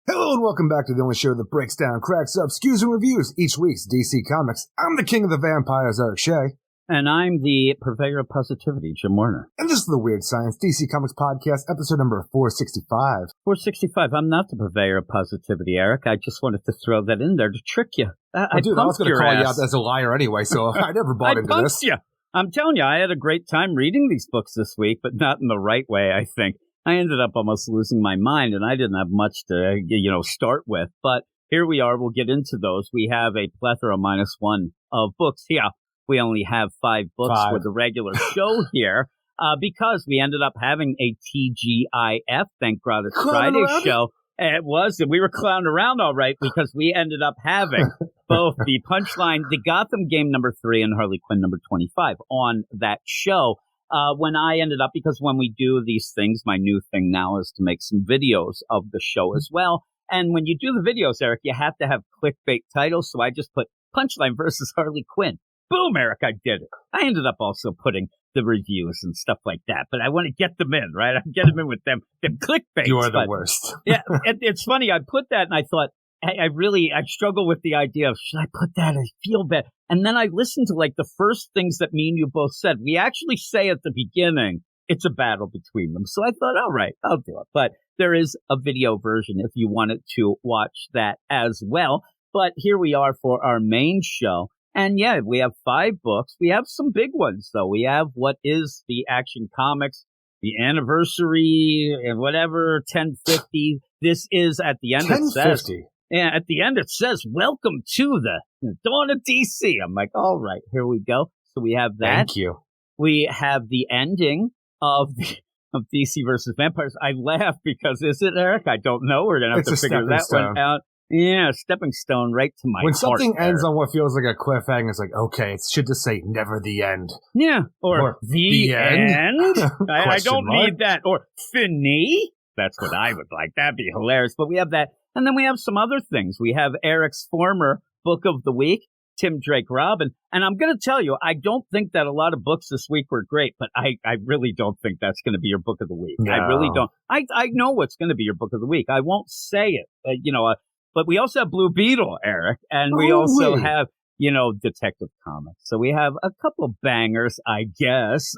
Hello and welcome back to the only show that breaks down, cracks up, skews, and reviews each week's DC Comics. I'm the king of the vampires, Eric Shea. And I'm the purveyor of positivity, Jim Warner. And this is the Weird Science DC Comics Podcast, episode number 465. 465. I'm not the purveyor of positivity, Eric. I just wanted to throw that in there to trick you. I was going to call you out as a liar anyway, so I never bought into this. You. I'm telling you, I had a great time reading these books this week, but not in the right way, I think. I ended up almost losing my mind, and I didn't have much to, start with. But here we are. We'll get into those. We have a plethora -1 of books here. We only have 5 books for the regular show here because we ended up having a TGIF, Thank God It's Friday show. It was, and we were clowning around all right because we ended up having both the Punchline, the Gotham Game number 3 and Harley Quinn number 25 on that show. When I ended up, because when we do these things, my new thing now is to make some videos of the show as well. And when you do the videos, Eric, you have to have clickbait titles. So I just put Punchline versus Harley Quinn. Boom, Eric, I did it. I ended up also putting the reviews and stuff like that. But I want to get them in, right? I get them in with them clickbaits. You are the worst. Yeah, it's funny. I put that and I thought, I struggle with the idea of, should I put that? I feel bad. And then I listened to like the first things that me and you both said. We actually say at the beginning, it's a battle between them. So I thought, all right, I'll do it. But there is a video version if you wanted to watch that as well. But here we are for our main show. And yeah, we have 5 books. We have some big ones, though. We have what is the Action Comics, the anniversary, and whatever, 1050. This is at the end. 1050. Yeah, at the end it says, welcome to the Dawn of DC. I'm like, all right, here we go. So we have that. Thank you. We have the ending of DC versus Vampires. I laugh because, is it, Eric? I don't know. We're going to have to figure that one out. Yeah, stepping stone right to my heart. When something ends on what feels like a cliffhanger, it's like, okay, it should just say never the end. Yeah, or the end? I don't need that. Or fini? That's what I would like. That'd be hilarious. But we have that. And then we have some other things. We have Eric's former book of the week, Tim Drake Robin. And I'm going to tell you, I don't think that a lot of books this week were great, but I really don't think that's going to be your book of the week. No. I really don't. I know what's going to be your book of the week. I won't say it, but we also have Blue Beetle, Eric, and we also have, Detective Comics. So we have a couple of bangers, I guess.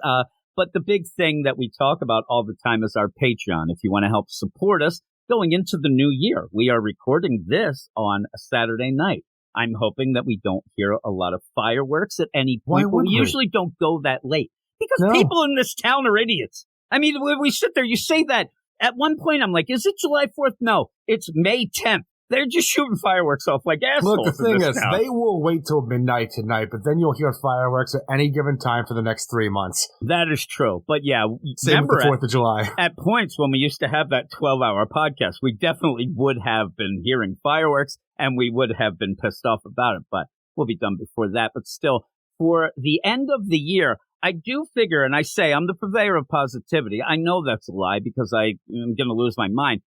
But the big thing that we talk about all the time is our Patreon. If you want to help support us going into the new year, we are recording this on a Saturday night. I'm hoping that we don't hear a lot of fireworks at any point. We usually don't go that late because people in this town are idiots. I mean, when we sit there, you say that. At one point, I'm like, is it July 4th? No, it's May 10th. They're just shooting fireworks off like assholes. Look, the thing is, they will wait till midnight tonight, but then you'll hear fireworks at any given time for the next 3 months. That is true. But yeah, same with the 4th of July. At points when we used to have that 12-hour podcast, we definitely would have been hearing fireworks and we would have been pissed off about it. But we'll be done before that. But still, for the end of the year, I do figure, and I say I'm the purveyor of positivity. I know that's a lie because I'm going to lose my mind.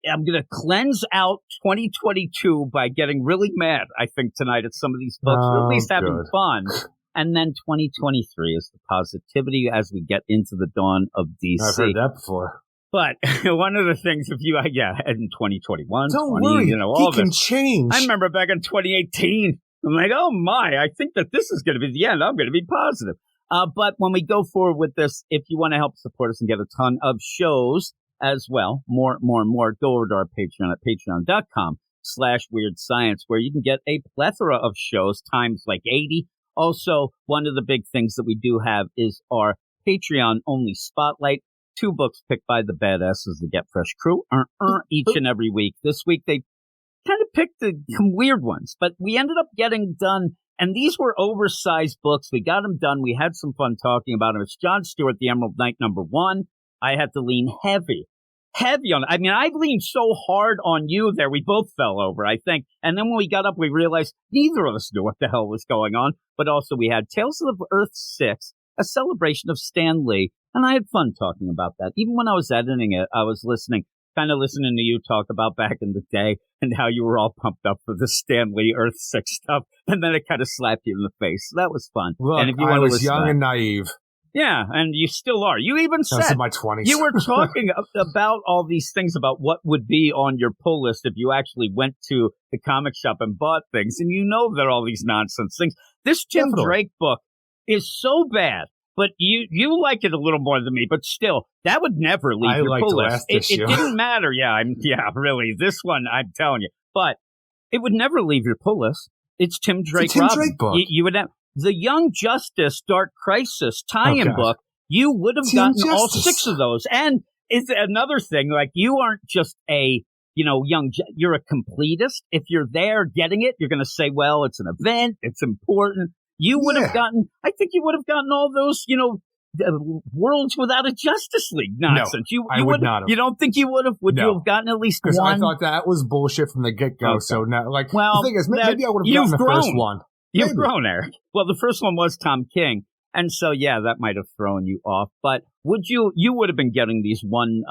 I'm going to cleanse out 2022 by getting really mad, I think, tonight at some of these books, or at least having fun. And then 2023 is the positivity as we get into the dawn of DC. I've heard that before. But one of the things, in 2021, don't worry, all can change. I remember back in 2018, I'm like, oh my, I think that this is going to be the end. I'm going to be positive. But when we go forward with this, if you want to help support us and get a ton of shows as well, more, go over to our Patreon at patreon.com/Weird Science, where you can get a plethora of shows times like 80. Also, one of the big things that we do have is our Patreon only spotlight. 2 books picked by the badasses, the Get Fresh crew, each and every week. This week, they kind of picked some weird ones, but we ended up getting done. And these were oversized books. We got them done. We had some fun talking about them. It's John Stewart, The Emerald Knight, #1. I had to lean heavy on it. I mean, I leaned so hard on you there, we both fell over, I think. And then when we got up, we realized neither of us knew what the hell was going on. But also we had Tales of Earth 6, a celebration of Stan Lee. And I had fun talking about that. Even when I was editing it, I was listening to you talk about back in the day and how you were all pumped up for the Stan Lee Earth 6 stuff. And then it kind of slapped you in the face. So that was fun. Look, and if you I want was to young and naive. Yeah, and you still are. You even I was said in my 20s. you were talking about all these things about what would be on your pull list if you actually went to the comic shop and bought things, and you know there are all these nonsense things. This Tim Drake book is so bad, but you like it a little more than me, but still, that would never leave your pull list. It didn't matter. Yeah, really. This one, I'm telling you. But it would never leave your pull list. It's Tim Drake. It's a Tim Drake book. You would have the Young Justice Dark Crisis tie-in book. You would have gotten all 6 of those. And it's another thing, like you aren't just a, you're a completist. If you're there getting it, you're going to say, well, it's an event. It's important. You would have gotten, I think you would have gotten all those, Worlds Without a Justice League nonsense. No, I would not have. You don't think you would have? Would you have gotten at least one? Because I thought that was bullshit from the get-go. Okay. So now, the thing is, maybe I would have gotten the first one. You've grown, Eric. Well, the first one was Tom King. And so, yeah, that might have thrown you off. But you would have been getting these one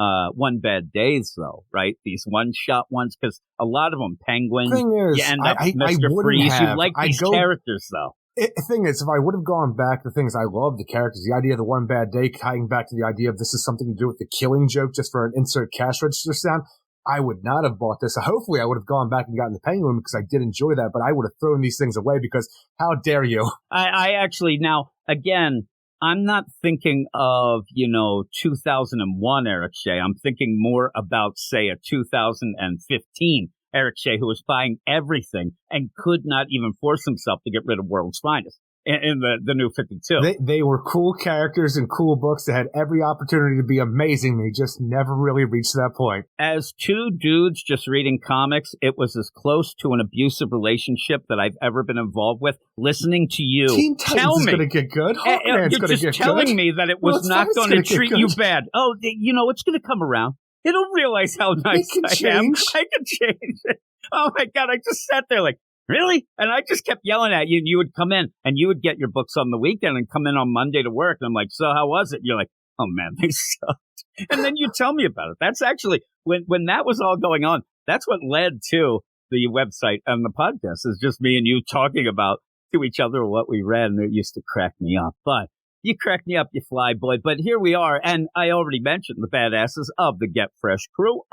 bad days, though, right? These one-shot ones, because a lot of them, Penguin, you end up Mr. Freeze. You like these characters, though. The thing is, if I would have gone back, the things I love the characters, the idea of the one bad day, tying back to the idea of this is something to do with the Killing Joke, just for an insert cash register sound, I would not have bought this. So hopefully I would have gone back and gotten the Penguin because I did enjoy that, but I would have thrown these things away because how dare you? I actually, now, again, I'm not thinking of, 2001 Eric Shea. I'm thinking more about, say, a 2015 Eric Shea, who was buying everything and could not even force himself to get rid of World's Finest in the new 52. They were cool characters and cool books that had every opportunity to be amazing. They just never really reached that point. As two dudes just reading comics, it was as close to an abusive relationship that I've ever been involved with. Listening to you Teen Titans is going to get good. You're just telling me that it was not going to treat you bad. Oh, it's going to come around. It'll realize how nice I am. I can change it. Oh, my God. I just sat there like, really? And I just kept yelling at you, and you would come in, and you would get your books on the weekend and come in on Monday to work. And I'm like, so how was it? And you're like, oh, man, they sucked. And then you tell me about it. That's actually, when that was all going on, that's what led to the website and the podcast, is just me and you talking about to each other what we read, and it used to crack me up. But you crack me up, you fly boy. But here we are, and I already mentioned the badasses of the Get Fresh crew.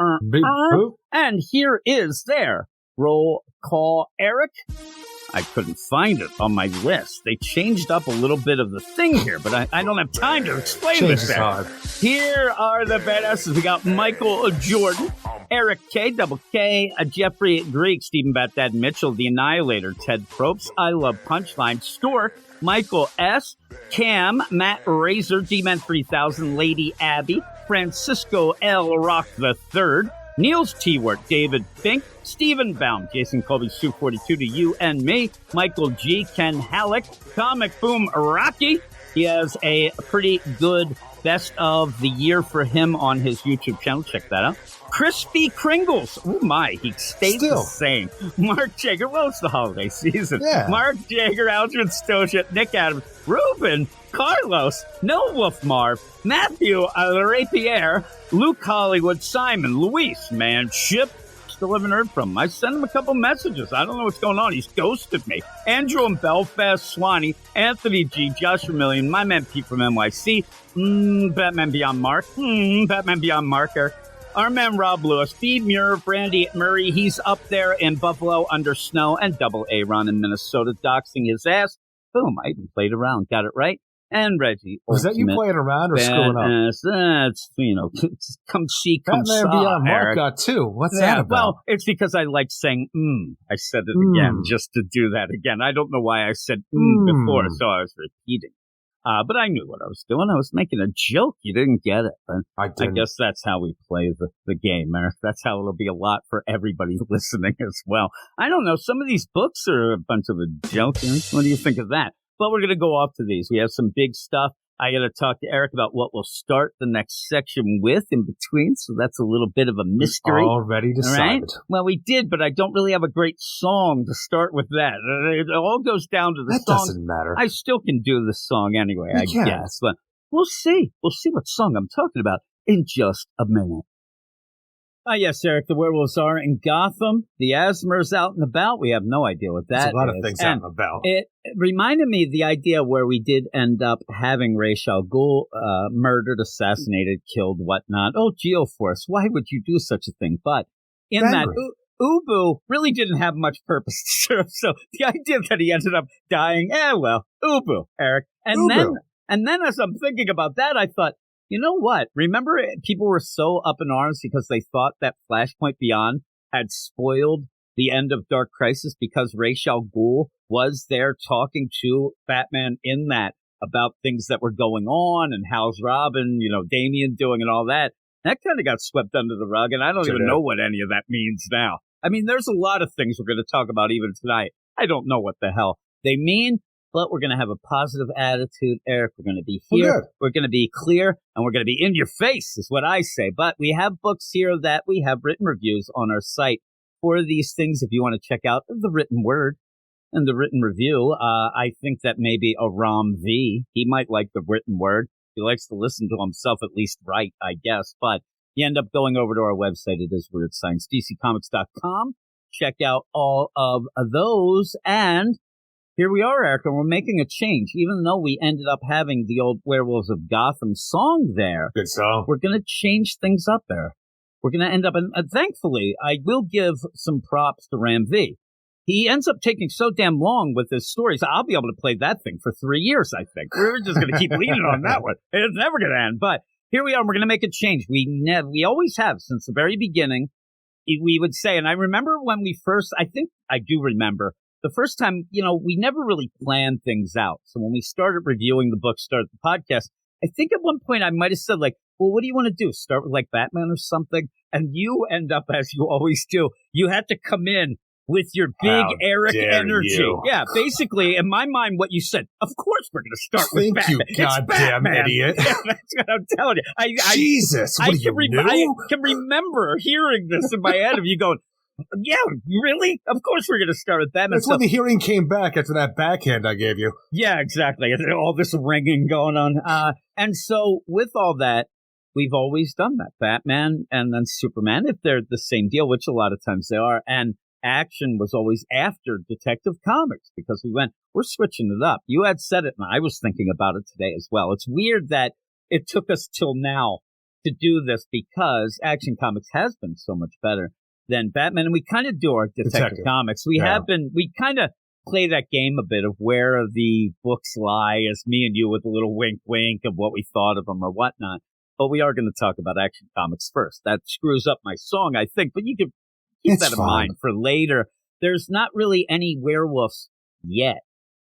And here is their roll call, Eric. I couldn't find it on my list. They changed up a little bit of the thing here, but I don't have time to explain this. Here are the badasses. We got Michael Jordan, Eric K, Double K, Jeffrey Greek, Stephen Batdad Mitchell, The Annihilator, Ted Probst, I Love Punchline, Stork, Michael S, Cam, Matt Razor, D-Man 3000, Lady Abby, Francisco L. Rock III, Niels T-Wort, David Fink, Stephen Baum, Jason Colby, Sue 42 to you and me, Michael G, Ken Halleck, Comic Boom Rocky. He has a pretty good best of the year for him on his YouTube channel. Check that out. Crispy Kringles. Oh my, he stayed the same. Mark Jager. Well, it's the holiday season. Yeah. Mark Jager, Aldrin Stoja, Nick Adams, Ruben, Carlos, No Wolf Marv, Matthew Rapierre, Luke Hollywood, Simon, Luis, Manship. Still haven't heard from him. I sent him a couple messages. I don't know what's going on. He's ghosted me. Andrew in Belfast, Swanee, Anthony G, Joshua Million, my man Pete from NYC, Batman Beyond Mark, Batman Beyond Marker, our man Rob Lewis, Steve Muir, Brandy Murray, he's up there in Buffalo under snow, and Double A Ron in Minnesota doxing his ass. Boom, I even played around. Got it right. And Reggie. Was that you playing around or screwing up? That's, come see, come saw. Batman Beyond Mark got too. What's that about? Well, it's because I like saying, I said it again, just to do that again. I don't know why I said before, so I was repeating. But I knew what I was doing. I was making a joke. You didn't get it. But I guess that's how we play the game, Eric. That's how it'll be a lot for everybody listening as well. I don't know. Some of these books are a bunch of a joke. What do you think of that? But we're going to go off to these. We have some big stuff. I got to talk to Eric about what we'll start the next section with in between. So that's a little bit of a mystery. Already decided. Right? Well, we did, but I don't really have a great song to start with that. It all goes down to the song. That doesn't matter. I still can do the song anyway, I guess. But we'll see. We'll see what song I'm talking about in just a minute. Yes, Eric, the werewolves are in Gotham. The Asmer's out and about. We have no idea what that is. There's a lot of things out and about. It reminded me of the idea where we did end up having Ra's al Ghul murdered, assassinated, killed, whatnot. Oh, Geoforce, why would you do such a thing? But in that, Ubu really didn't have much purpose to serve. So the idea that he ended up dying, Ubu, Eric. And then as I'm thinking about that, I thought, you know what? Remember, people were so up in arms because they thought that Flashpoint Beyond had spoiled the end of Dark Crisis because Ra's al Ghul was there talking to Batman in that about things that were going on and how's Robin, Damian doing and all that. That kind of got swept under the rug, and I don't even know what any of that means now. I mean, there's a lot of things we're going to talk about even tonight. I don't know what the hell they mean. But we're going to have a positive attitude, Eric. We're going to be here. We're going to be clear, and we're going to be in your face, is what I say. But we have books here that we have written reviews on our site for these things. If you want to check out the written word and the written review, I think that maybe a Ram V, he might like the written word. He likes to listen to himself at least write, I guess. But you end up going over to our website. It is Weird Science, DCComics.com. Check out all of those, and here we are, Eric, and we're making a change. Even though we ended up having the old Werewolves of Gotham song there, good song. We're going to change things up there. We're going to end up, and thankfully, I will give some props to Ram V. He ends up taking so damn long with his stories. I'll be able to play that thing for 3 years, I think. We're just going to keep leaning on that one. It's never going to end. But here we are, and we're going to make a change. We always have since the very beginning. We would say, and I remember when we first, I think I do remember, the first time, we never really planned things out. So when we started reviewing the book, started the podcast, I think at one point I might have said, well, what do you want to do? Start with Batman or something? And you end up, as you always do, you had to come in with your big Eric energy. You. Yeah, basically, in my mind, what you said, of course we're going to start with Batman. You goddamn idiot. Yeah, that's what I'm telling you. Jesus, what do you know? I can remember hearing this in my head of you going, yeah, really? Of course we're going to start with Batman. That's when the hearing came back after that backhand I gave you. Yeah, exactly. All this ringing going on. And so with all that, we've always done that. Batman and then Superman, if they're the same deal, which a lot of times they are. And action was always after Detective Comics because we're switching it up. You had said it, and I was thinking about it today as well. It's weird that it took us till now to do this because Action Comics has been so much better than Batman, and we kind of do our Detective Comics. We kind of play that game a bit of where the books lie as me and you with a little wink of what we thought of them or whatnot. But we are going to talk about Action Comics first. That screws up my song, I think, but you can keep that in mind for later. There's not really any werewolves yet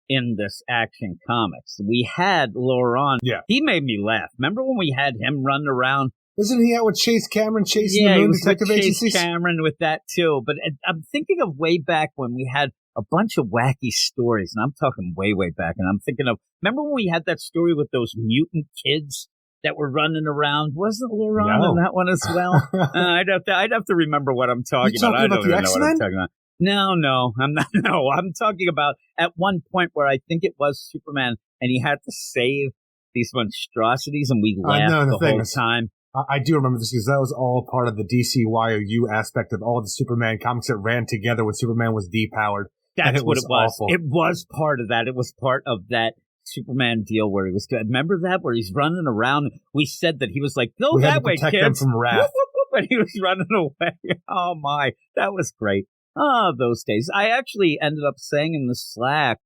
in this Action Comics. We had Laurent. Yeah. He made me laugh. Remember when we had him running around? Isn't he out with Chase Cameron chasing the Moon Detective Agencies? Chase Cameron with that too. But I'm thinking of way back when we had a bunch of wacky stories, and I'm talking way back. And I'm thinking of, remember when we had that story with those mutant kids that were running around? Wasn't Laurent in that one as well? I'd have to remember what I'm talking about. I don't even know what I'm talking about. No, I'm not. No, I'm talking about at one point where I think it was Superman, and he had to save these monstrosities, and we laughed the whole time. I do remember this because that was all part of the DCYOU aspect of all the Superman comics that ran together when Superman was depowered. That's what it was. Awful. It was part of that. It was part of that Superman deal where he was good. Remember that? Where he's running around. We said that he was like, go that way, kids. Them from wrath. Whoop, whoop, whoop, and he was running away. Oh, my. That was great. Oh, those days. I actually ended up saying in the Slack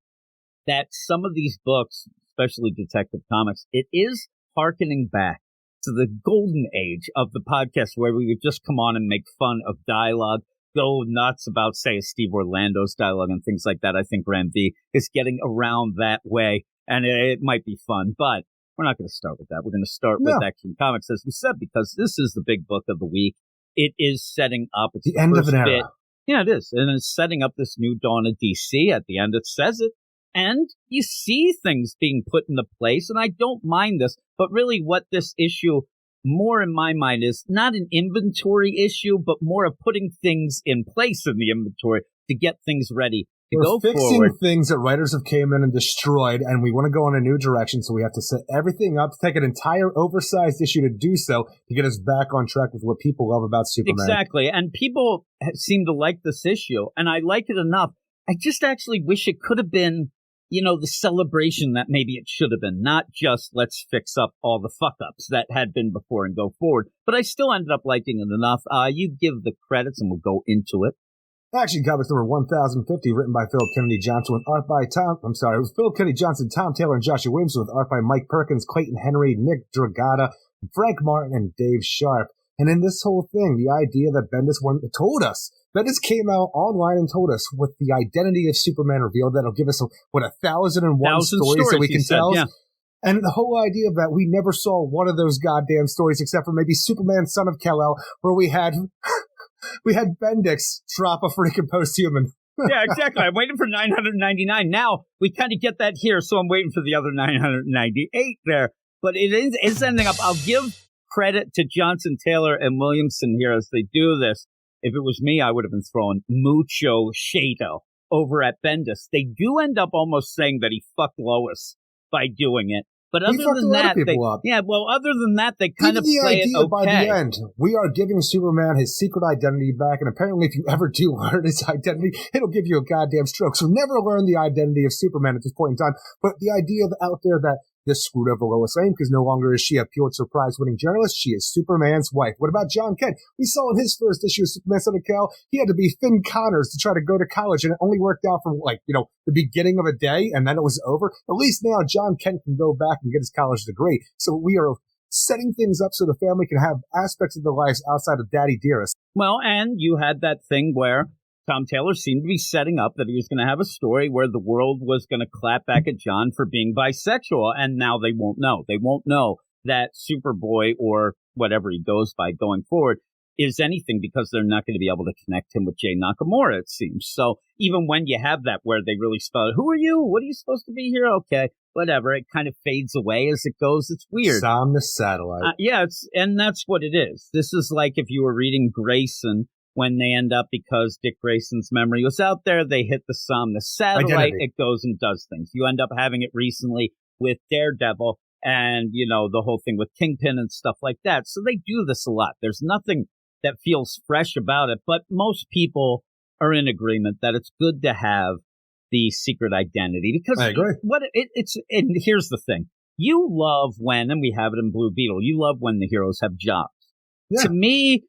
that some of these books, especially Detective Comics, it is hearkening back to the golden age of the podcast where we would just come on and make fun of dialogue, go nuts about, say, Steve Orlando's dialogue and things like that. I think Ram V is getting around that way, and it might be fun, but we're not going to start with that. We're going to start with Action Comics, as we said, because this is the big book of the week. It is setting up. It's the end of an era. Yeah, it is. And it's setting up this new dawn of DC. At the end, it says it. And you see things being put into place, and I don't mind this, but really what this issue, more in my mind, is not an inventory issue, but more of putting things in place in the inventory to get things ready go fixing forward. things that writers have came in and destroyed, and we want to go in a new direction, so we have to set everything up, take an entire oversized issue to do so, to get us back on track with what people love about Superman. Exactly, and people seem to like this issue, and I like it enough. I just actually wish it could have been, the celebration that maybe it should have been, not just let's fix up all the fuck-ups that had been before and go forward. But I still ended up liking it enough. You give the credits, and we'll go into it. Action Comics number 1050, written by Phil Kennedy Johnson with art by it was Phil Kennedy Johnson, Tom Taylor, and Joshua Williamson with art by Mike Perkins, Clayton Henry, Nick Dragata, Frank Martin, and Dave Sharp. And in this whole thing, the idea that Bendis came out online and told us with the identity of Superman revealed that'll give us, 1,001 stories that we can tell. Yeah. And the whole idea of that, we never saw one of those goddamn stories except for maybe Superman, Son of Kal-El, where we had Bendix drop a freaking post-human. Yeah, exactly. I'm waiting for 999. Now, we kind of get that here, so I'm waiting for the other 998 there. But it's ending up, I'll give credit to Johnson, Taylor, and Williamson here as they do this. If it was me, I would have been throwing mucho shado over at Bendis. They do end up almost saying that he fucked Lois by doing it. But other than that, other than that, they kind of play it okay. By the end, we are giving Superman his secret identity back, and apparently if you ever do learn his identity, it'll give you a goddamn stroke. So never learn the identity of Superman at this point in time. But the idea out there that this screwed over Lois Lane, because no longer is she a Pulitzer Prize-winning journalist, she is Superman's wife. What about John Kent? We saw in his first issue of Superman Son of Kal, he had to be Finn Connors to try to go to college, and it only worked out for, the beginning of a day, and then it was over. At least now John Kent can go back and get his college degree. So we are setting things up so the family can have aspects of their lives outside of Daddy Dearest. Well, and you had that thing where Tom Taylor seemed to be setting up that he was going to have a story where the world was going to clap back at John for being bisexual, and now they won't know. They won't know that Superboy, or whatever he goes by going forward, is anything, because they're not going to be able to connect him with Jay Nakamura, it seems. So even when you have that where they really spell, who are you? What are you supposed to be here? Okay, whatever. It kind of fades away as it goes. It's weird. Sam the Satellite. And that's what it is. This is like if you were reading Grayson, when they end up, because Dick Grayson's memory was out there, they hit the Satellite, identity. It goes and does things. You end up having it recently with Daredevil and, the whole thing with Kingpin and stuff like that. So they do this a lot. There's nothing that feels fresh about it, but most people are in agreement that it's good to have the secret identity, because I agree. And here's the thing. You love when, and we have it in Blue Beetle, you love when the heroes have jobs. Yeah. To me,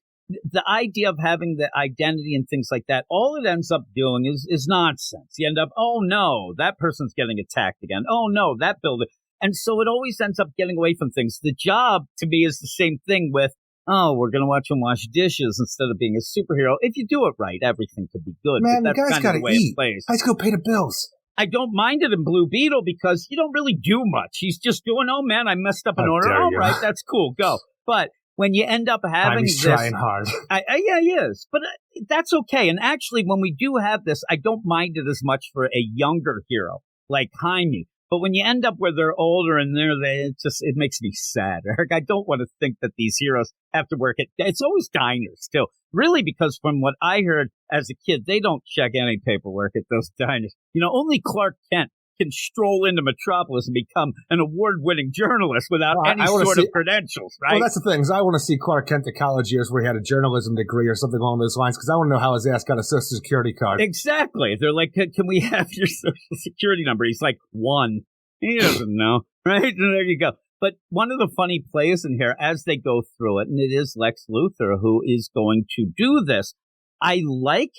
the idea of having the identity and things like that, all it ends up doing is nonsense. You end up, oh no, that person's getting attacked again. Oh no, that building. And so it always ends up getting away from things. The job, to me, is the same thing with, oh, we're going to watch him wash dishes instead of being a superhero. If you do it right, everything could be good. Man, but the guy's got to eat. Let's go pay the bills. I don't mind it in Blue Beetle because you don't really do much. He's just doing, oh man, I messed up an order. All right, that's cool, go. But when you end up having he's trying hard. Yeah, he is. But that's okay. And actually, when we do have this, I don't mind it as much for a younger hero like Jaime. But when you end up where they're older and it makes me sad, Eric. I don't want to think that these heroes have to work it's always diners too. Really, because from what I heard as a kid, they don't check any paperwork at those diners. Only Clark Kent can stroll into Metropolis and become an award-winning journalist without any sort of credentials, right? Well, that's the thing, is I want to see Clark Kent to college years where he had a journalism degree or something along those lines, because I want to know how his ass got a Social Security card. Exactly. They're like, can we have your Social Security number? He's like, 1. He doesn't know, right? And there you go. But one of the funny plays in here, as they go through it, and it is Lex Luthor who is going to do this, I like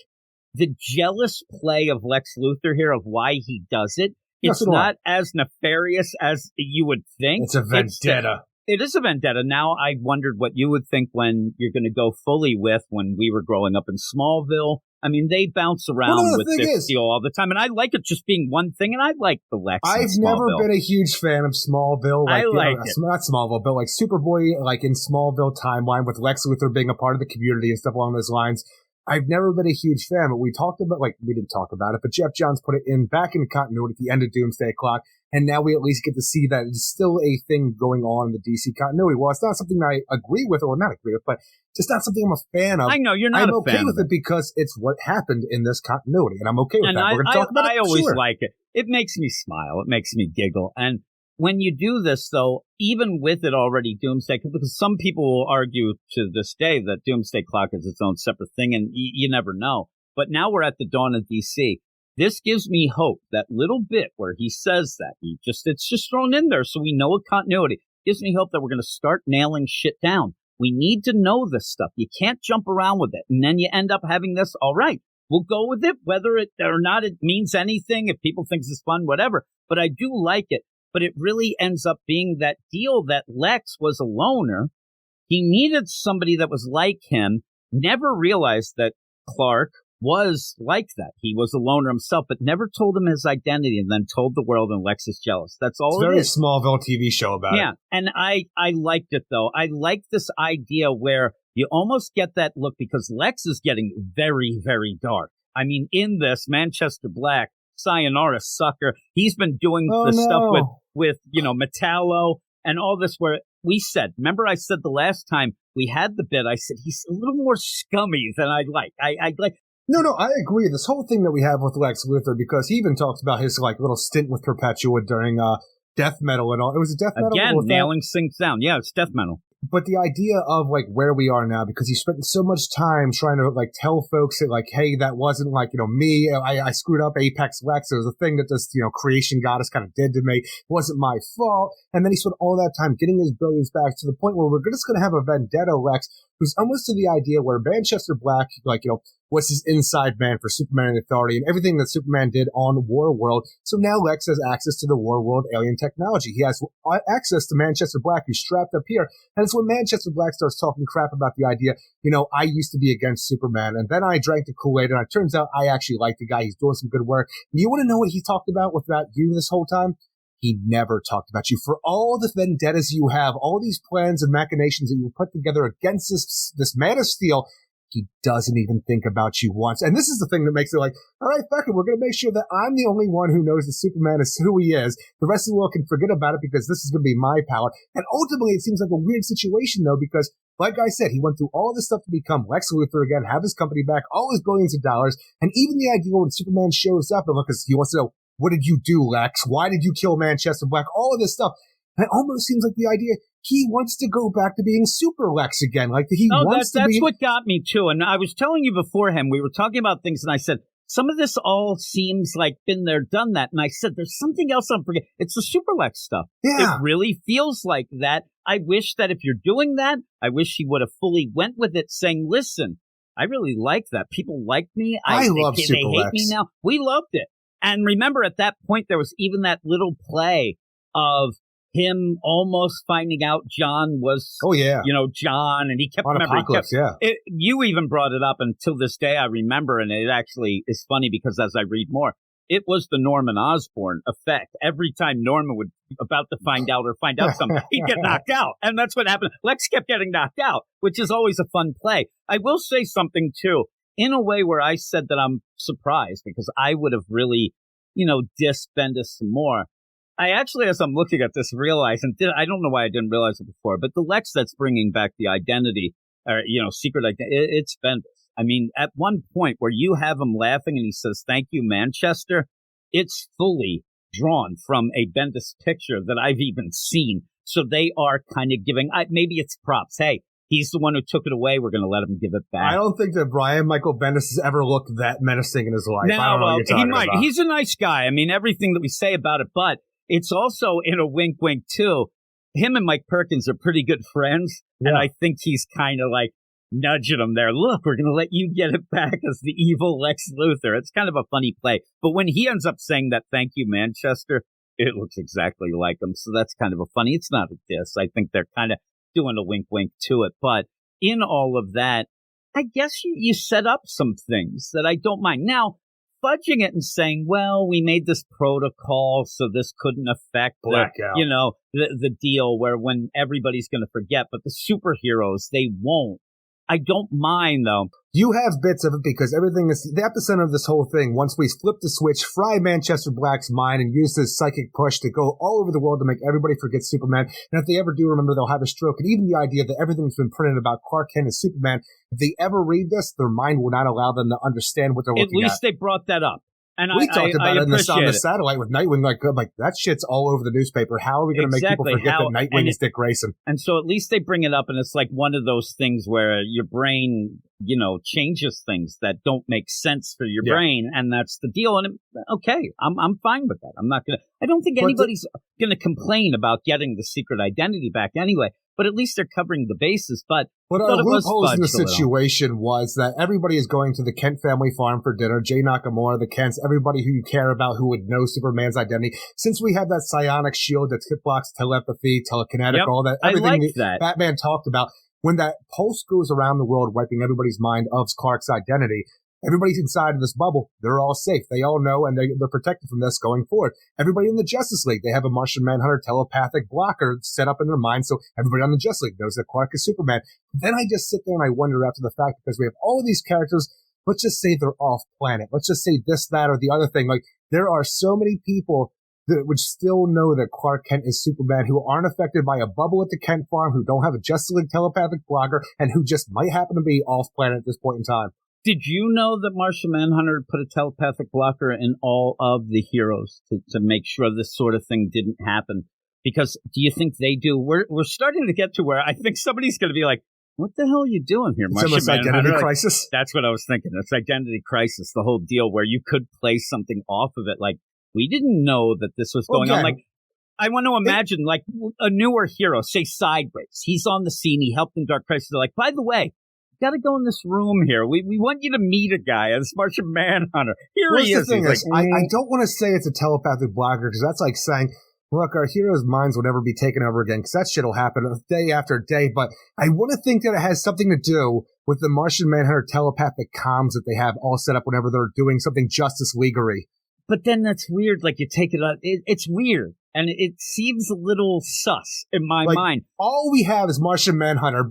the jealous play of Lex Luthor here of why he does it. It's not as nefarious as you would think. It's a vendetta. It is a vendetta. Now, I wondered what you would think when you're going to go fully with when we were growing up in Smallville. I mean, they bounce around with this deal all the time, and I like it just being one thing, and I like the Lex. I've never been a huge fan of Smallville. I like it. Not Smallville, but like Superboy, like in Smallville timeline with Lex Luthor being a part of the community and stuff along those lines. I've never been a huge fan, but we didn't talk about it, but Jeff Johns put it back in continuity at the end of Doomsday Clock, and now we at least get to see that it's still a thing going on in the DC continuity. Well, it's not something I agree with, or not agree with, but just not something I'm a fan of. I know, you're not I'm a fan okay with it because it's what happened in this continuity, and I'm okay with that. We're going to talk about it. I always sure. like it. It makes me smile. It makes me giggle. And when you do this, though, even with it already Doomsday, because some people will argue to this day that Doomsday Clock is its own separate thing, and you never know. But now we're at the dawn of DC. This gives me hope. That little bit where he says that, it's just thrown in there so we know a continuity. Gives me hope that we're going to start nailing shit down. We need to know this stuff. You can't jump around with it. And then you end up having this, all right, we'll go with it, whether it or not it means anything, if people think it's fun, whatever. But I do like it. But it really ends up being that deal that Lex was a loner. He needed somebody that was like him, never realized that Clark was like that. He was a loner himself, but never told him his identity and then told the world, and Lex is jealous. That's all it is. It's a very Smallville TV show about it. Yeah, and I liked it, though. I like this idea where you almost get that look because Lex is getting very, very dark. I mean, in this, Manchester Black, sayonara sucker, he's been doing stuff with Metallo and all this where we said, remember I said the last time we had the bit, I said he's a little more scummy than I like. I like. No, I agree. This whole thing that we have with Lex Luthor, because he even talks about his little stint with Perpetua during death metal and all. It was a death metal. Again, nailing things down. Yeah, it's death metal. But the idea of where we are now, because he spent so much time trying to tell folks that hey, that wasn't me. I screwed up Apex Lex. It was a thing that this creation goddess kind of did to me. It wasn't my fault. And then he spent all that time getting his billions back to the point where we're just going to have a vendetta Lex, who's almost to the idea where Manchester Black was his inside man for Superman and the Authority and everything that Superman did on Warworld. So now Lex has access to the Warworld alien technology. He has access to Manchester Black, who's strapped up here. And it's when Manchester Black starts talking crap about the idea, I used to be against Superman, and then I drank the Kool-Aid, and it turns out I actually like the guy. He's doing some good work. You want to know what he talked about you this whole time? He never talked about you. For all the vendettas you have, all these plans and machinations that you put together against this Man of Steel, he doesn't even think about you once. And this is the thing that makes it all right, fuck it, we're going to make sure that I'm the only one who knows that Superman is who he is. The rest of the world can forget about it because this is going to be my power. And ultimately, it seems like a weird situation, though, because like I said, he went through all this stuff to become Lex Luthor again, have his company back, all his billions of dollars, and even the idea when Superman shows up and he wants to know, what did you do, Lex? Why did you kill Manchester Black? All of this stuff. And it almost seems like the idea he wants to go back to being Super Lex again. That's what got me too. And I was telling you beforehand, we were talking about things, and I said, some of this all seems like been there, done that. And I said, there's something else I'm forgetting. It's the Super Lex stuff. Yeah. It really feels like that. I wish that if you're doing that, I wish he would have fully went with it, saying, listen, I really like that. People like me. I love Super They hate Lex. me now. We loved it. And remember, at that point, there was even that little play of him almost finding out John was, John, and he kept on remembering. Apocalypse, You even brought it up, and till this day I remember, and it actually is funny because as I read more, it was the Norman Osborn effect. Every time Norman would about to find out something, he'd get knocked out, and that's what happened. Lex kept getting knocked out, which is always a fun play. I will say something too, in a way where I said that I'm surprised because I would have really, dissed Bendis some more. I actually, as I'm looking at this, realize, and I don't know why I didn't realize it before, but the Lex that's bringing back the identity, or, secret identity, it's Bendis. I mean, at one point where you have him laughing and he says, thank you, Manchester, it's fully drawn from a Bendis picture that I've even seen. So they are kind of giving, maybe it's props. Hey, he's the one who took it away. We're going to let him give it back. I don't think that Brian Michael Bendis has ever looked that menacing in his life. No, I don't know what you're talking he might. about. He's a nice guy. I mean, everything that we say about it, but it's also in a wink, wink, too. Him and Mike Perkins are pretty good friends, and I think he's kind of nudging him there. Look, we're going to let you get it back as the evil Lex Luthor. It's kind of a funny play. But when he ends up saying that, thank you, Manchester, it looks exactly like him. So that's kind of a funny. It's not a diss. I think they're kind of doing a wink, wink to it. But in all of that, I guess you set up some things that I don't mind. Now, fudging it and saying, well, we made this protocol so this couldn't affect the deal where when everybody's going to forget, but the superheroes, they won't. I don't mind, though. You have bits of it because everything is the epicenter of this whole thing. Once we flip the switch, fry Manchester Black's mind and use his psychic push to go all over the world to make everybody forget Superman. And if they ever do remember, they'll have a stroke. And even the idea that everything's been printed about Clark Kent and Superman, if they ever read this, their mind will not allow them to understand what they're looking at. At least they brought that up. And we talked about it on the it. satellite with Nightwing. Like that shit's all over the newspaper. How are we going to make people forget that Nightwing is Dick Grayson? And so at least they bring it up, and it's like one of those things where your brain, changes things that don't make sense for your brain, and that's the deal. And okay, I'm fine with that. I don't think anybody's gonna complain about getting the secret identity back anyway. But at least they're covering the bases. But our loopholes in the situation was that everybody is going to the Kent family farm for dinner. Jay Nakamura, the Kents, everybody who you care about who would know Superman's identity. Since we have that psionic shield that blocks telepathy, telekinetic, all that, everything that Batman talked about, when that pulse goes around the world, wiping everybody's mind of Clark's identity, everybody's inside of this bubble. They're all safe. They all know, and they're protected from this going forward. Everybody in the Justice League, they have a Martian Manhunter telepathic blocker set up in their mind, so everybody on the Justice League knows that Clark is Superman. Then I just sit there and I wonder after the fact, because we have all of these characters, let's just say they're off planet. Let's just say this, that, or the other thing. Like, there are so many people that would still know that Clark Kent is Superman who aren't affected by a bubble at the Kent farm, who don't have a Justice League telepathic blocker, and who just might happen to be off planet at this point in time. Did you know that Martian Manhunter put a telepathic blocker in all of the heroes to make sure this sort of thing didn't happen? Because do you think they do? We're starting to get to where I think somebody's going to be like, what the hell are you doing here, Martian Manhunter? Identity crisis? That's what I was thinking. It's identity crisis, the whole deal where you could play something off of it. Like, we didn't know that this was going on. Like, I want to imagine, like, a newer hero, say Sideways. He's on the scene. He helped in Dark Crisis. They're like, by the way, got to go in this room here. We want you to meet a guy, this Martian Manhunter. Here he is. The thing is, I don't want to say it's a telepathic blocker because that's like saying, look, our heroes' minds will never be taken over again because that shit will happen day after day. But I want to think that it has something to do with the Martian Manhunter telepathic comms that they have all set up whenever they're doing something Justice League-y. But then that's weird. Like, you take it out. It's weird. And it seems a little sus in my mind. All we have is Martian Manhunter.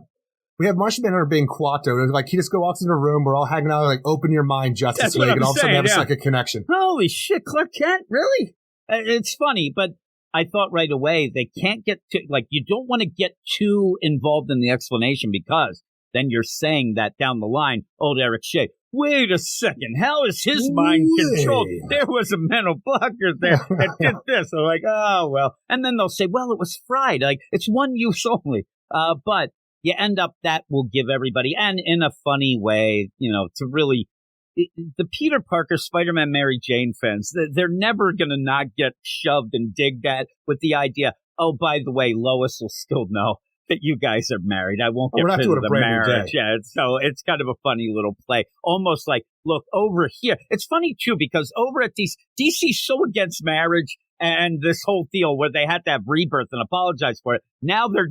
We have Martian Manhunter being Quato. Like, he just go off to the room. We're all hanging out, like, open your mind, Justice League. And all of a sudden, have a psychic connection. Holy shit, Clark Kent? Really? It's funny, but I thought right away they can't get to, like, you don't want to get too involved in the explanation because then you're saying that down the line, old Eric Shea, wait a second, how is his mind controlled? There was a mental blocker there that did this. I'm like, oh, well. And then they'll say, well, it was fried. Like, it's one use only. But you end up, that will give everybody, and in a funny way, to really, the Peter Parker, Spider-Man, Mary Jane fans, they're never going to not get shoved and digged at with the idea, oh, by the way, Lois will still know that you guys are married. I won't get rid of the marriage. Yeah, so it's kind of a funny little play. Almost like, look, over here. It's funny, too, because over at DC's so against marriage and this whole deal where they had to have rebirth and apologize for it. Now they're,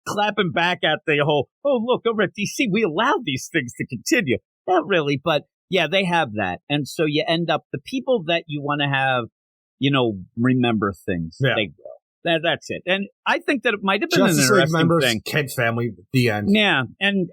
clapping back at the whole, oh, look, over at DC, we allow these things to continue. Not really, but yeah, they have that. And so you end up, the people that you want to have, remember things, they will. That's it. And I think that it might have been an interesting thing. Kent family, the end. Yeah, and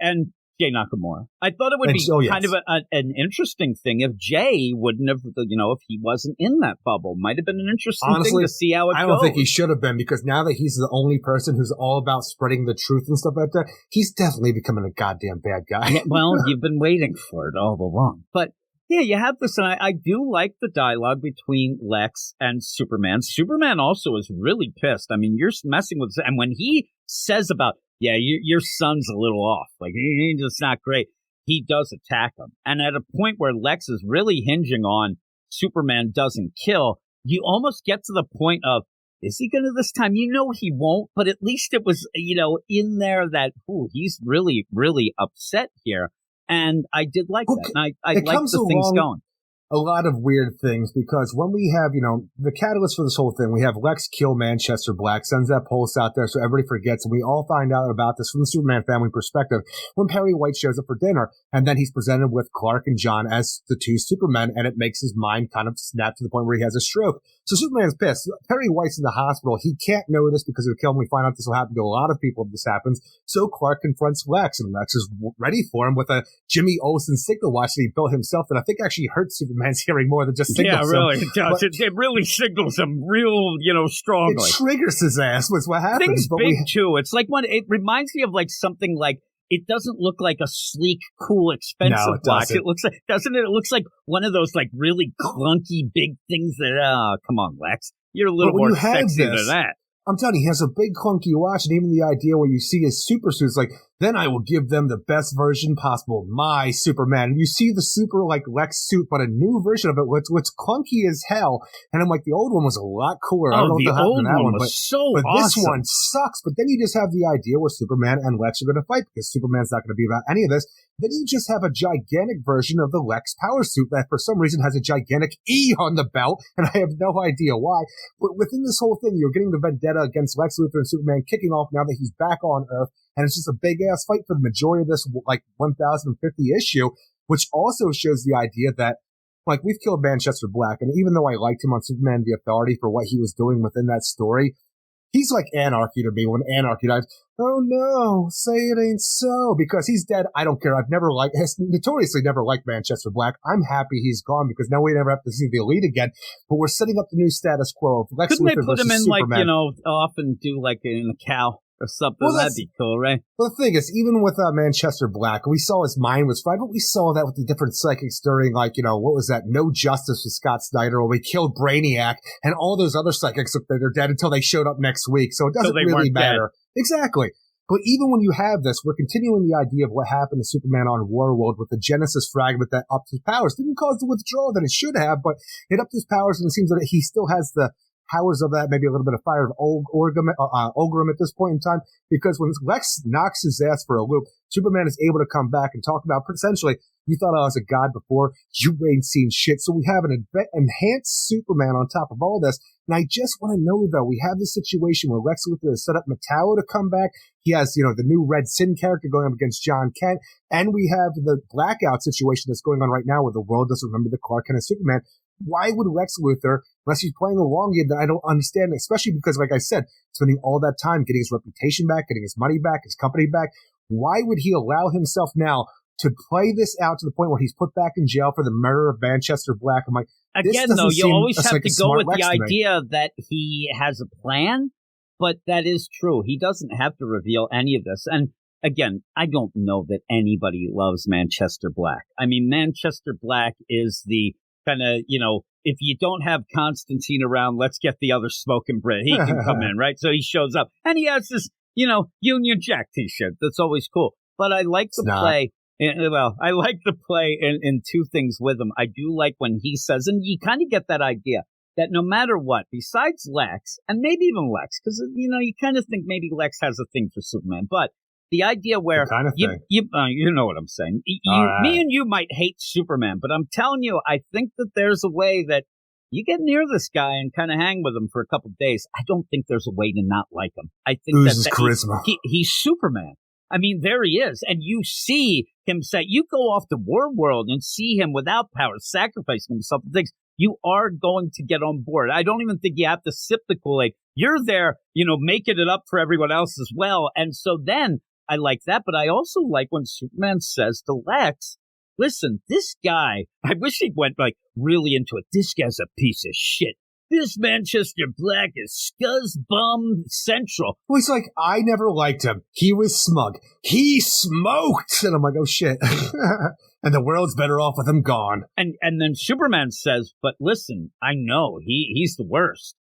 Jay Nakamura. I thought it would be kind of an interesting thing if Jay wouldn't have, if he wasn't in that bubble. Might have been an interesting thing to see how it goes. I don't think he should have been, because now that he's the only person who's all about spreading the truth and stuff like that, he's definitely becoming a goddamn bad guy. Yeah, well, you've been waiting for it all along. But yeah, you have this, and I do like the dialogue between Lex and Superman. Superman also is really pissed. I mean, you're messing with, and when he says about, yeah, your son's a little off, like, he's just not great, he does attack him. And at a point where Lex is really hinging on Superman doesn't kill, you almost get to the point of, is he going to this time? He won't, but at least it was, in there that, he's really, really upset here. And I did like that. And I liked the things going. a lot of weird things because when we have, the catalyst for this whole thing, we have Lex kill Manchester Black, sends that pulse out there so everybody forgets, and we all find out about this from the Superman family perspective when Perry White shows up for dinner, and then he's presented with Clark and John as the two Supermen, and it makes his mind kind of snap to the point where he has a stroke. So Superman's pissed. Perry White's in the hospital. He can't know this because of the kill, and we find out this will happen to a lot of people if this happens. So Clark confronts Lex, and Lex is ready for him with a Jimmy Olsen signal watch that he built himself that I think actually hurts Superman's hearing more than just signals him. Yeah, really, it does. It really signals him real, strongly. It triggers his ass was what happens. Thing's big, too. It's like it reminds me of like something like, it doesn't look like a sleek, cool, expensive watch. It looks like, doesn't it? It looks like one of those like really clunky big things that, come on, Lex. You're a little more sexy than that. I'm telling you, he has a big clunky watch, and even the idea where you see his super suits, like, then I will give them the best version possible, my Superman. And you see the super, like, Lex suit, but a new version of it, what's clunky as hell. And I'm like, the old one was a lot cooler. I don't know the old one was so but awesome. This one sucks. But then you just have the idea where Superman and Lex are going to fight, because Superman's not going to be about any of this. Then you just have a gigantic version of the Lex power suit that for some reason has a gigantic E on the belt, and I have no idea why. But within this whole thing, you're getting the vendetta against Lex Luthor and Superman kicking off now that he's back on Earth, and it's just a big-ass fight for the majority of this, like, 1050 issue, which also shows the idea that, like, we've killed Manchester Black, and even though I liked him on Superman the Authority for what he was doing within that story, he's like Anarchy to me when Anarchy dies. Oh no, say it ain't so. Because he's dead, I don't care. I've notoriously never liked Manchester Black. I'm happy he's gone because now we never have to see the Elite again. But we're setting up the new status quo of Lex Couldn't Luthor they put him in Superman. like, often do like in a cow or something? Well, that'd be cool, right? Well, the thing is, even with Manchester Black, we saw his mind was fried, but we saw that with the different psychics during, like, what was that? No Justice with Scott Snyder, where we killed Brainiac, and all those other psychics look like they're dead until they showed up next week. So it doesn't really matter. Dead. Exactly. But even when you have this, we're continuing the idea of what happened to Superman on Warworld with the Genesis fragment that upped his powers. Didn't cause the withdrawal that it should have, but it upped his powers, and it seems that he still has the powers of that, maybe a little bit of fire of Olgrim at this point in time, because when Lex knocks his ass for a loop, Superman is able to come back and talk about, essentially, you thought I was a god before, you ain't seen shit. So we have an enhanced Superman on top of all this. And I just want to know, though, we have this situation where Lex Luthor has set up Metallo to come back. He has, the new Red Sin character going up against John Kent. And we have the Blackout situation that's going on right now where the world doesn't remember the Clark Kent and Superman. Why would Lex Luthor, unless he's playing a long game that I don't understand, especially because, like I said, spending all that time getting his reputation back, getting his money back, his company back, why would he allow himself now to play this out to the point where he's put back in jail for the murder of Manchester Black? I'm like, again, though, you always have to go with the idea that he has a plan, but that is true. He doesn't have to reveal any of this. And again, I don't know that anybody loves Manchester Black. I mean, Manchester Black is the kind of, if you don't have Constantine around, let's get the other smoking Brit. He can come in, right? So he shows up. And he has this, Union Jack t-shirt. That's always cool. But I like the play. I like the play in two things with him. I do like when he says, and you kind of get that idea that no matter what, besides Lex, and maybe even Lex, because, you kind of think maybe Lex has a thing for Superman, but the idea where you know what I'm saying. Me and you might hate Superman, but I'm telling you, I think that there's a way that you get near this guy and kind of hang with him for a couple of days. I don't think there's a way to not like him. I think that's charisma. He's Superman. I mean, there he is. And you see him say, you go off to World and see him without power, sacrificing himself and things. You are going to get on board. I don't even think you have to sip the Kool-Aid. You're there, making it up for everyone else as well. And so then I like that. But I also like when Superman says to Lex, listen, this guy, I wish he went like really into it. This guy's a piece of shit. This Manchester Black is scuzz bum central. Well, he's like, I never liked him. He was smug. He smoked. And I'm like, oh shit. And the world's better off with him gone. And then Superman says, but listen, I know he's the worst.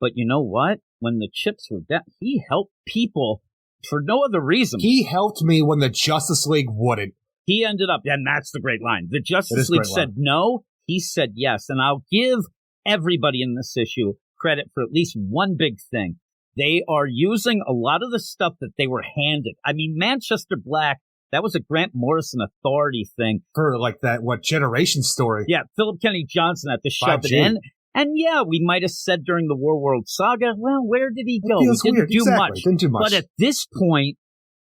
But you know what? When the chips were down, he helped people for no other reason. He helped me when the Justice League wouldn't. He ended up, and that's the great line. The Justice League said no. He said yes. And I'll give everybody in this issue credit for at least one big thing. They are using a lot of the stuff that they were handed. I mean, Manchester Black That was a Grant Morrison Authority thing. For like that, Generation story. Yeah, Philip Kennedy Johnson had to shove 5G. it in. And yeah, we might have said during the War World Saga, well, where did he go? He didn't do much. Didn't do much. But at this point,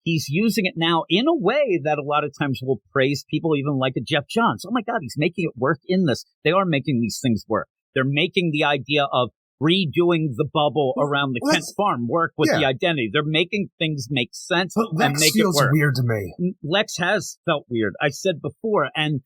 he's using it now in a way that a lot of times will praise people, even like a Jeff Johns. Oh my God, he's making it work in this. They are making these things work. They're making the idea of redoing the bubble around the Kent farm work with the identity. They're making things make sense and make it work. Lex feels weird to me. Lex has felt weird. I said before, and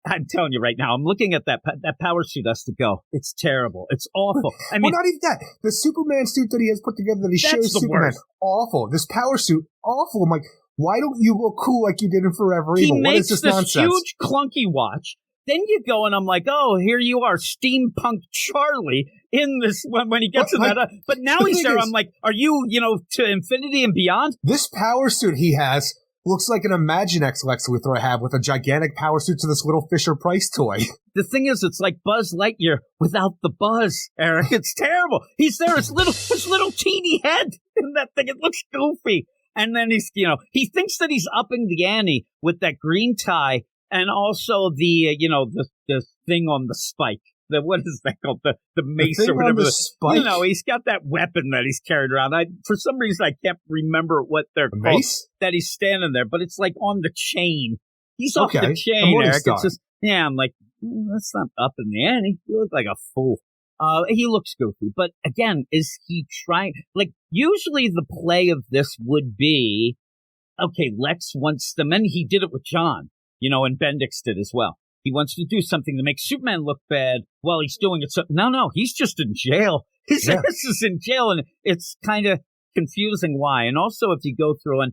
I'm telling you right now, I'm looking at that power suit has to go. It's terrible. It's awful. I mean, well, not even that. The Superman suit that he has put together that he shows Superman, awful. This power suit, awful. I'm like, why don't you look cool like you did in Forever Evil? What is this nonsense? He makes this huge clunky watch. Then you go and I'm like, oh, here you are, steampunk Charlie in this when he gets in that. But now he's there. I'm like, are you, to infinity and beyond? This power suit he has looks like an Imaginext Lex Luthor I have with a gigantic power suit to this little Fisher-Price toy. The thing is, it's like Buzz Lightyear without the buzz, Eric. It's terrible. He's there, his little teeny head in that thing. It looks goofy. And then he's, he thinks that he's upping the ante with that green tie. And also the thing on the spike. What is that called? The mace or whatever. The spike? He's got that weapon that he's carried around. For some reason, I can't remember what they're called. Mace? That he's standing there, but it's like on the chain. He's off the chain, Eric. It's just, I'm like, that's not up in the ante. You look like a fool. He looks goofy. But again, is he trying? Like, usually the play of this would be, okay, Lex wants them, and he did it with John. And Bendix did as well. He wants to do something to make Superman look bad while he's doing it. So, no, he's just in jail. This is in jail, and it's kind of confusing why. And also, if you go through, and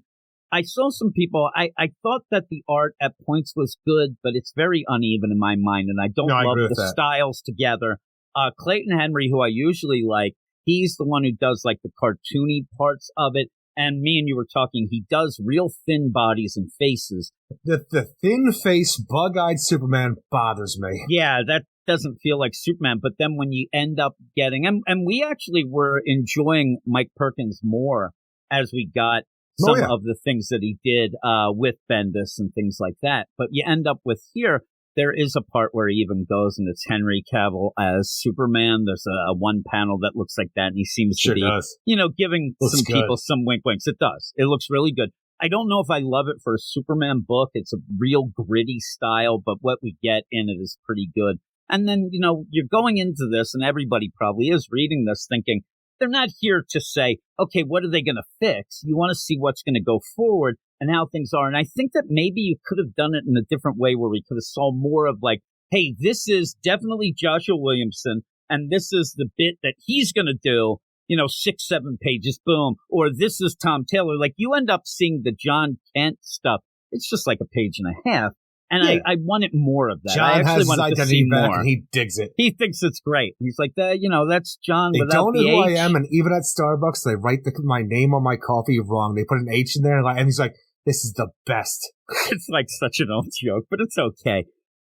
I saw some people, I thought that the art at points was good, but it's very uneven in my mind, and I don't love the styles together. Clayton Henry, who I usually like, he's the one who does like the cartoony parts of it. And me and you were talking, he does real thin bodies and faces. The thin face, bug-eyed Superman bothers me. Yeah, that doesn't feel like Superman. But then when you end up getting, and we actually were enjoying Mike Perkins more as we got some of the things that he did with Bendis and things like that. But you end up with here, there is a part where he even goes and it's Henry Cavill as Superman. There's a one panel that looks like that, and he seems to be, giving some people some wink-winks. It does. It looks really good. I don't know if I love it for a Superman book. It's a real gritty style, but what we get in it is pretty good. And then, you're going into this, and everybody probably is reading this thinking, they're not here to say, okay, what are they going to fix? You want to see what's going to go forward and how things are. And I think that maybe you could have done it in a different way where we could have saw more of like, hey, this is definitely Joshua Williamson, and this is the bit that he's going to do, 6-7 pages, boom. Or this is Tom Taylor. Like, you end up seeing the John Kent stuff. It's just like a page and a half. And I wanted more of that. John I actually has his wanted to see identity back, more. and he digs it. He thinks it's great. He's like, that's John They without don't know the who H. I am, and even at Starbucks, they write my name on my coffee wrong. They put an H in there, and he's like, this is the best. It's like such an old joke, but it's okay.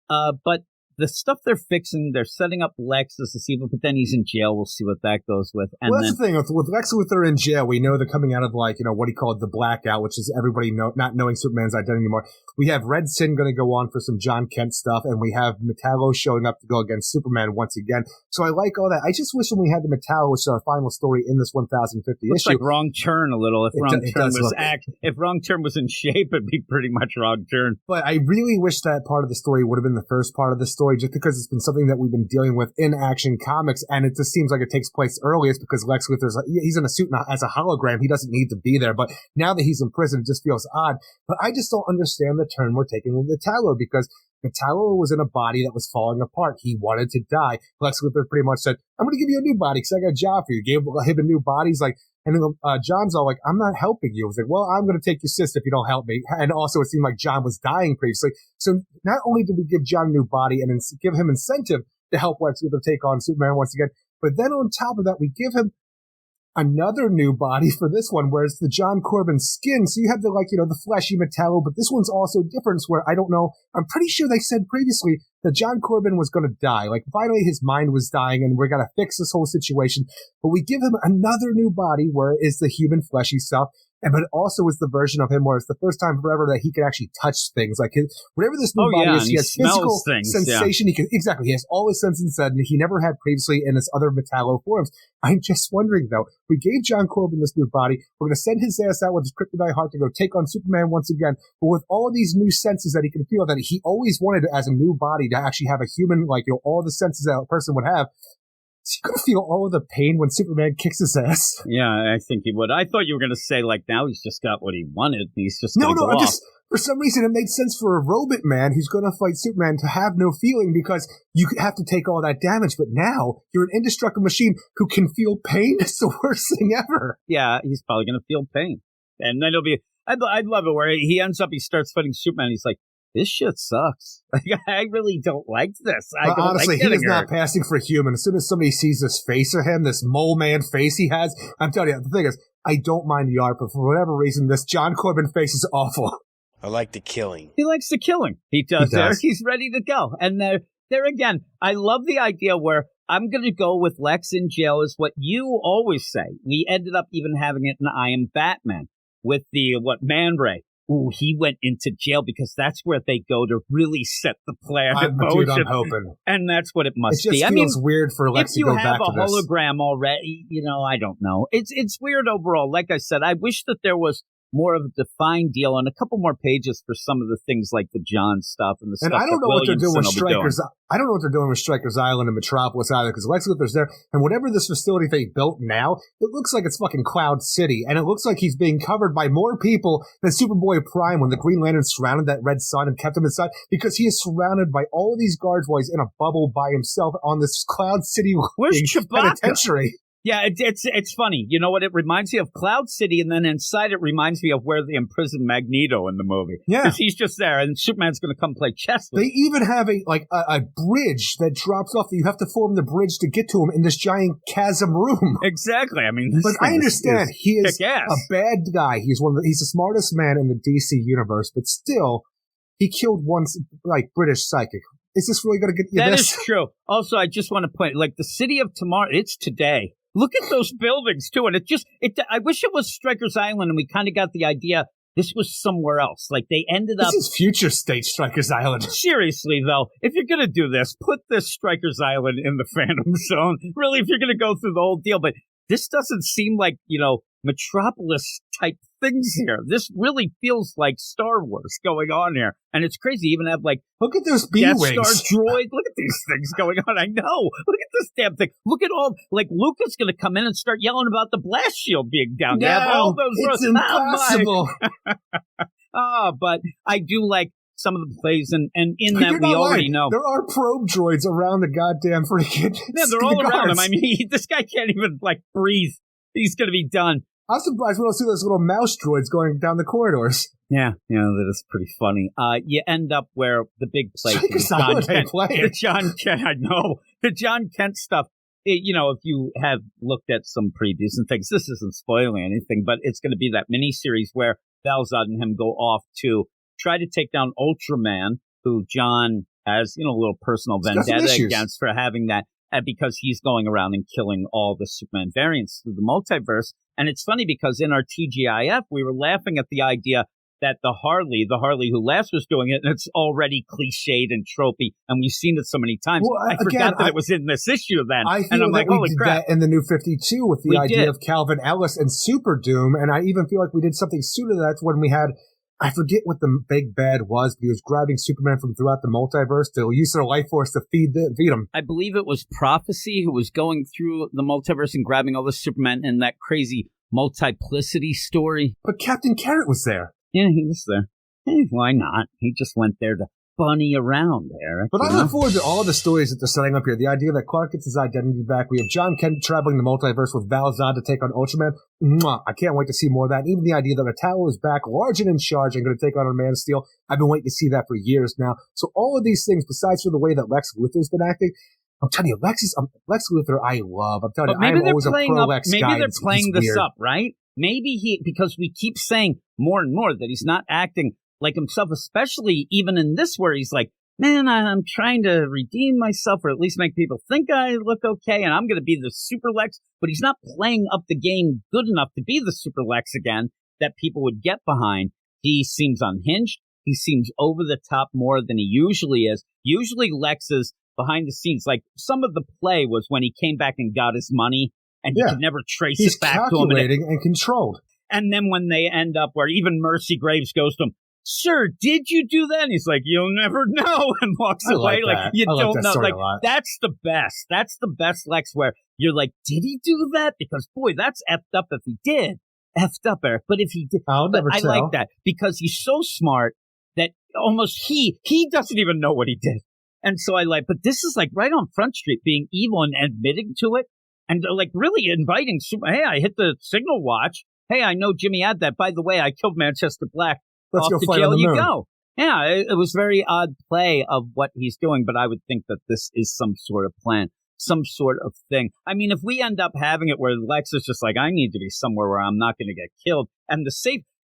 But the stuff they're fixing, they're setting up Lex as this evil, but then he's in jail. We'll see what that goes with. And that's the thing. With Lex Luthor in jail, we know they're coming out of what he called the blackout, which is everybody not knowing Superman's identity anymore. We have Red Sin going to go on for some John Kent stuff, and we have Metallo showing up to go against Superman once again. So I like all that. I just wish when we had the Metallo, which is our final story in this 1050 Looks issue. like Wrong Turn a little. If Wrong Turn was in shape, it'd be pretty much Wrong Turn. But I really wish that part of the story would have been the first part of the story, just because it's been something that we've been dealing with in Action Comics, and it just seems like it takes place earliest because Lex Luthor's he's in a suit as a hologram. He doesn't need to be there, but now that he's in prison, it just feels odd. But I just don't understand the turn we're taking with Metallo, because Metallo was in a body that was falling apart. He wanted to die. Lex Luthor pretty much said, I'm going to give you a new body because I got a job for you. Gave him a new body. He's like, and then John's all like, I'm not helping you. I was like, well, I'm going to take your sister if you don't help me. And also it seemed like John was dying previously. So not only did we give John a new body and give him incentive to help Lex Luthor take on Superman once again, but then on top of that, we give him another new body for this one, where it's the John Corbin skin. So you have the fleshy Metallo, but this one's also different, where I don't know. I'm pretty sure they said previously that John Corbin was going to die. Like, finally his mind was dying and we're going to fix this whole situation. But we give him another new body where it's the human fleshy stuff. but it also was the version of him where it's the first time forever that he could actually touch things. Like whatever this new body is, he has physical sensation. He has all his senses that he never had previously in his other metallo forms. I'm just wondering, though, we gave John Corbin this new body. We're going to send his ass out with his kryptonite heart to go take on Superman once again. But with all these new senses that he can feel, that he always wanted as a new body to actually have a human, like, all the senses that a person would have. Is he going to feel all of the pain when Superman kicks his ass? Yeah, I think he would. I thought you were going to say, like, now he's just got what he wanted. And he's just going to go off. For some reason, it made sense for a robot man who's going to fight Superman to have no feeling because you have to take all that damage. But now you're an indestructible machine who can feel pain. It's the worst thing ever. Yeah, he's probably going to feel pain. And then it'll be, I'd love it where he starts fighting Superman. He's like, this shit sucks. Like, I really don't like this. Honestly, he is not passing for human. As soon as somebody sees this face of him, this mole man face he has, I'm telling you, the thing is, I don't mind the art, but for whatever reason, this John Corbin face is awful. I like the killing. He likes the killing. He does. He's ready to go. And there again, I love the idea where I'm going to go with Lex in jail is what you always say. We ended up even having it in I Am Batman with Man Ray. Ooh, he went into jail because that's where they go to really set the plan in motion. Dude, I'm hoping. And that's what it must be. It just feels weird for Lex to go back to this. If you have a hologram already, I don't know. It's weird overall. Like I said, I wish that there was more of a defined deal and a couple more pages for some of the things like the John stuff and the stuff. And I don't know what they're doing with Strikers. I don't know what they're doing with Strikers Island and Metropolis either, because Lex Luthor's there, and whatever this facility they built now, it looks like it's fucking Cloud City, and it looks like he's being covered by more people than Superboy Prime when the Green Lantern surrounded that Red Sun and kept him inside, because he is surrounded by all of these guards while he's in a bubble by himself on this Cloud City penitentiary. Yeah, it's funny. You know what? It reminds me of Cloud City, and then inside it reminds me of where they imprisoned Magneto in the movie. Yeah. Because he's just there, and Superman's going to come play chess with him. They even have a bridge that drops off that you have to form the bridge to get to him in this giant chasm room. Exactly. I mean, but I understand he is a bad guy. He's the smartest man in the DC universe, but still, he killed one British psychic. Is this really going to get you this? That is true. Also, I just want to point, the city of tomorrow, it's today. Look at those buildings, too. And I wish it was Strikers Island and we kind of got the idea this was somewhere else. Like they ended up. This is future state Strikers Island. Seriously, though, if you're going to do this, put this Strikers Island in the Phantom Zone. Really, if you're going to go through the whole deal. But this doesn't seem like, Metropolis type things here. This really feels like Star Wars going on here. And it's crazy. You even have look at those B-Wings. Death Star droid. Look at these things going on. I know. Look at this damn thing. Look at all, Luke is going to come in and start yelling about the blast shield being down. No, all those it's impossible. But I do like some of the plays, and in that we already know. There are probe droids around the goddamn freaking Yeah, they're all around him. I mean, this guy can't even, breathe. He's going to be done. I'm surprised we don't see those little mouse droids going down the corridors. Yeah, that is pretty funny. You end up where the big play is John Kent. The John Kent, I know. The John Kent stuff, if you have looked at some previews and things, this isn't spoiling anything, but it's going to be that miniseries where Val-Zod and him go off to try to take down Ultraman, who John has, a little personal vendetta against for having that, because he's going around and killing all the Superman variants through the multiverse. And it's funny because in our TGIF, we were laughing at the idea that the Harley who last was doing it, and it's already cliched and tropey, and we've seen it so many times. Well, I forgot that it was in this issue then. And I'm like, holy crap. That in the New 52 with the idea of Calvin Ellis and Super Doom, and I even feel like we did something sooner to that when we had, I forget what the big bad was, but he was grabbing Superman from throughout the multiverse to use their life force to feed him. I believe it was Prophecy who was going through the multiverse and grabbing all the Superman in that crazy multiplicity story. But Captain Carrot was there. Yeah, he was there. Hey, why not? He just went there to bunny around there. But I look forward to all the stories that they're setting up here. The idea that Clark gets his identity back. We have John Kent traveling the multiverse with Val-Zod to take on Ultraman. I can't wait to see more of that. Even the idea that Metallo is back, large and in charge, and going to take on a Man of Steel. I've been waiting to see that for years now. So all of these things, besides for the way that Lex Luthor's been acting, I'm telling you, Lex Luthor I love. I'm telling you, I'm always a pro-Lex guy. Maybe they're playing this up, right? Maybe because we keep saying more and more that he's not acting like himself, especially even in this where he's like, man, I'm trying to redeem myself or at least make people think I look okay and I'm going to be the Super Lex, but he's not playing up the game good enough to be the Super Lex again. that people would get behind. He seems unhinged. He seems over the top more than he usually is. Usually Lex is behind the scenes. Like, some of the play was when he came back and got his money, and you could never trace it back to him. He's calculating and controlled. And then when they end up where even Mercy Graves goes to him, "Sir, did you do that?" And he's like, "You'll never know," and walks away. Like, you don't know. Like, that's the best. That's the best Lex, where you're like, did he do that? Because, boy, that's effed up if he did. Effed up, Eric. But if he did, I'll never tell. I like that because he's so smart that almost he doesn't even know what he did. And so I like, but this is like right on Front Street, being evil and admitting to it, and like really inviting, hey, I hit the signal watch. Hey, I know Jimmy had that. By the way, I killed Manchester Black. Let's off go the fight jail on the you moon. go. Yeah, it was very odd play of what he's doing, but I would think that this is some sort of plan, some sort of thing. I mean, if we end up having it where Lex is just like, I need to be somewhere where I'm not going to get killed, and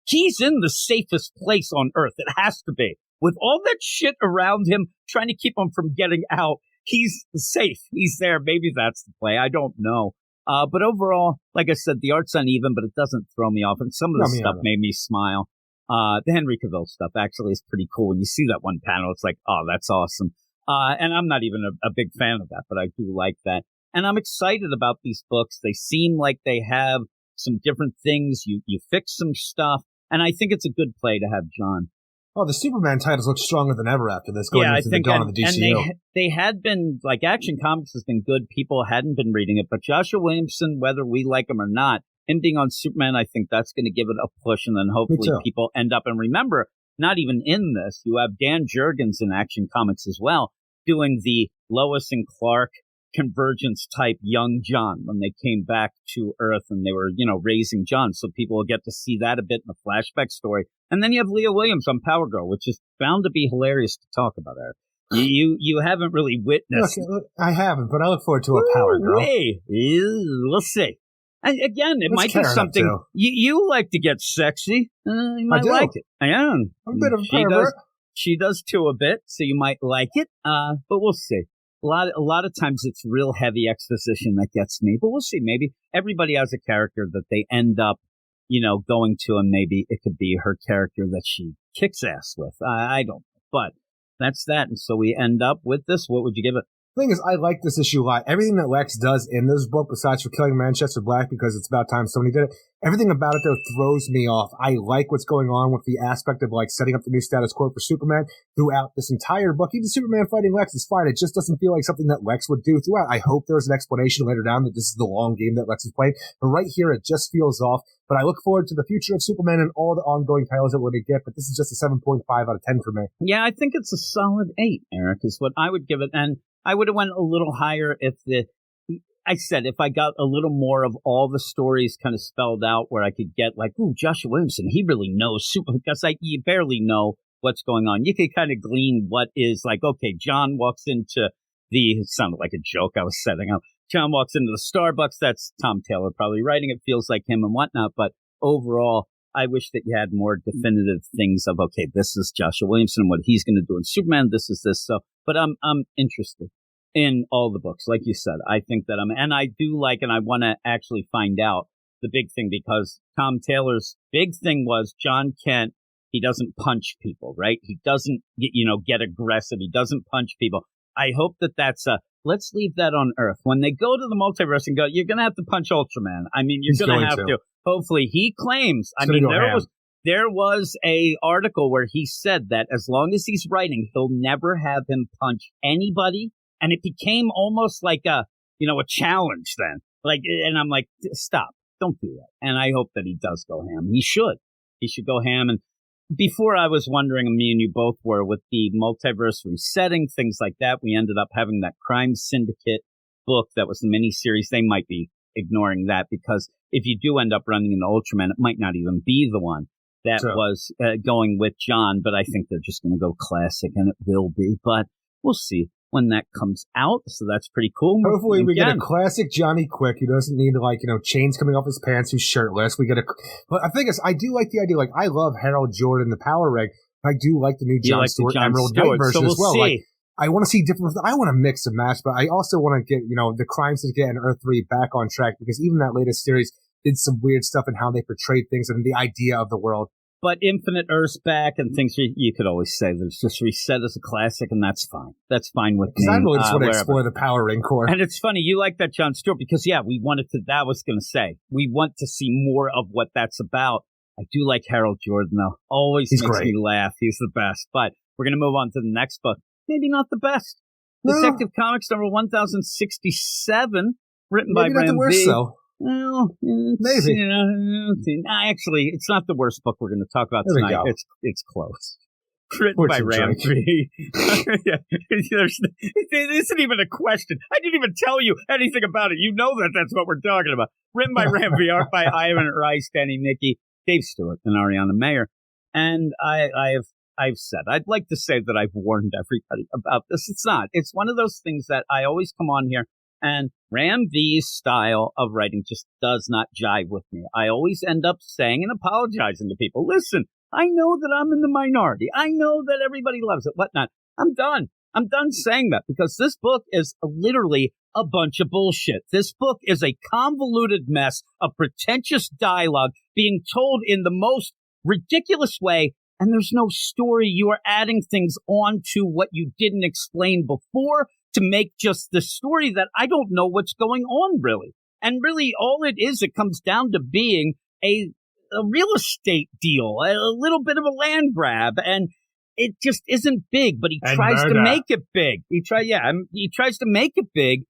he's in the safest place on Earth. It has to be. With all that shit around him, trying to keep him from getting out, he's safe. He's there. Maybe that's the play. I don't know. But overall, like I said, the art's uneven, but it doesn't throw me off. And some of the stuff made me smile. The Henry Cavill stuff actually is pretty cool. When you see that one panel, it's like, oh, that's awesome. And I'm not even a big fan of that, but I do like that. And I'm excited about these books. They seem like they have some different things. You fix some stuff. And I think it's a good play to have John. Oh, the Superman titles look stronger than ever after this, going into the dawn of the DCU. And they had been, like, Action Comics has been good. People hadn't been reading it. But Joshua Williamson, whether we like him or not, him being on Superman, I think that's going to give it a push. And then hopefully people end up, and remember, not even in this, you have Dan Jurgens in Action Comics as well, doing the Lois and Clark convergence type young John when they came back to Earth and they were, raising John. So people will get to see that a bit in the flashback story. And then you have Leah Williams on Power Girl, which is bound to be hilarious to talk about, Eric. You haven't really witnessed. Look, I haven't, but I look forward to a Power Girl. We'll see. And again, it might be something you like to get sexy. You might like it. I am. I'm a bit of a pervert. She does too a bit, so you might like it. But we'll see. A lot of times it's real heavy exposition that gets me, but we'll see. Maybe everybody has a character that they end up, going to, and maybe it could be her character that she kicks ass with. I don't know, but that's that. And so we end up with this. What would you give it? The thing is, I like this issue a lot. Everything that Lex does in this book, besides for killing Manchester Black, because it's about time somebody did it, everything about it, though, throws me off. I like what's going on with the aspect of, like, setting up the new status quo for Superman throughout this entire book. Even Superman fighting Lex is fine. It just doesn't feel like something that Lex would do throughout. I hope there's an explanation later down that this is the long game that Lex is playing. But right here, it just feels off. But I look forward to the future of Superman and all the ongoing titles that we're going to get. But this is just a 7.5 out of 10 for me. Yeah, I think it's a solid 8, Eric, is what I would give it. And I would have went a little higher if if I got a little more of all the stories kind of spelled out, where I could get like, ooh, Joshua Williamson, he really knows super, because you barely know what's going on. You could kind of glean what is like, okay, John walks into it sounded like a joke I was setting up. John walks into the Starbucks. That's Tom Taylor probably writing it, feels like him and whatnot. But overall, I wish that you had more definitive things of, okay, this is Joshua Williamson, what he's going to do in Superman. This is this. So, but I'm interested in all the books. Like you said, I think that and I do like, and I want to actually find out the big thing, because Tom Taylor's big thing was John Kent. He doesn't punch people, right? He doesn't get aggressive. He doesn't punch people. I hope that that's let's leave that on Earth. When they go to the multiverse and go, you're going to have to punch Ultraman. I mean, you're going to have to. Hopefully he claims, there was a article where he said that as long as he's writing, he'll never have him punch anybody. And it became almost like a challenge then. Like, and I'm like, stop, don't do that. And I hope that he does go ham. He should go ham. And before I was wondering, and me and you both were, with the multiverse resetting, things like that, we ended up having that Crime Syndicate book that was the miniseries. They might be ignoring that, because if you do end up running into Ultraman, it might not even be the one that was going with John. But I think they're just going to go classic, and it will be. But we'll see when that comes out. So that's pretty cool. Hopefully we get a classic Johnny Quick who doesn't need chains coming off his pants, who's shirtless. But I think I do like the idea. Like, I love Harold Jordan, the Power Rig. I do like the new John Stewart Emerald Knight version as well. Like, I want to see different. I want to mix and match, but I also want to get the Crime Syndicate and Earth 3 back on track, because even that latest series did some weird stuff in how they portrayed things and the idea of the world. But Infinite Earth's back and things you could always say that it's just reset as a classic, and that's fine. That's fine with me. Because I really just want to explore the Power Ring Corps. And it's funny, you like that Jon Stewart, because, we wanted to, that was going to say, we want to see more of what that's about. I do like Harold Jordan, though. Always makes me laugh. He's the best. But we're going to move on to the next book. Maybe not the best. No. Detective Comics number 1067, written by Ram V. Well, maybe. Actually, it's not the worst book we're going to talk about tonight. It's close. Written by Ram V. It isn't even a question. I didn't even tell you anything about it. You know that's what we're talking about. Written by Ram V, art by Ivan Rice, Danny Nicky, Dave Stewart, and Ariana Mayer. And I've said, I'd like to say that I've warned everybody about this. It's not. It's one of those things that I always come on here, and Ram V's style of writing just does not jive with me. I always end up saying and apologizing to people. Listen, I know that I'm in the minority. I know that everybody loves it, whatnot. I'm done. I'm done saying that, because this book is literally a bunch of bullshit. This book is a convoluted mess of pretentious dialogue being told in the most ridiculous way, and there's no story. You are adding things on to what you didn't explain before to make just the story that I don't know what's going on, really. And really, all it is, it comes down to being a real estate deal, a little bit of a land grab, and it just isn't big, but he tries to make it big. He tries to make it big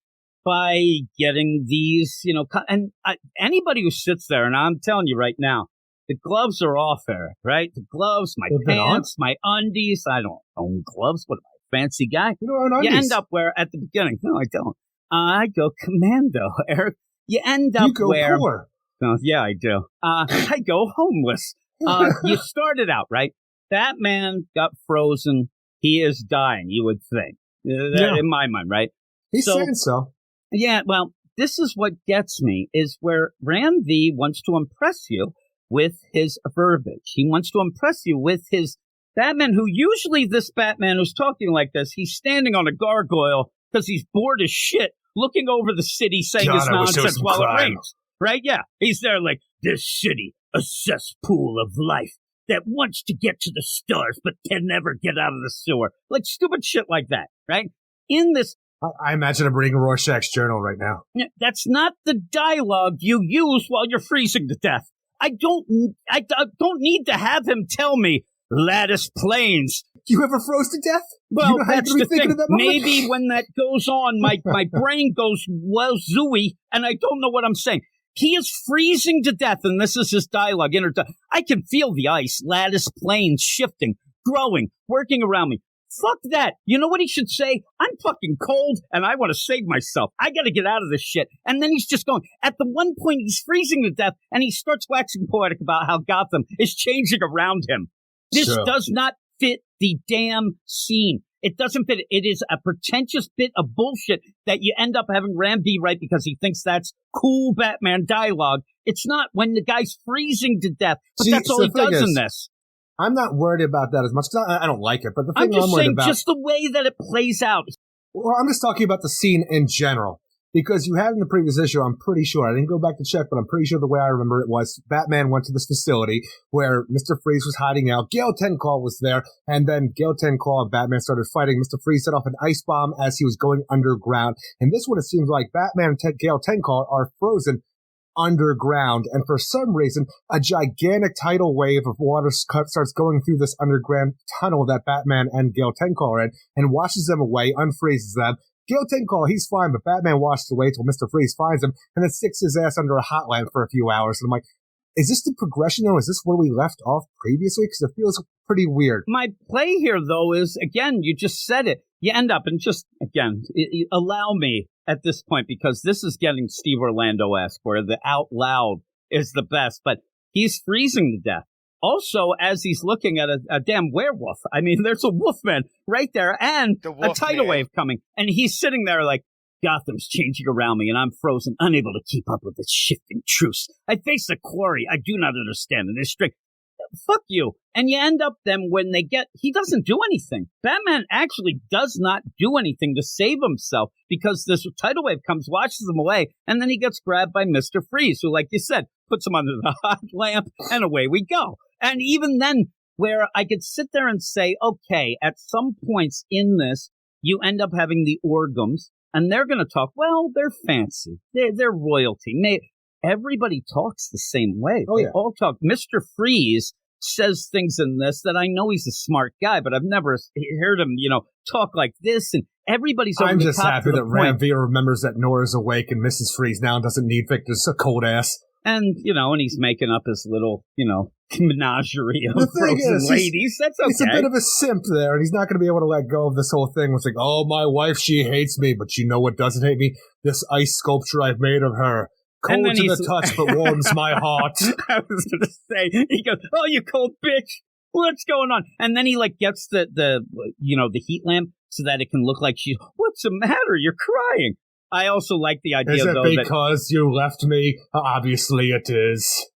by getting these, and anybody who sits there, and I'm telling you right now, the gloves are off, Eric, right? The gloves, my pants, my undies. I don't own gloves. What am I, a fancy guy? You don't own undies. You end up where at the beginning, no, I don't. I go commando, Eric. You end up where... poor. Oh, yeah, I do. I go homeless. You started out, right? That man got frozen. He is dying, you would think. In my mind, right? He's saying so. Yeah, well, this is what gets me, is where Ram V wants to impress you with his verbiage. He wants to impress you with his Batman, who usually this Batman who's talking like this, he's standing on a gargoyle because he's bored as shit, looking over the city saying his nonsense while it rains. Right? Yeah. He's there like, this city, a cesspool of life that wants to get to the stars but can never get out of the sewer. Like stupid shit like that, right? In this... I imagine I'm reading Rorschach's journal right now. That's not the dialogue you use while you're freezing to death. I don't need to have him tell me, Lattice Plains. You ever froze to death? Well, that's the thing. Maybe when that goes on, my brain goes zooey, and I don't know what I'm saying. He is freezing to death, and this is his dialogue. I can feel the ice, Lattice Plains shifting, growing, working around me. Fuck that. You know what he should say? I'm fucking cold, and I want to save myself. I got to get out of this shit. And then he's just going. At the one point, he's freezing to death, and he starts waxing poetic about how Gotham is changing around him. This does not fit the damn scene. It doesn't fit. It is a pretentious bit of bullshit that you end up having Ram V write because he thinks that's cool Batman dialogue. It's not when the guy's freezing to death. But that's all he does in this. I'm not worried about that as much because I don't like it. But the thing I'm worried about, just the way that it plays out. Well, I'm just talking about the scene in general. Because you had in the previous issue, I'm pretty sure, I didn't go back to check, but I'm pretty sure the way I remember it was Batman went to this facility where Mr. Freeze was hiding out. Gale Tencall was there, and then Gale Tencall and Batman started fighting. Mr. Freeze set off an ice bomb as he was going underground. And this one, it seems like Batman and Gale Tencall are frozen underground. And for some reason, a gigantic tidal wave of water starts going through this underground tunnel that Batman and Gale Tencall are in and washes them away, unfreezes them. Gale Tencall, he's fine, but Batman washes away till Mr. Freeze finds him and then sticks his ass under a hot lamp for a few hours. And I'm like, is this the progression, though? Is this where we left off previously? Because it feels pretty weird. My play here, though, is, again, you just said it. You end up, and just, again, allow me at this point, because this is getting Steve Orlando-esque, where the out loud is the best, but he's freezing to death. Also, as he's looking at a damn werewolf. I mean, there's a wolfman right there and a tidal wave coming. And he's sitting there like, Gotham's changing around me and I'm frozen, unable to keep up with its shifting truce. I face a quarry I do not understand and is strict. fuck you. And you end up then when he doesn't do anything. Batman actually does not do anything to save himself because this tidal wave comes, washes him away, and then he gets grabbed by Mr. Freeze, who, like you said, puts him under the hot lamp, and away we go. And even then, where I could sit there and say, okay, at some points in this, you end up having the Orgums, and they're going to talk, well, they're fancy. They're royalty. Everybody talks the same way. Oh, they yeah. all talk. Mr. Freeze says things in this that I know he's a smart guy, but I've never heard him, talk like this. And everybody's over I'm the just top happy to the that point. Ranveer remembers that Nora's awake and Mrs. Freeze now doesn't need Victor's cold ass. And, and he's making up his little, menagerie of The thing frozen is, ladies. That's okay. He's a bit of a simp there, and he's not going to be able to let go of this whole thing. It's like, oh, my wife, she hates me, but you know what doesn't hate me? This ice sculpture I've made of her. Cold to the touch, but warms my heart. I was going to say, he goes, oh, you cold bitch. What's going on? And then he gets the heat lamp so that it can look like what's the matter? You're crying. I also like the idea, is it though, because you left me? Obviously it is.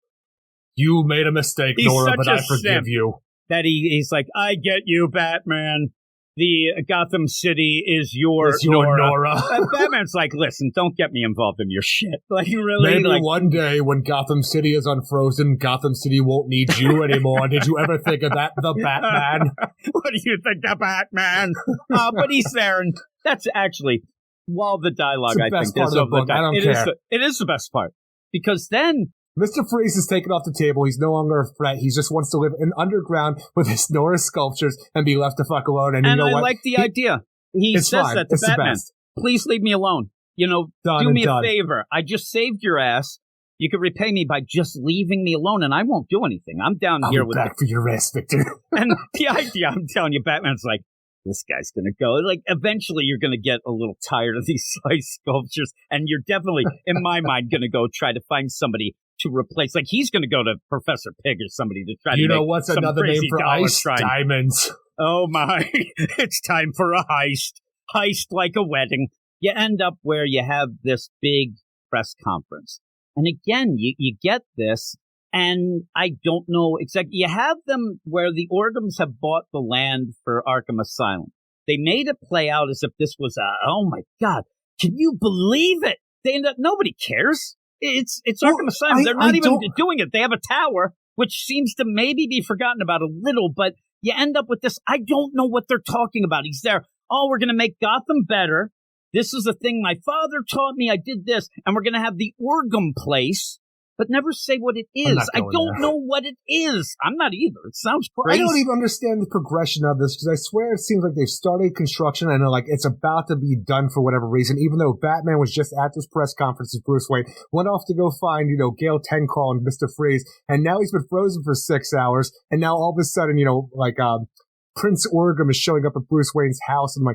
You made a mistake, Nora, but I forgive you. That he's like, I get you, Batman. The Gotham City is your Nora. Batman's like, listen, don't get me involved in your shit. Like, really? Maybe one day when Gotham City is unfrozen, Gotham City won't need you anymore. Did you ever think of that, the Batman? What do you think of Batman? But he's there, and that's actually, while the dialogue, I think, is of the book. I don't care. It is the best part. Because then Mr. Freeze is taken off the table. He's no longer a threat. He just wants to live underground with his Nora sculptures and be left the fuck alone. And you know I what? like the idea. He says fine. that to it's Batman. Please leave me alone. Do me a favor. I just saved your ass. You could repay me by just leaving me alone, and I won't do anything. I'm down I'll here be with back for your ass, Victor. And the idea, I'm telling you, Batman's like, this guy's going to go. Like, eventually you're going to get a little tired of these ice sculptures, and you're definitely, in my mind, going to go try to find somebody to replace. Like, he's going to go to Professor Pig or somebody to try to make what's some another name for ice? shrine. Diamonds. Oh, my. It's time for a heist. Heist like a wedding. You end up where you have this big press conference. And again, you get this, and I don't know exactly. You have them where the Orgums have bought the land for Arkham Asylum. They made it play out as if this was oh my God, can you believe it? They end up, nobody cares. It's Arkham Asylum. They're not even doing it. They have a tower, which seems to maybe be forgotten about a little, but you end up with this. I don't know what they're talking about. He's there. Oh, we're going to make Gotham better. This is a thing my father taught me. I did this. And we're going to have the Orgum place, but never say what it is. I don't know what it is. I'm not either. It sounds crazy. I don't even understand the progression of this, because I swear it seems like they've started construction and it's about to be done for whatever reason, even though Batman was just at this press conference with Bruce Wayne, went off to go find, Gail Tencall and Mr. Freeze, and now he's been frozen for 6 hours, and now all of a sudden, Prince Orgum is showing up at Bruce Wayne's house, and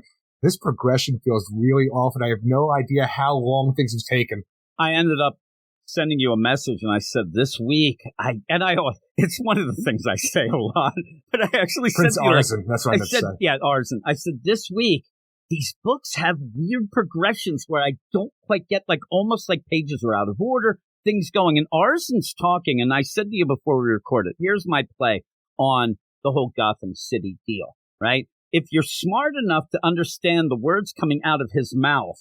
this progression feels really off, and I have no idea how long things have taken. I ended up sending you a message, and I said this week, it's one of the things I say a lot, but I actually Prince said Arzen, that's what I meant to say. Yeah, Arzen. I said this week, these books have weird progressions where I don't quite get, almost like pages are out of order, things going, and Arzen's talking, and I said to you before we recorded, here's my play on the whole Gotham City deal, right? If you're smart enough to understand the words coming out of his mouth,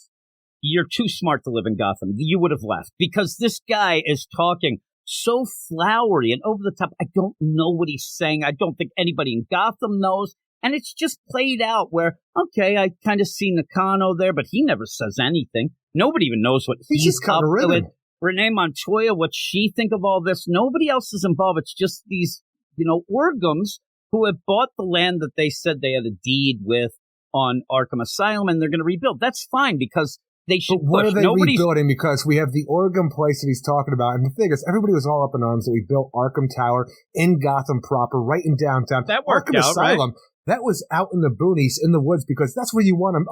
you're too smart to live in Gotham. You would have left, because this guy is talking so flowery and over the top. I don't know what he's saying. I don't think anybody in Gotham knows. And it's just played out where, okay, I kind of see Nakano there, but he never says anything. Nobody even knows what he's just kind of with. Renee Montoya, what she think of all this. Nobody else is involved. It's just these, Orgums who have bought the land that they said they had a deed with on Arkham Asylum, and they're going to rebuild. That's fine, because they should. But what are they rebuilding? Because we have the Orgum place that he's talking about, and the thing is, everybody was all up in arms that we built Arkham Tower in Gotham proper, right in downtown. That worked Arkham out, Asylum, right? That was out in the boonies, in the woods, because that's where you want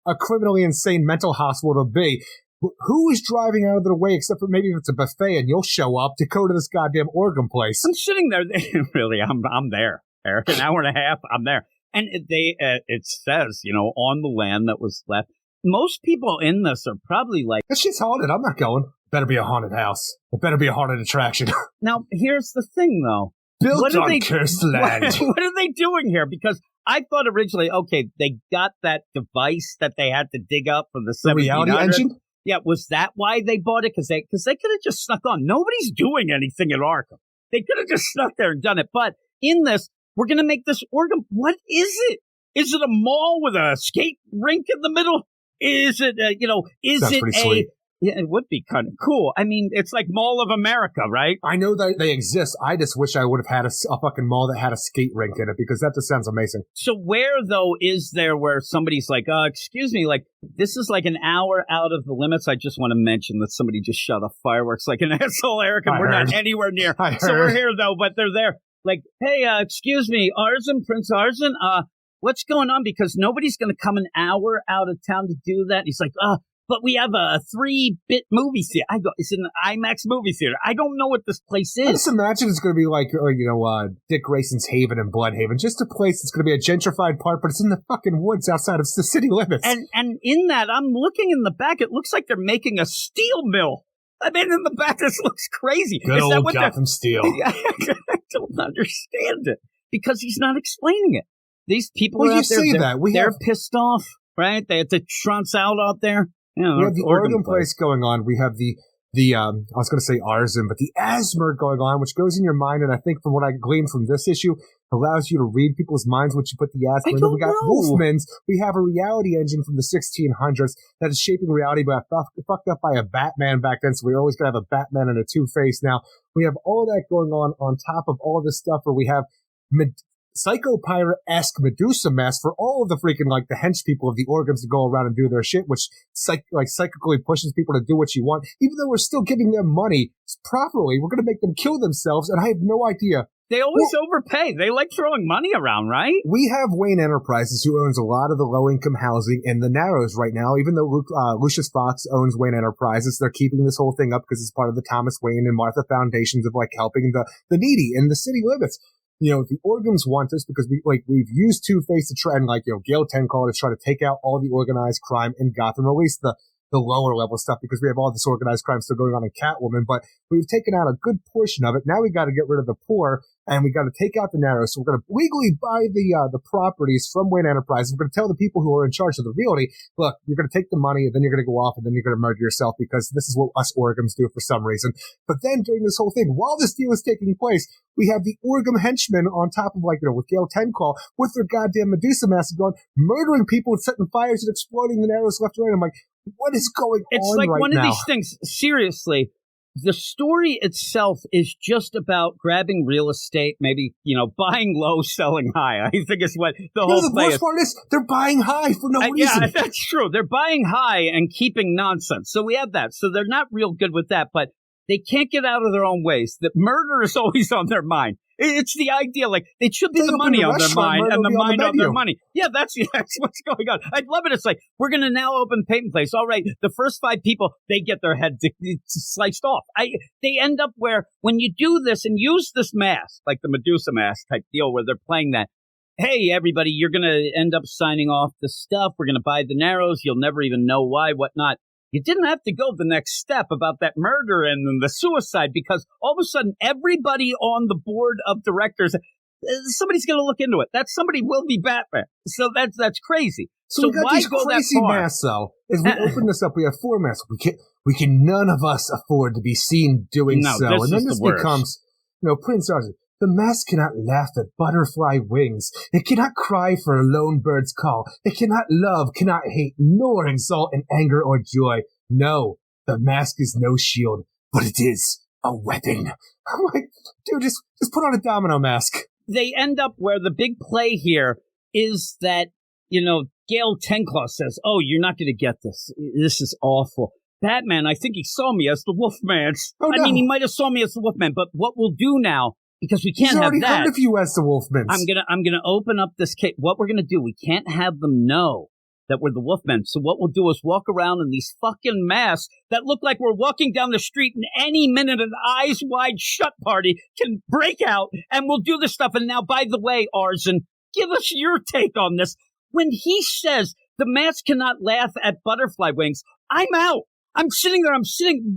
a criminally insane mental hospital to be. Who is driving out of their way, except for maybe if it's a buffet and you'll show up to go to this goddamn Orgum place? I'm sitting there. Really, I'm there, Eric. An hour and a half, I'm there. And it says, on the land that was left. Most people in this are probably like, this shit's haunted. I'm not going. Better be a haunted house. It better be a haunted attraction. Now, here's the thing, though. Built on cursed land. What are they doing here? Because I thought originally, okay, they got that device that they had to dig up from the 1700s. Reality engine? Yeah, was that why they bought it? Because they could have just snuck on. Nobody's doing anything at Arkham. They could have just snuck there and done it. But in this, we're going to make this Orgum. What is it? Is it a mall with a skate rink in the middle? Is it, is Sounds it pretty sweet. Yeah, it would be kind of cool. I mean, it's like Mall of America, right? I know that they exist. I just wish I would have had a fucking mall that had a skate rink in it, because that just sounds amazing. So where, though, is there where somebody's like, excuse me, like, this is like an hour out of the limits. I just want to mention that somebody just shot off fireworks like an asshole, Eric, and we're not anywhere near. So we're here, though, but they're there. Like, hey, excuse me, Prince Arzen, what's going on? Because nobody's going to come an hour out of town to do that. He's like, but we have a 3-bit movie theater. It's an IMAX movie theater. I don't know what this place is. I just imagine it's going to be like, Dick Grayson's Haven and Bloodhaven. Just a place that's going to be a gentrified part, but it's in the fucking woods outside of the city limits. And in that, I'm looking in the back, it looks like they're making a steel mill. I mean, in the back, this looks crazy. Good old Gotham Steel. I don't understand it, because he's not explaining it. These people are out there, they're pissed off, right? They had to trounce out there. Yeah, we have the Oregon place going on. We have the I was going to say Arzen, but the Asmer going on, which goes in your mind, and I think from what I gleaned from this issue, allows you to read people's minds once you put the Asmer in. We got Wolfman's. We have a reality engine from the 1600s that is shaping reality, but fucked up by a Batman back then, so we're always going to have a Batman and a Two-Face now. We have all that going on top of all this stuff where we have Psycho Pirate-esque Medusa mask for all of the freaking, like, the hench people of the Organs to go around and do their shit, which psychically pushes people to do what you want. Even though we're still giving them money properly, we're going to make them kill themselves, and I have no idea. They always overpay. They like throwing money around, right? We have Wayne Enterprises, who owns a lot of the low-income housing in the Narrows right now. Even though Lucius Fox owns Wayne Enterprises, they're keeping this whole thing up because it's part of the Thomas Wayne and Martha Foundations of, like, helping the needy in the city limits. The Organs want us because we've used Two-Face to try and, Gail Tencal to try to take out all the organized crime in Gotham, or at least the lower level stuff, because we have all this organized crime still going on in Catwoman, but we've taken out a good portion of it. Now we got to get rid of the poor, and we got to take out the narrow. So we're going to legally buy the properties from Wayne Enterprises. We're going to tell the people who are in charge of the realty, look, you're going to take the money, and then you're going to go off, and then you're going to murder yourself, because this is what us Organs do for some reason. But then during this whole thing, while this deal is taking place, we have the Orgam henchmen on top of, with Gail Tencal, with their goddamn Medusa mask going, murdering people and setting fires and exploding the narrows left and right. I'm like, what is going on right now? It's like one of these things, seriously, the story itself is just about grabbing real estate, maybe, buying low, selling high. I think it's what the whole the worst part is they're buying high for no reason. Yeah, that's true. They're buying high and keeping nonsense. So we have that. So they're not real good with that, but they can't get out of their own ways. That murder is always on their mind. It's the idea, it should be the money on their mind and the mind on their money. Yeah, that's what's going on. I'd love it. It's like, we're going to now open Peyton Place. All right, the first 5 people, they get their head sliced off. They end up where, when you do this and use this mask, like the Medusa mask type deal where they're playing that, hey, everybody, you're going to end up signing off the stuff. We're going to buy the Narrows. You'll never even know why, whatnot. You didn't have to go the next step about that murder and the suicide, because all of a sudden everybody on the board of directors, somebody's going to look into it. That somebody will be Batman. So that's crazy. So we got why these go crazy that far? masks, though. As we open this up, we have 4 masks. We can none of us afford to be seen doing so. And then this becomes, Prince Arthur. The mask cannot laugh at butterfly wings. It cannot cry for a lone bird's call. It cannot love, cannot hate, nor exalt in anger or joy. No, the mask is no shield, but it is a weapon. I'm like, dude, just put on a domino mask. They end up where the big play here is that, Gail Tencal says, oh, you're not going to get this. This is awful. Batman, I think he saw me as the Wolfman. Oh, no. I mean, he might have saw me as the Wolfman, but what we'll do now, because we can't have that. He's already heard of you as the Wolfman. I'm gonna open up this case. What we're gonna do, we can't have them know that we're the Wolfmen. So what we'll do is walk around in these fucking masks that look like we're walking down the street, and any minute an eyes wide shut party can break out, and we'll do this stuff. And now, by the way, Arzen, give us your take on this. When he says the mask cannot laugh at butterfly wings, I'm out. I'm sitting there.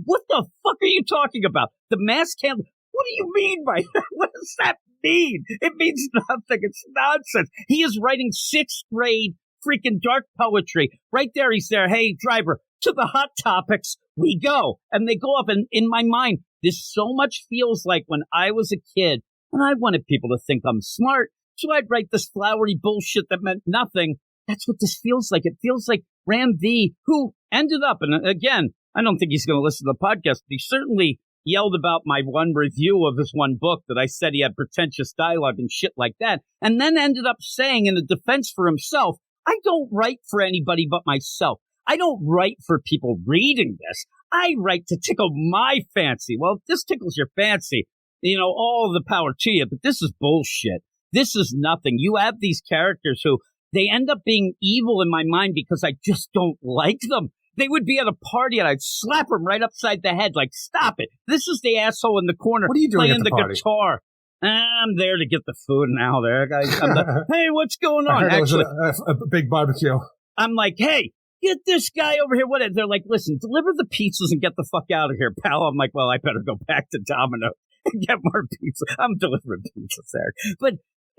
What the fuck are you talking about? The mask can't. What do you mean by that? What does that mean? It means nothing. It's nonsense. He is writing 6th grade freaking dark poetry. Right there, he's there. Hey, driver, to the hot topics we go. And they go up. And in my mind, this so much feels like when I was a kid and I wanted people to think I'm smart. So I'd write this flowery bullshit that meant nothing. That's what this feels like. It feels like Ram V, who ended up, and again, I don't think he's going to listen to the podcast, but he certainly yelled about my one review of his one book that I said he had pretentious dialogue and shit like that, and then ended up saying in a defense for himself, I don't write for anybody but myself. I don't write for people reading this. I write to tickle my fancy. Well, if this tickles your fancy, all the power to you, but this is bullshit. This is nothing. You have these characters who they end up being evil in my mind because I just don't like them. They would be at a party and I'd slap them right upside the head. Like, stop it. This is the asshole in the corner. What are you doing playing at the party? Guitar. I'm there to get the food now. There, guys. Hey, what's going on? I heard actually, it was a big barbecue. I'm like, hey, get this guy over here. What? They're like, listen, deliver the pizzas and get the fuck out of here, pal. I'm like, well, I better go back to Domino and get more pizza. I'm delivering pizzas there. But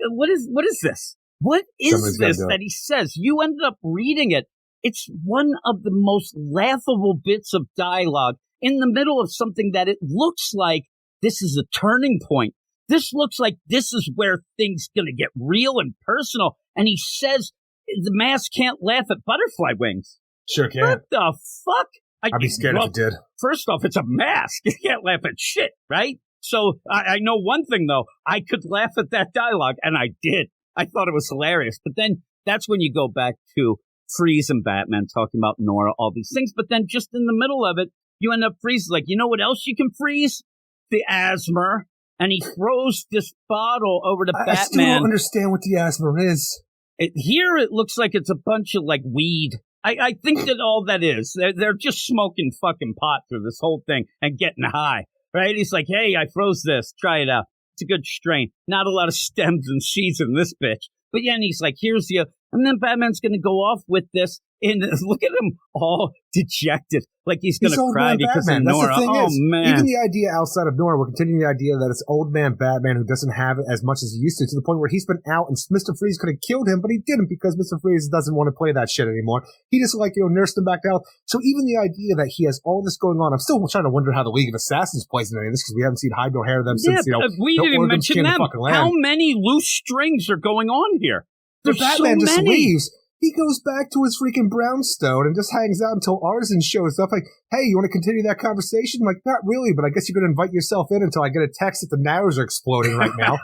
what is this? What is this that he says? You ended up reading it. It's one of the most laughable bits of dialogue in the middle of something that it looks like this is a turning point. This looks like this is where things going to get real and personal. And he says the mask can't laugh at butterfly wings. Sure can. What the fuck? I'd be scared if it did. First off, it's a mask. You can't laugh at shit, right? So I know one thing, though. I could laugh at that dialogue, and I did. I thought it was hilarious. But then that's when you go back to Freeze and Batman talking about Nora, all these things. But then just in the middle of it, you end up freezing. Like, you know what else you can freeze? The asthma. And he throws this bottle over to Batman. I still don't understand what the asthma is. Here it looks like it's a bunch of, like, weed. I think that all that is. They're just smoking fucking pot through this whole thing and getting high. Right? He's like, hey, I froze this. Try it out. It's a good strain. Not a lot of stems and seeds in this bitch. But yeah, and he's like, here's the... And then Batman's going to go off with this. And look at him all dejected. Like he's going to cry because of Nora. Oh, man. Even the idea outside of Nora, we're continuing the idea that it's old man Batman who doesn't have it as much as he used to the point where he's been out and Mr. Freeze could have killed him, but he didn't because Mr. Freeze doesn't want to play that shit anymore. He just nursed him back out. So even the idea that he has all this going on, I'm still trying to wonder how the League of Assassins plays in any of this because we haven't seen hide nor hair of them since, we didn't mention them. How many loose strings are going on here? There's Batman so just many. leaves. He goes back to his freaking brownstone and just hangs out until Arson shows up. Like, hey, you want to continue that conversation? I'm like, not really, but I guess you're going to invite yourself in until I get a text that the narrows are exploding right now.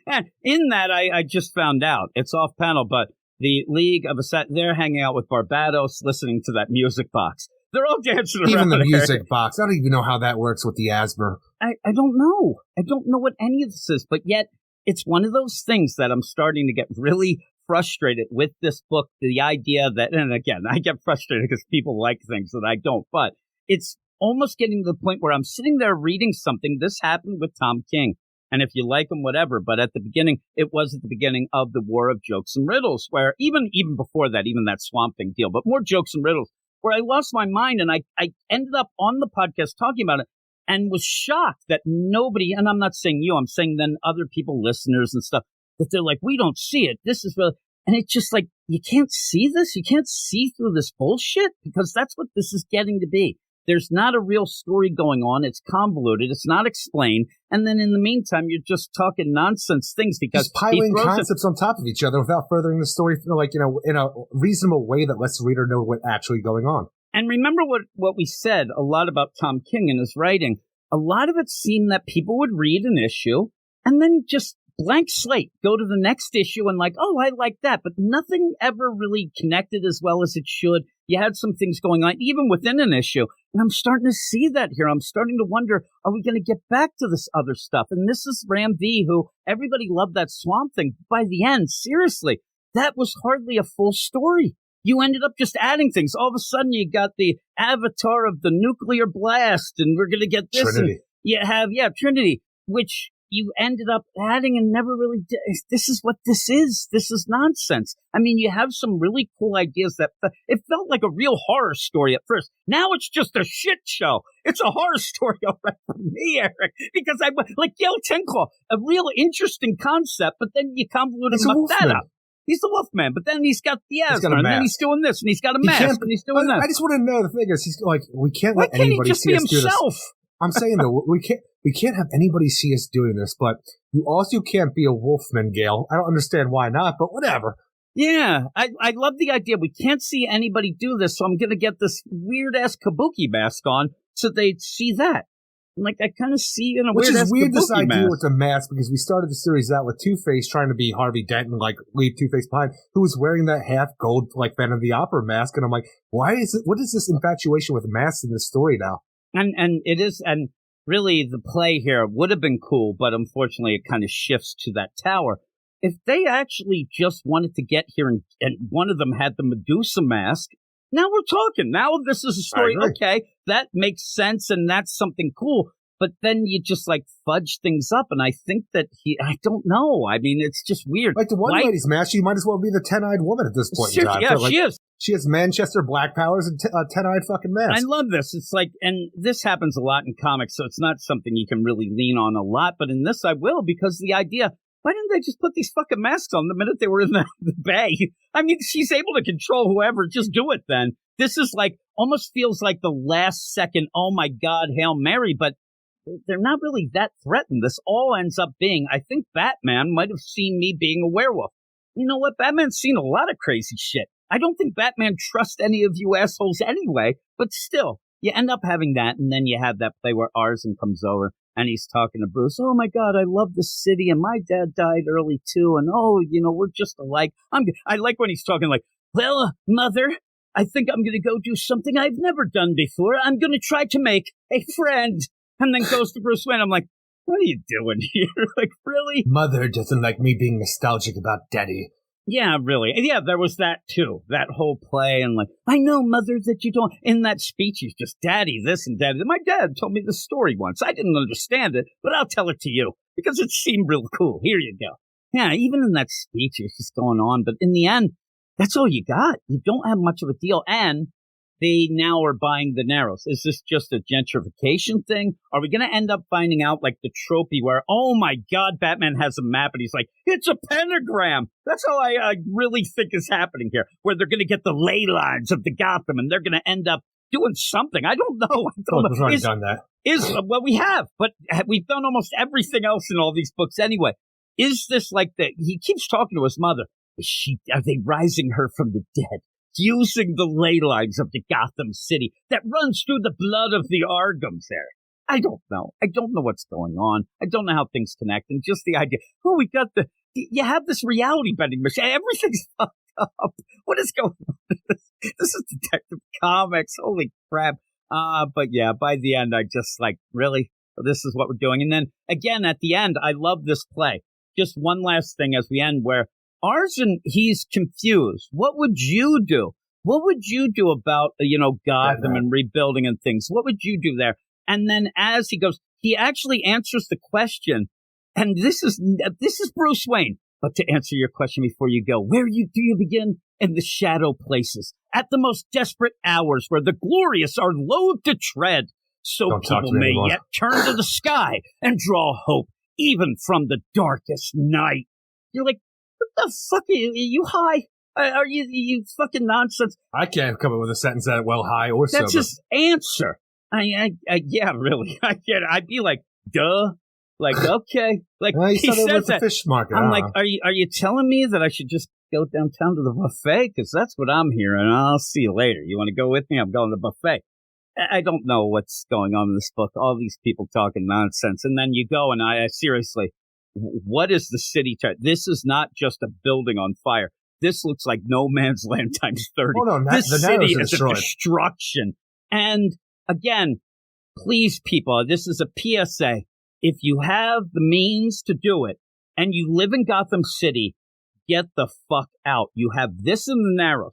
And in that, I just found out, it's off panel, but the League of Assassins, they're hanging out with Barbados, listening to that music box. They're all dancing around. Even the music box. I don't even know how that works with the asthma. I don't know. I don't know what any of this is, but yet it's one of those things that I'm starting to get really frustrated with this book. The idea that, and again, I get frustrated because people like things that I don't, but it's almost getting to the point where I'm sitting there reading something. This happened with Tom King. And if you like him, whatever. But at the beginning, it was at the beginning of the War of Jokes and Riddles, where even before that, even that Swamp Thing deal, but more Jokes and Riddles, where I lost my mind and I ended up on the podcast talking about it and was shocked that nobody, and I'm not saying you, I'm saying then other people, listeners and stuff, that they're like, we don't see it. This is really, and it's just like, you can't see this. You can't see through this bullshit because that's what this is getting to be. There's not a real story going on. It's convoluted. It's not explained. And then in the meantime, you're just talking nonsense things because just piling concepts on top of each other without furthering the story, in a reasonable way that lets the reader know what's actually going on. And remember what we said a lot about Tom King and his writing. A lot of it seemed that people would read an issue and then just blank slate, go to the next issue and like, oh, I like that. But nothing ever really connected as well as it should. You had some things going on, even within an issue. And I'm starting to see that here. I'm starting to wonder, are we going to get back to this other stuff? And this is Ram V, who everybody loved that Swamp Thing. By the end, seriously, that was hardly a full story. You ended up just adding things. All of a sudden, you got the avatar of the nuclear blast, and we're going to get this. Trinity. And you have, Trinity, which you ended up adding and never really did. This is what this is. This is nonsense. I mean, you have some really cool ideas that it felt like a real horror story at first. Now it's just a shit show. It's a horror story already for me, Eric, because I like Gail Tinkle, a real interesting concept, but then you convolute and muck that up. He's the Wolfman, but then he's got the asthma, and then he's doing this, and he's got a mask, and he's doing that. I just want to know the thing is, he's like, we can't let anybody see us do this. I'm saying though, we can't have anybody see us doing this, but you also can't be a Wolfman, Gail. I don't understand why not, but whatever. Yeah, I love the idea. We can't see anybody do this, so I'm going to get this weird-ass kabuki mask on so they'd see that. I'm like, I kind of see in a weird-ass kabuki mask. Which is weird, this idea with the mask, because we started the series out with Two-Face trying to be Harvey Dent and, like, leave Two-Face behind, who was wearing that half-gold, like, Phantom of the Opera mask, and I'm like, what is this infatuation with masks in this story now? And it is, and really the play here would have been cool, but unfortunately it kind of shifts to that tower. If they actually just wanted to get here and one of them had the Medusa mask, now we're talking. Now this is a story. Okay, that makes sense, and that's something cool. But then you just like fudge things up, and I think that I don't know. I mean, it's just weird. Like the one lady's mask, she might as well be the 10-eyed woman at this point in time. Yeah, like, she is. She has Manchester Black Powers and 10-eyed fucking mask. I love this. It's like, and this happens a lot in comics, so it's not something you can really lean on a lot. But in this, I will, because the idea, why didn't they just put these fucking masks on the minute they were in the bay? I mean, she's able to control whoever. Just do it then. This is like, almost feels like the last second, oh my God, Hail Mary, but they're not really that threatened. This all ends up being, I think Batman might have seen me being a werewolf. You know what? Batman's seen a lot of crazy shit. I don't think Batman trusts any of you assholes anyway, but still, you end up having that, and then you have that play where Arzen comes over, and he's talking to Bruce. Oh my God, I love the city, and my dad died early too, and oh, you know, we're just alike. I like when he's talking like, well, Mother, I think I'm going to go do something I've never done before. I'm going to try to make a friend. And then goes to Bruce Wayne. I'm like, what are you doing here? Like, really? Mother doesn't like me being nostalgic about Daddy. Yeah, really. Yeah, there was that, too. That whole play. And like, I know, Mother, that you don't. In that speech, he's just, Daddy this and Daddy. My dad told me this story once. I didn't understand it, but I'll tell it to you because it seemed real cool. Here you go. Yeah, even in that speech, it's just going on. But in the end, that's all you got. You don't have much of a deal. And they now are buying the Narrows. Is this just a gentrification thing? Are we going to end up finding out like the tropey where, oh my God, Batman has a map and he's like, it's a pentagram. That's how I really think is happening here, where they're going to get the ley lines of the Gotham and they're going to end up doing something. I don't know. We've already done that. Well, we have, but we've done almost everything else in all these books anyway. Is this like he keeps talking to his mother. Are they rising her from the dead? Using the ley lines of the Gotham City that runs through the blood of the Arkhams there. I don't know. I don't know what's going on. I don't know how things connect. And just the idea, we got you have this reality bending machine. Everything's fucked up. What is going on? This is Detective Comics. Holy crap. But yeah, by the end, I just like, really? This is what we're doing. And then again, at the end, I love this play. Just one last thing as we end where Arzen, he's confused. What would you do? What would you do about, Gotham and rebuilding and things? What would you do there? And then as he goes, he actually answers the question. And this is Bruce Wayne. But to answer your question before you go, do you begin? In the shadow places, at the most desperate hours where the glorious are loath to tread. So people may yet turn to the sky and draw hope, even from the darkest night. You're like, what the fuck are you high? Are you fucking nonsense? I can't come up with a sentence that high or sober. That's just answer. Yeah, really. I get it. I'd be like, duh. Like, okay. Like, he says that. Fish market. I'm like, are you telling me that I should just go downtown to the buffet? Because that's what I'm hearing. I'll see you later. You want to go with me? I'm going to the buffet. I don't know what's going on in this book. All these people talking nonsense. And then you go and seriously, what is the city? This is not just a building on fire. This looks like No Man's Land times 30. Oh, no, this city is destroyed. A destruction. And again, please, people, this is a PSA. If you have the means to do it and you live in Gotham City, get the fuck out. You have this in the Narrows.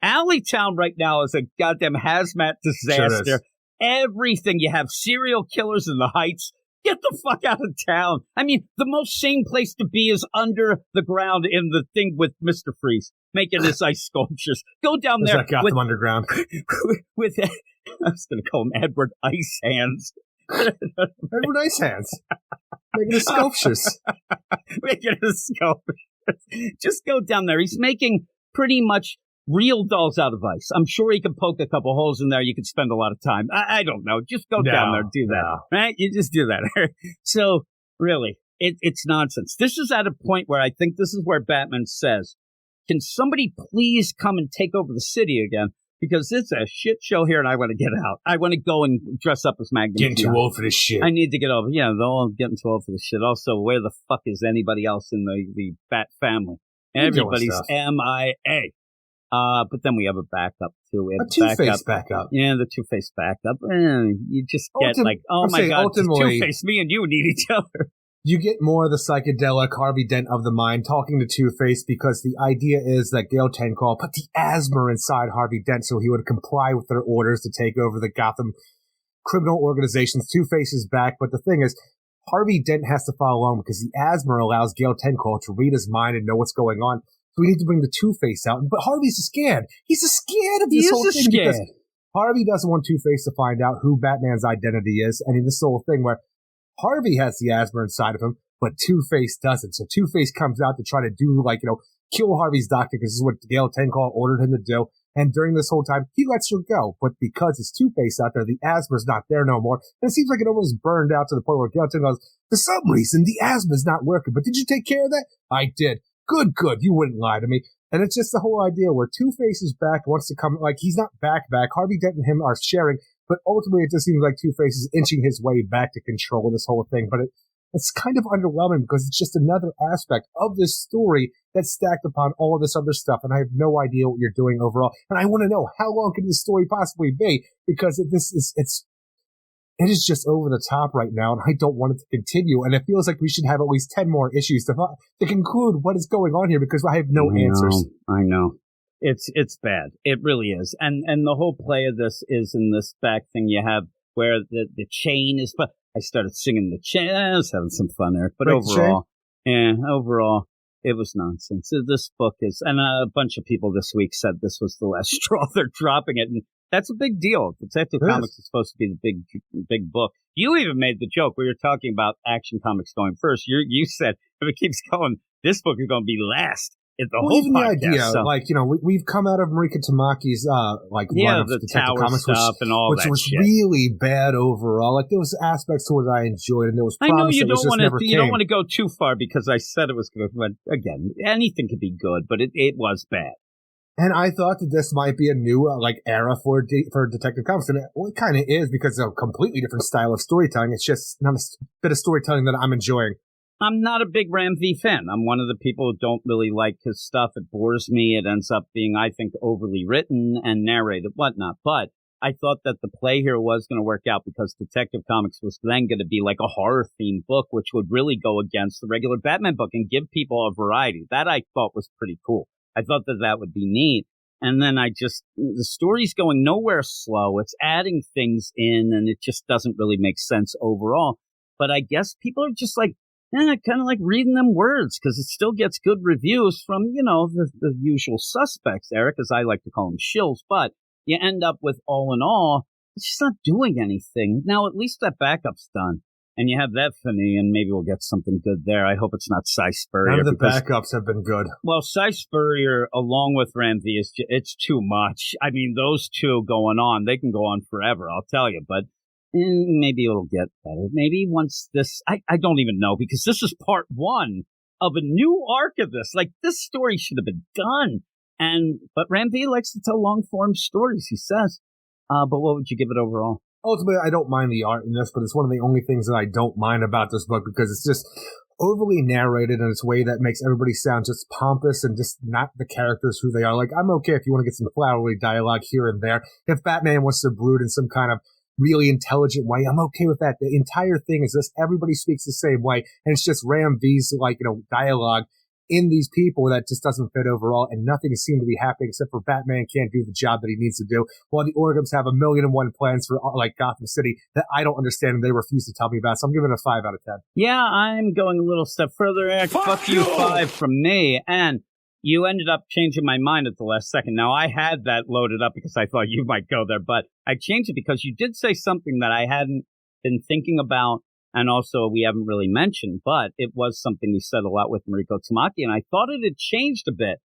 Alleytown right now is a goddamn hazmat disaster. Sure. Everything. You have serial killers in the Heights. Get the fuck out of town. I mean, the most sane place to be is under the ground in the thing with Mr. Freeze, making his ice sculptures. Go down there. That got them underground. With, I was going to call him Edward Ice Hands. Edward Ice Hands. Making his sculptures. Making his sculptures. Just go down there. He's making pretty much real dolls out of ice. I'm sure he can poke a couple holes in there. You could spend a lot of time. I don't know. Just go down there, do that. Right? You just do that. So, really, it's nonsense. This is at a point where I think this is where Batman says, can somebody please come and take over the city again? Because it's a shit show here and I want to get out. I want to go and dress up as Magnum. Getting too old for this shit. I need to get over. Yeah, they're all getting too old for this shit. Also, where the fuck is anybody else in the Bat family? Everybody's MIA. But then we have a backup too. We have a Two-Face backup. Yeah, the Two-Face backup. You just get oh my God, Two-Face, me and you need each other. You get more of the psychedelic Harvey Dent of the mind talking to Two-Face because the idea is that Gail Tencall put the asthma inside Harvey Dent so he would comply with their orders to take over the Gotham criminal organizations. Two-Face is back, but the thing is, Harvey Dent has to follow along because the asthma allows Gail Tencall to read his mind and know what's going on. So we need to bring the Two-Face out. But Harvey's scared. He's scared of this whole thing because Harvey doesn't want Two-Face to find out who Batman's identity is. And in this whole thing where Harvey has the asthma inside of him, but Two-Face doesn't. So Two-Face comes out to try to do, kill Harvey's doctor because this is what Gail Tencall ordered him to do. And during this whole time, he lets her go. But because it's Two-Face out there, the asthma's not there no more. And it seems like it almost burned out to the point where Gail Tencall goes, for some reason, the asthma's not working. But did you take care of that? I did. Good. You wouldn't lie to me. And it's just the whole idea where Two-Face is back, wants to come, he's not back. Harvey Dent and him are sharing, but ultimately it just seems like Two-Face is inching his way back to control this whole thing. But it's kind of underwhelming because it's just another aspect of this story that's stacked upon all of this other stuff. And I have no idea what you're doing overall. And I want to know, how long can this story possibly be? Because it is just over the top right now, and I don't want it to continue. And it feels like we should have at least 10 more issues to conclude what is going on here because I have no answers. I know. It's bad. It really is. And the whole play of this is in this back thing you have where the chain is. But I started singing the chain. I was having some fun there. But overall, it was nonsense. This book is, and a bunch of people this week said this was the last straw. They're dropping it. And that's a big deal. Detective Comics is supposed to be the big book. You even made the joke where you're talking about Action Comics going first. You said if it keeps going, this book is going to be last. Even the idea, we've come out of Marika Tamaki's run of the Detective Tower Comics, stuff and all which that was shit. Really bad overall. There was aspects to it that I enjoyed, and there was promise. I know you don't want to. You don't want to go too far because I said it was good. But again, anything could be good, but it was bad. And I thought that this might be a new era for Detective Comics, and it kind of is because it's a completely different style of storytelling. It's just not a bit of storytelling that I'm enjoying. I'm not a big Ram V fan. I'm one of the people who don't really like his stuff. It bores me. It ends up being, I think, overly written and narrated, whatnot. But I thought that the play here was going to work out because Detective Comics was then going to be like a horror-themed book, which would really go against the regular Batman book and give people a variety. That I thought was pretty cool. I thought that would be neat. And then the story's going nowhere slow. It's adding things in, and it just doesn't really make sense overall. But I guess people are just kind of like reading them words because it still gets good reviews from, the usual suspects, Eric, as I like to call them, shills. But you end up with, all in all, it's just not doing anything. Now, at least that backup's done. And you have that funny, and maybe we'll get something good there. I hope it's not Cy Spurrier. None of the backups have been good. Well, Cy Spurrier, along with Ramsey, it's too much. I mean, those two going on, they can go on forever, I'll tell you. But maybe it'll get better. Maybe once this, I don't even know, because this is part one of a new arc of this. This story should have been done. But Ramsey likes to tell long-form stories, he says. But what would you give it overall? Ultimately, I don't mind the art in this, but it's one of the only things that I don't mind about this book because it's just overly narrated in its way that makes everybody sound just pompous and just not the characters who they are. I'm okay if you want to get some flowery dialogue here and there. If Batman wants to brood in some kind of really intelligent way, I'm okay with that. The entire thing is just everybody speaks the same way, and it's just Ram V's dialogue in these people that just doesn't fit overall, and nothing seemed to be happening except for Batman can't do the job that he needs to do, while the Orgums have 1,000,001 plans for like Gotham City that I don't understand and they refuse to tell me about. So I'm giving it a 5 out of 10. Yeah, I'm going a little step further, Eric. Fuck you, 5 from me. And you ended up changing my mind at the last second. Now, I had that loaded up because I thought you might go there, but I changed it because you did say something that I hadn't been thinking about, and also we haven't really mentioned, but it was something we said a lot with Mariko Tamaki, and I thought it had changed a bit.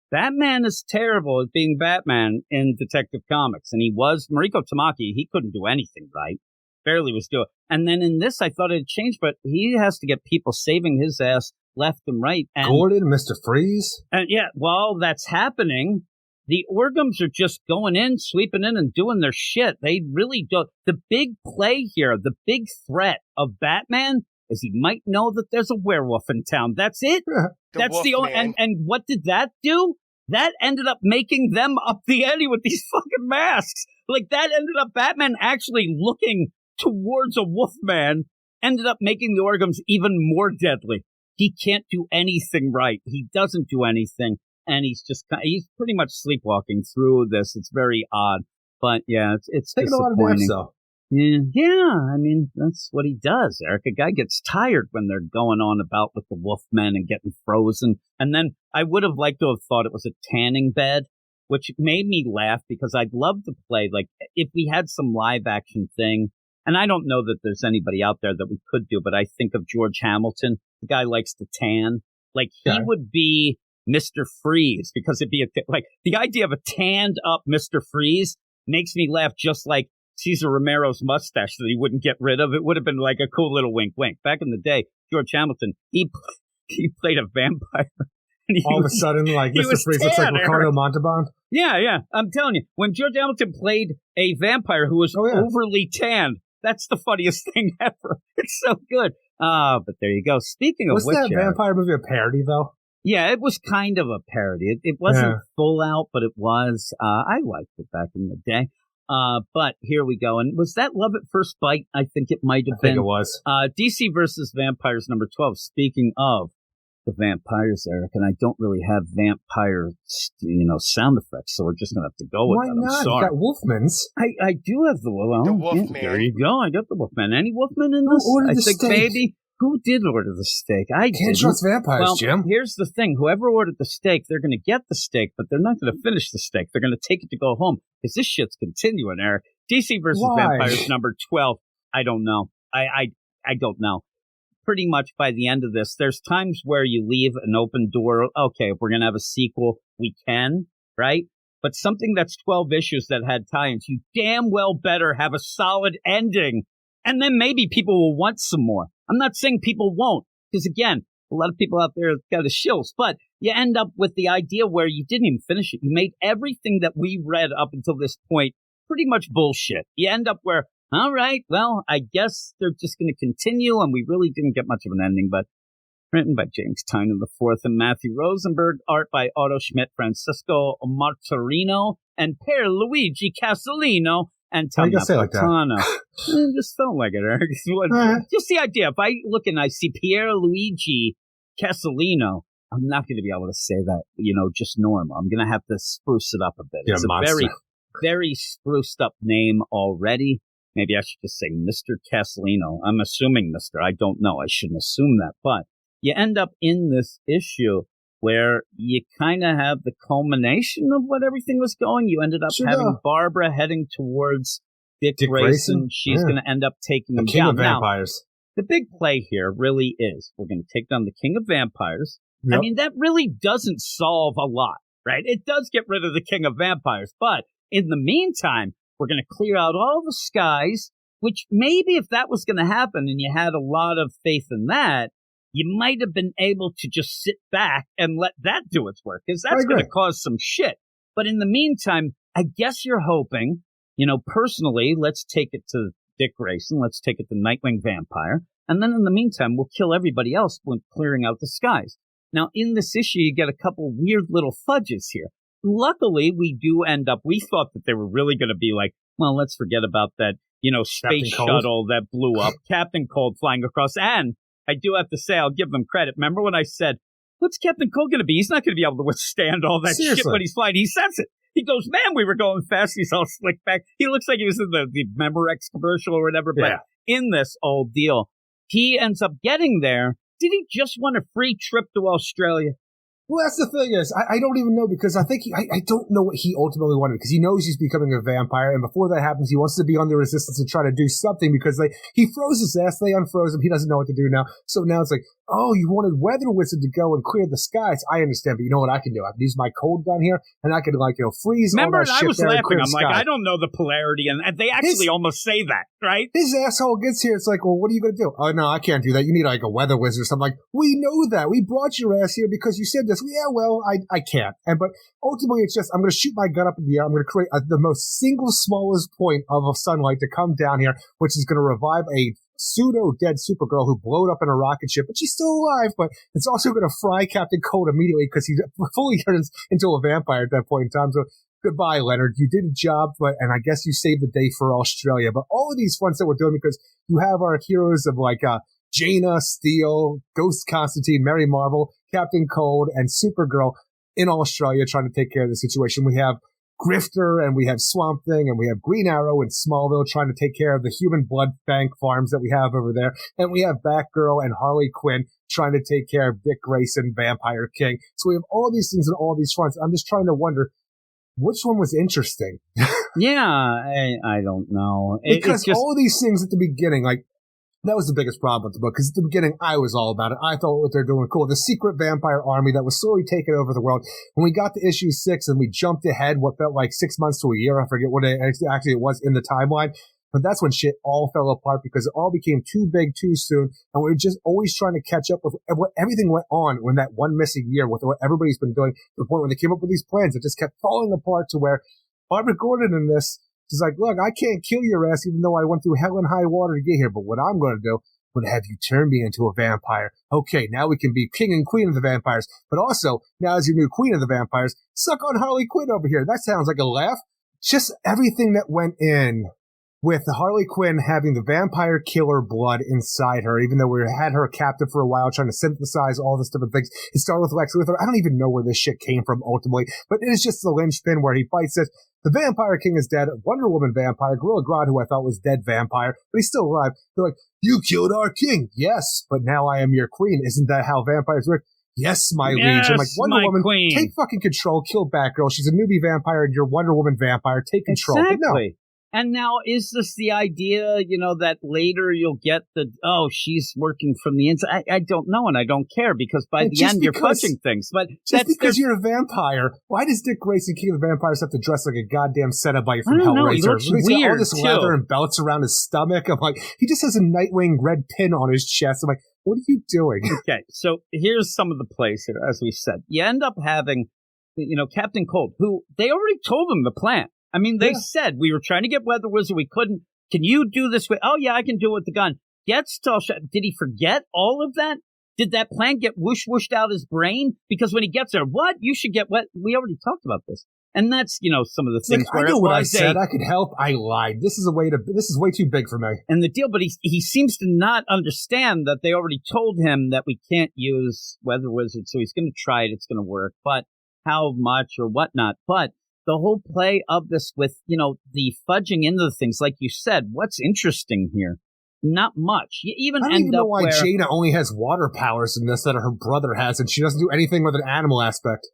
Batman is terrible at being Batman in Detective Comics, and he was, Mariko Tamaki, he couldn't do anything right. Barely was doing. And then in this, I thought it had changed, but he has to get people saving his ass left and right. And, Gordon, Mr. Freeze? And yeah, while that's happening, the Orgums are just going in, sweeping in, and doing their shit. They really don't. The big play here, the big threat of Batman is he might know that there's a werewolf in town. That's it. That's the only. And what did that do? That ended up making them up the ante with these fucking masks. Like, that ended up Batman actually looking towards a Wolfman, ended up making the Orgums even more deadly. He can't do anything right. He doesn't do anything. And he's pretty much sleepwalking through this. It's very odd. But yeah, it's taking a lot of naps, though. Yeah, I mean, that's what he does, Eric. A guy gets tired when they're going on about with the Wolfmen and getting frozen. And then I would have liked to have thought it was a tanning bed, which made me laugh because I'd love to play, like, if we had some live action thing. And I don't know that there's anybody out there that we could do, but I think of George Hamilton. The guy likes to tan. Like, he would be Mr. Freeze, because it'd be like the idea of a tanned up Mr. Freeze makes me laugh, just like Cesar Romero's mustache that he wouldn't get rid of. It would have been like a cool little wink wink. Back in the day, George Hamilton, he played a vampire. And all of a sudden, like, Mr. Freeze looks like Ricardo Montalban. Yeah. I'm telling you, when George Hamilton played a vampire who was overly tanned, that's the funniest thing ever. It's so good. But there you go. Speaking of which, was that vampire movie a parody, though? Yeah, it was kind of a parody. It wasn't full out, but it was. I liked it back in the day. But here we go. And was that Love at First Bite? I think it might have been. I think it was. DC versus Vampires number 12. Speaking of the vampires, Eric, and I don't really have vampire, sound effects, so we're just going to have to go with Why that. not? I'm sorry. You got Wolfmans. I do have the Wolfman. Yeah, there you go. I got the Wolfman. Any Wolfman in this? Who ordered the think steak? Maybe. Who did order the steak? I Can't didn't. trust vampires, Well, Jim. here's the thing. Whoever ordered the steak, they're going to get the steak, but they're not going to finish the steak. They're going to take it to go home, because this shit's continuing, Eric. DC versus Vampires number 12. I don't know. I don't know. Pretty much by the end of this, there's times where you leave an open door. Okay, if we're going to have a sequel, we can, right? But something that's 12 issues that had tie-ins, you damn well better have a solid ending. And then maybe people will want some more. I'm not saying people won't, because again, a lot of people out there have got the shills, but you end up with the idea where you didn't even finish it. You made everything that we read up until this point pretty much bullshit. You end up where, all right, well, I guess they're just going to continue, and we really didn't get much of an ending, but written by James Tynion IV and Matthew Rosenberg, art by Otto Schmidt, Francisco Martorino, and Per Luigi Castellino, and Tom Napolitano. It just felt like it, Eric. Just the idea. If I look and I see Pier Luigi Castellino, I'm not going to be able to say that, just normal. I'm going to have to spruce it up a bit. It's a very, very spruced up name already. Maybe I should just say Mr. Castellino. I'm assuming Mr. I don't know. I shouldn't assume that. But you end up in this issue where you kind of have the culmination of what everything was going. You ended up having Barbara heading towards Dick Grayson. She's going to end up taking him down. The King of Vampires. Now, the big play here really is we're going to take down the King of Vampires. Yep. I mean, that really doesn't solve a lot, right? It does get rid of the King of Vampires, but in the meantime, we're going to clear out all the skies, which maybe if that was going to happen and you had a lot of faith in that, you might have been able to just sit back and let that do its work, because that's going to cause some shit. But in the meantime, I guess you're hoping, personally, let's take it to Dick Grayson. Let's take it to Nightwing Vampire. And then in the meantime, we'll kill everybody else when clearing out the skies. Now, in this issue, you get a couple weird little fudges here. Luckily, we do end up, we thought that they were really going to be like, well, let's forget about that, space shuttle that blew up, Captain Cold flying across. And I do have to say, I'll give them credit. Remember when I said, what's Captain Cold going to be? He's not going to be able to withstand all that shit when he's flying. He says it. He goes, man, we were going fast. He's all slick back. He looks like he was in the Memorex commercial or whatever. Yeah. But in this old deal, he ends up getting there. Did he just want a free trip to Australia? Well, that's the thing is, I don't even know because I think I don't know what he ultimately wanted because he knows he's becoming a vampire, and before that happens, he wants to be on the resistance and try to do something because he froze his ass, they unfroze him, he doesn't know what to do now. So now it's like, oh, you wanted Weather Wizard to go and clear the skies. I understand, but you know what I can do? I can use my cold gun here, and I can freeze Remember, all that shit. I was laughing. I'm like, sky. I don't know the polarity, and they actually almost say that, right? His asshole gets here. It's like, well, what are you going to do? Oh, no, I can't do that. You need a Weather Wizard or something. Like, we know that. We brought your ass here because you said this. Yeah, well, I can't. But ultimately, it's just, I'm going to shoot my gun up in the air. I'm going to create the most single smallest point of sunlight to come down here, which is going to revive a pseudo-dead Supergirl who blowed up in a rocket ship, but she's still alive, but it's also going to fry Captain Cold immediately because he fully turns into a vampire at that point in time. So goodbye, Leonard. You did a job, and I guess you saved the day for Australia. But all of these fronts that we're doing because you have our heroes of Jaina, Steel, Ghost Constantine, Mary Marvel, Captain Cold, and Supergirl in Australia trying to take care of the situation. We have Grifter, and we have Swamp Thing, and we have Green Arrow in Smallville trying to take care of the human blood bank farms that we have over there. And we have Batgirl and Harley Quinn trying to take care of Dick Grayson, Vampire King. So we have all these things on all these fronts. I'm just trying to wonder which one was interesting. Yeah, I don't know. Because all these things at the beginning, that was the biggest problem with the book, because at the beginning, I was all about it. I thought what they're doing cool. The secret vampire army that was slowly taking over the world. When we got to issue 6 and we jumped ahead what felt like 6 months to a year, I forget what it was in the timeline, but that's when shit all fell apart because it all became too big too soon, and we were just always trying to catch up with what everything went on when that one missing year with what everybody's been doing, to the point when they came up with these plans, it just kept falling apart to where Barbara Gordon in this, she's like, look, I can't kill your ass even though I went through hell and high water to get here. But what I'm going to do, I'm going to have you turn me into a vampire. Okay, now we can be king and queen of the vampires. But also, now as your new queen of the vampires, suck on Harley Quinn over here. That sounds like a laugh. Just everything that went in with Harley Quinn having the vampire killer blood inside her, even though we had her captive for a while trying to synthesize all this different things. It started with Lex Luthor. I don't even know where this shit came from ultimately, but it is just the linchpin where he fights it. The Vampire King is dead. Wonder Woman vampire. Gorilla Grodd, who I thought was dead vampire, but he's still alive. They're like, you killed our king. Yes, but now I am your queen. Isn't that how vampires work? Yes, my liege. I'm like, Wonder Woman, queen. Take fucking control. Kill Batgirl. She's a newbie vampire and you're Wonder Woman vampire. Take control. Exactly. But no. And now, is this the idea, that later you'll get she's working from the inside? I don't know, and I don't care, because by the end you're fudging things. But just because you're a vampire, why does Dick Grayson, King of the Vampires, have to dress like a goddamn Cenobite from Hellraiser? He looks He's weird, got all this leather and belts around his stomach. I'm like, he just has a Nightwing red pin on his chest. I'm like, what are you doing? Okay, so here's some of the plays here, as we said. You end up having, Captain Cold, who they already told him the plan. I mean, they said, we were trying to get Weather Wizard, we couldn't. Can you do this way? Oh, yeah, I can do it with the gun. Gets to Did he forget all of that? Did that plan get whooshed out his brain? Because when he gets there, what? You should get what? We already talked about this. And that's, some of the things where I know what I said. I could help. I lied. This is way too big for me. And the deal, but he seems to not understand that they already told him that we can't use Weather Wizard, so he's going to try it. It's going to work. But how much or whatnot. But the whole play of this with, the fudging into the things, like you said, what's interesting here? Not much. You even I don't even know why Jaina only has water powers in this that her brother has, and she doesn't do anything with an animal aspect.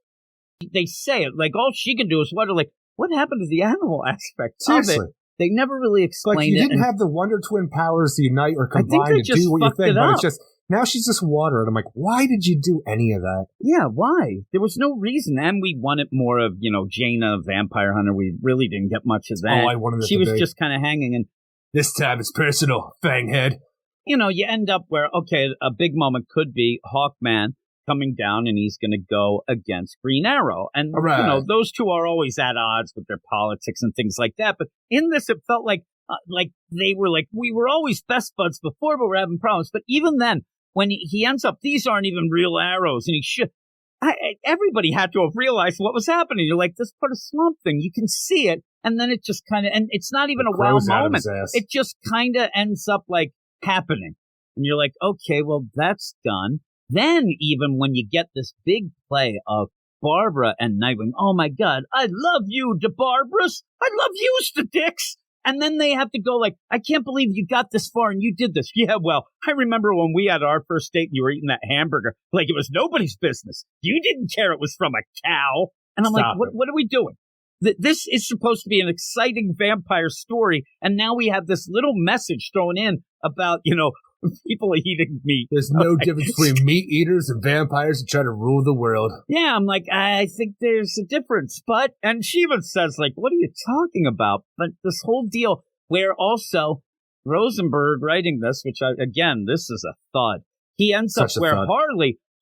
They say it, like, all she can do is water. Like, what happened to the animal aspect Seriously. of it? They never really explained it. You didn't have the Wonder Twin powers to unite or combine to do what you think, but it's just, now she's just water, and I'm like, why did you do any of that? Yeah, why? There was no reason, and we wanted more of, Jaina, Vampire Hunter. We really didn't get much of that. Oh, I wanted it She to was be. just kind of hanging, and this time it's personal, Fanghead. You end up where, okay, a big moment could be Hawkman coming down, and he's going to go against Green Arrow. And, those two are always at odds with their politics and things like that. But in this, it felt like they were like, we were always best buds before, but we're having problems. But even then, when he ends up, these aren't even real arrows, and everybody had to have realized what was happening. You're like, this part of Swamp Thing, you can see it, and then it just kind of, and it's not even a wow moment. It just kind of ends up like happening. And you're like, okay, well, that's done. Then even when you get this big play of Barbara and Nightwing, oh my God, I love you, DeBarbaras. I love you, Dix. And then they have to go like, I can't believe you got this far and you did this. Yeah, well, I remember when we had our first date and you were eating that hamburger like it was nobody's business. You didn't care it was from a cow. And I'm like, what are we doing? This is supposed to be an exciting vampire story. And now we have this little message thrown in about, people eating meat. There's no difference between meat eaters and vampires who try to rule the world. Yeah, I'm like, I think there's a difference. And she even says, like, what are you talking about? But this whole deal where also Rosenberg writing this, which, this is a thud. He ends up where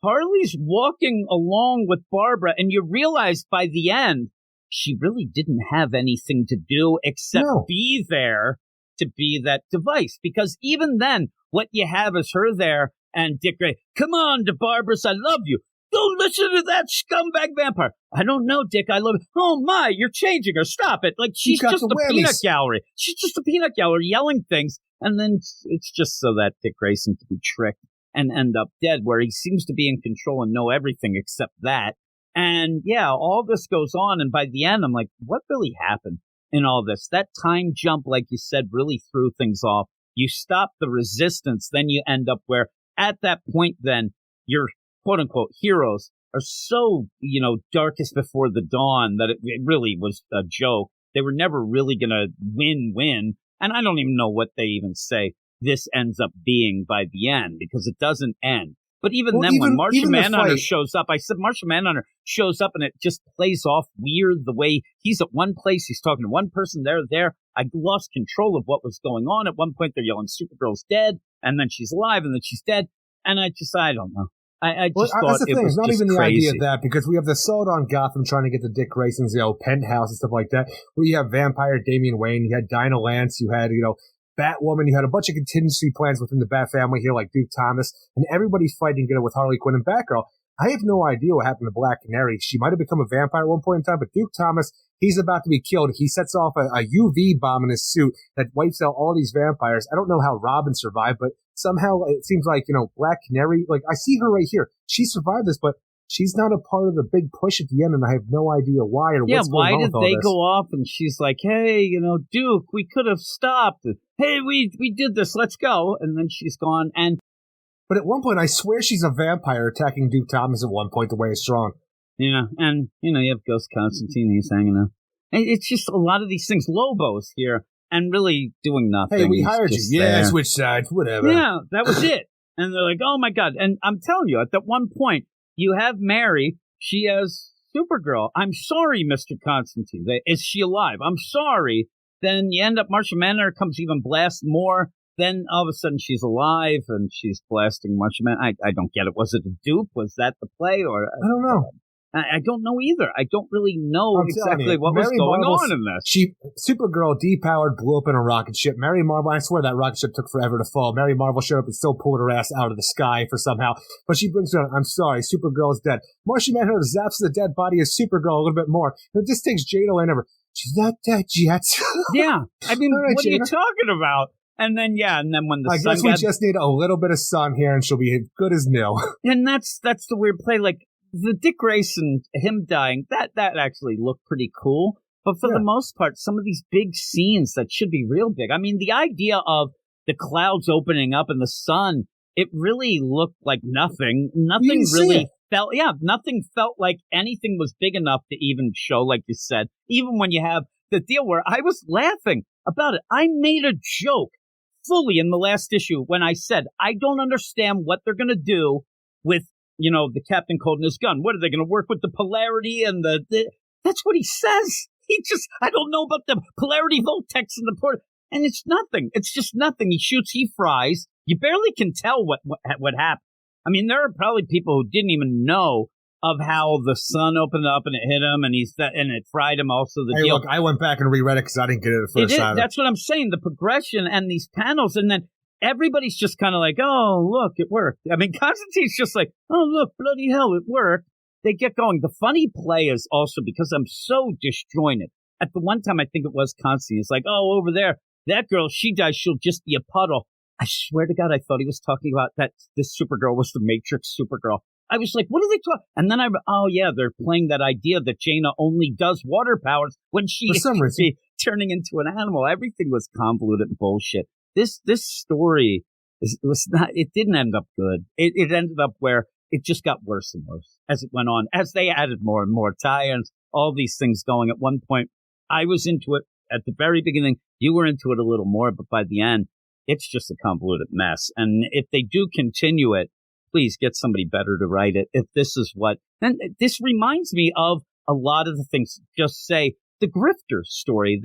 Harley's walking along with Barbara, and you realize by the end, she really didn't have anything to do except be there to be that device. Because even then, what you have is her there and Dick Grayson. Come on, DeBarbaras, I love you. Don't listen to that scumbag vampire. I don't know, Dick, I love you. Oh, my, you're changing her. Stop it. Like, she's just a peanut gallery. She's just a peanut gallery yelling things. And then it's just so that Dick Grayson can be tricked and end up dead, where he seems to be in control and know everything except that. And, yeah, all this goes on. And by the end, I'm like, what really happened in all this? That time jump, like you said, really threw things off. You stop the resistance, then you end up where, at that point, then, your quote-unquote heroes are so, darkest before the dawn that it really was a joke. They were never really going to win. And I don't even know what they even say this ends up being by the end, because it doesn't end. But when Martian Manhunter shows up, I said Martian Manhunter shows up and it just plays off weird the way he's at one place, he's talking to one person, there. I lost control of what was going on. At one point, they're yelling, Supergirl's dead, and then she's alive, and then she's dead. And I don't know. I just thought that's the it thing. was It's not just even crazy. the idea of that, because we have the assault on Gotham trying to get to Dick Grayson's, penthouse and stuff like that. We have Vampire Damian Wayne, you had Dinah Lance, you had, Batwoman, you had a bunch of contingency plans within the Bat family here, like Duke Thomas, and everybody's fighting with Harley Quinn and Batgirl. I have no idea what happened to Black Canary. She might have become a vampire at one point in time, but Duke Thomas, he's about to be killed. He sets off a UV bomb in his suit that wipes out all these vampires. I don't know how Robin survived, but somehow it seems like, Black Canary, like, I see her right here. She survived this, but she's not a part of the big push at the end, and I have no idea why or what's going on with all this. Yeah, why did they go off and she's like, hey, Duke, we could have stopped. Hey, we did this, let's go. And then she's gone. But at one point, I swear she's a vampire attacking Duke Thomas at one point, the way it's strong. Yeah, and, you have Ghost Constantine, he's hanging out. And it's just a lot of these things. Lobo's here and really doing nothing. Hey, we hired you. Yeah, switch sides, whatever. Yeah, that was it. And they're like, oh, my God. And I'm telling you, at that one point, you have Mary. She has Supergirl. I'm sorry, Mr. Constantine. Is she alive? I'm sorry. Then you end up, Martian Manhunter comes even blast more. Then all of a sudden she's alive and she's blasting Martian Manhunter. I don't get it. Was it a dupe? Was that the play? Or I don't know. I don't know either. I don't really know exactly what was going on in this. Supergirl depowered, blew up in a rocket ship. Mary Marvel, I swear that rocket ship took forever to fall. Mary Marvel showed up and still pulled her ass out of the sky for somehow. But she brings her on, I'm sorry, Supergirl is dead. Martian Manhunter zaps the dead body of Supergirl a little bit more. It just takes Jada Lane over. She's not dead yet. Yeah. I mean, right, what Jada? Are you talking about? And then when the sun I guess we just need a little bit of sun here and she'll be good as new. And that's the weird play. Like, the Dick Grayson, him dying, that actually looked pretty cool. But for the most part, some of these big scenes that should be real big. I mean, the idea of the clouds opening up and the sun, it really looked like nothing. Nothing really felt, nothing felt like anything was big enough to even show, like you said. Even when you have the deal where I was laughing about it. I made a joke fully in the last issue when I said, I don't understand what they're going to do with, the Captain Cold and his gun. What are they going to work with the polarity and the that's what he says. I don't know about the polarity voltex and the port. And it's nothing. It's just nothing. He shoots, he fries. You barely can tell what happened. I mean, there are probably people who didn't even know of how the sun opened up and it hit him and it fried him also. Deal. Look, I went back and reread it because I didn't get it the first time. That's what I'm saying. The progression and these panels, and then everybody's just kind of like, oh, look, it worked. I mean, Constantine's just like, oh, look, bloody hell, it worked. They get going. The funny play is also because I'm so disjointed. At the one time, I think it was Constantine. It's like, oh, over there, that girl, she dies. She'll just be a puddle. I swear to God, I thought he was talking about that this Supergirl was the Matrix Supergirl. I was like, what are they talking? And then they're playing that idea that Jaina only does water powers when she For some reason. be turning into an animal. Everything was convoluted and bullshit. This story was not. It didn't end up good. It ended up where it just got worse and worse as it went on, as they added more and more tie-ins, all these things going. At one point, I was into it at the very beginning. You were into it a little more, but by the end, it's just a convoluted mess. And if they do continue it, please get somebody better to write it. If this is what, and this reminds me of a lot of the things, just say the Grifter story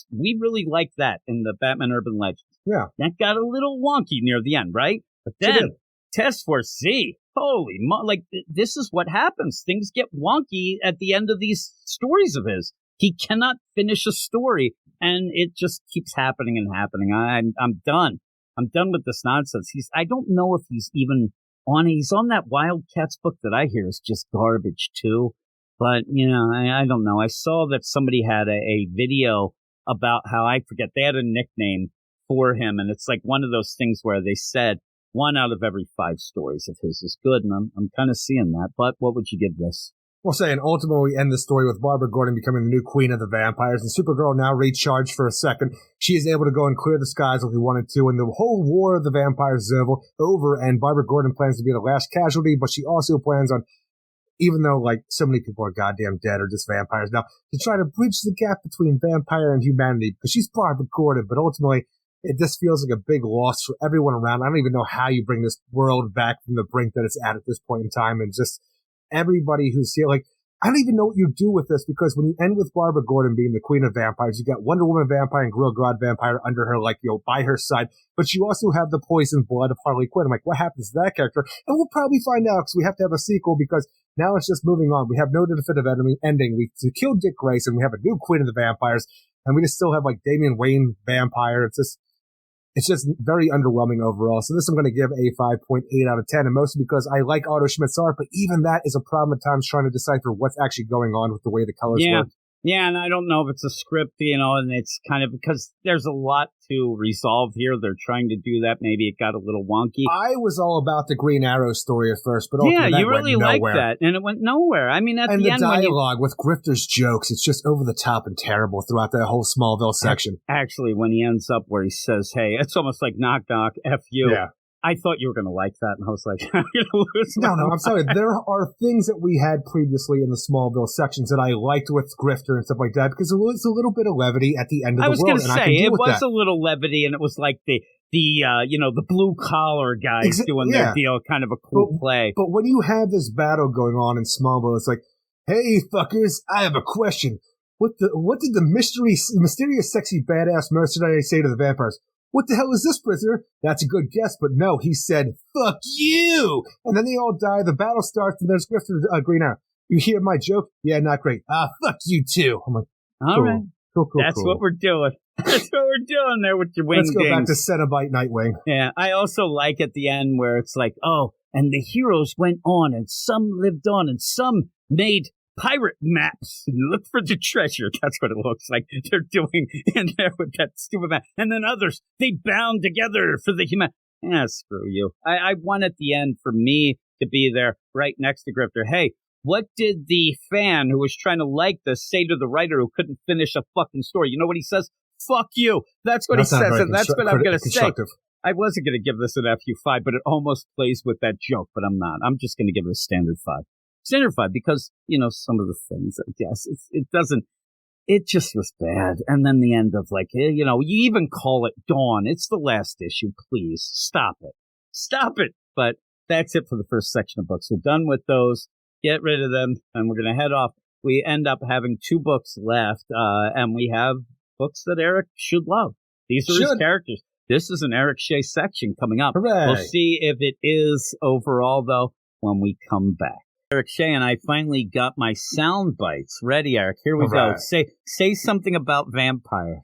we really liked that in the Batman Urban Legends. Yeah. That got a little wonky near the end, right? But then Task Force Z, holy this is what happens. Things get wonky at the end of these stories of his. He cannot finish a story, and it just keeps happening and happening. I'm done. I'm done with this nonsense. I don't know if he's even he's on that Wildcats book that I hear is just garbage too. But, I don't know. I saw that somebody had a video about how, I forget, they had a nickname for him. And it's like one of those things where they said 1 out of every 5 stories of his is good. And I'm kind of seeing that. But what would you give this? We'll say, and ultimately we end the story with Barbara Gordon becoming the new queen of the vampires, and Supergirl now recharged for a second. She is able to go and clear the skies if we wanted to, and the whole war of the vampires is over, and Barbara Gordon plans to be the last casualty, but she also plans on, even though, so many people are goddamn dead or just vampires now, to try to bridge the gap between vampire and humanity, because she's Barbara Gordon, but ultimately, it just feels like a big loss for everyone around. I don't even know how you bring this world back from the brink that it's at this point in time, and just everybody who's here, I don't even know what you do with this, because when you end with Barbara Gordon being the queen of vampires, you got Wonder Woman vampire and Gorilla Grodd vampire under her, by her side, but you also have the poison blood of Harley Quinn. I'm like, what happens to that character? And we'll probably find out, because we have to have a sequel, because now it's just moving on. We have no definitive ending. We killed Dick Grayson. We have a new queen of the vampires, and we just still have, Damian Wayne vampire. It's just very underwhelming overall. So this I'm going to give a 5.8 out of 10, and mostly because I like Otto Schmidt's art, but even that is a problem at times trying to decipher what's actually going on with the way the colors work. Yeah, and I don't know if it's a script, and it's kind of because there's a lot to resolve here. They're trying to do that. Maybe it got a little wonky. I was all about the Green Arrow story at first, but ultimately you really liked that, and it went nowhere. I mean, at the end, dialogue with Grifter's jokes, it's just over the top and terrible throughout that whole Smallville section. Actually, when he ends up where he says, "Hey," it's almost like knock knock, F you. Yeah. I thought you were going to like that, and I was like, I'm going to lose No, I'm sorry. There are things that we had previously in the Smallville sections that I liked with Grifter and stuff like that, because it was a little bit of levity at the end of the world. I was going to say, it was that. A little levity, and it was like the blue collar guys doing their deal, kind of a cool play. But when you have this battle going on in Smallville, it's like, hey, fuckers, I have a question. What did the mysterious, sexy, badass mercenary say to the vampires? What the hell is this, prisoner? That's a good guess, but no, he said, fuck you! And then they all die, the battle starts, and there's Grifter, Green Arrow. You hear my joke? Yeah, not great. Fuck you too. I'm like, all right. Cool. That's what we're doing. That's what we're doing there with your wingdings. Let's go back to Cenobite Nightwing. Yeah, I also like at the end where it's like, and the heroes went on, and some lived on, and some made pirate maps and look for the treasure. That's what it looks like they're doing in there with that stupid map. And then others, they bound together for the human. Screw you. I want at the end for me to be there right next to Grifter. Hey, what did the fan who was trying to like this say to the writer who couldn't finish a fucking story? You know what he says? Fuck you. That's what he says, and that's what I'm going to say. I wasn't going to give this an FU5, but it almost plays with that joke, but I'm not. I'm just going to give it a standard 5. Standard 5 because, some of the things, I guess, it just was bad. And then the end of you even call it Dawn. It's the last issue. Please stop it. Stop it. But that's it for the first section of books. We're done with those. Get rid of them. And we're going to head off. We end up having 2 books left. And we have books that Eric should love. These are his characters. This is an Eric Shea section coming up. Hooray. We'll see if it is overall, though, when we come back. Eric Shea and I finally got my sound bites ready, Eric. Here we go. Say something about vampires.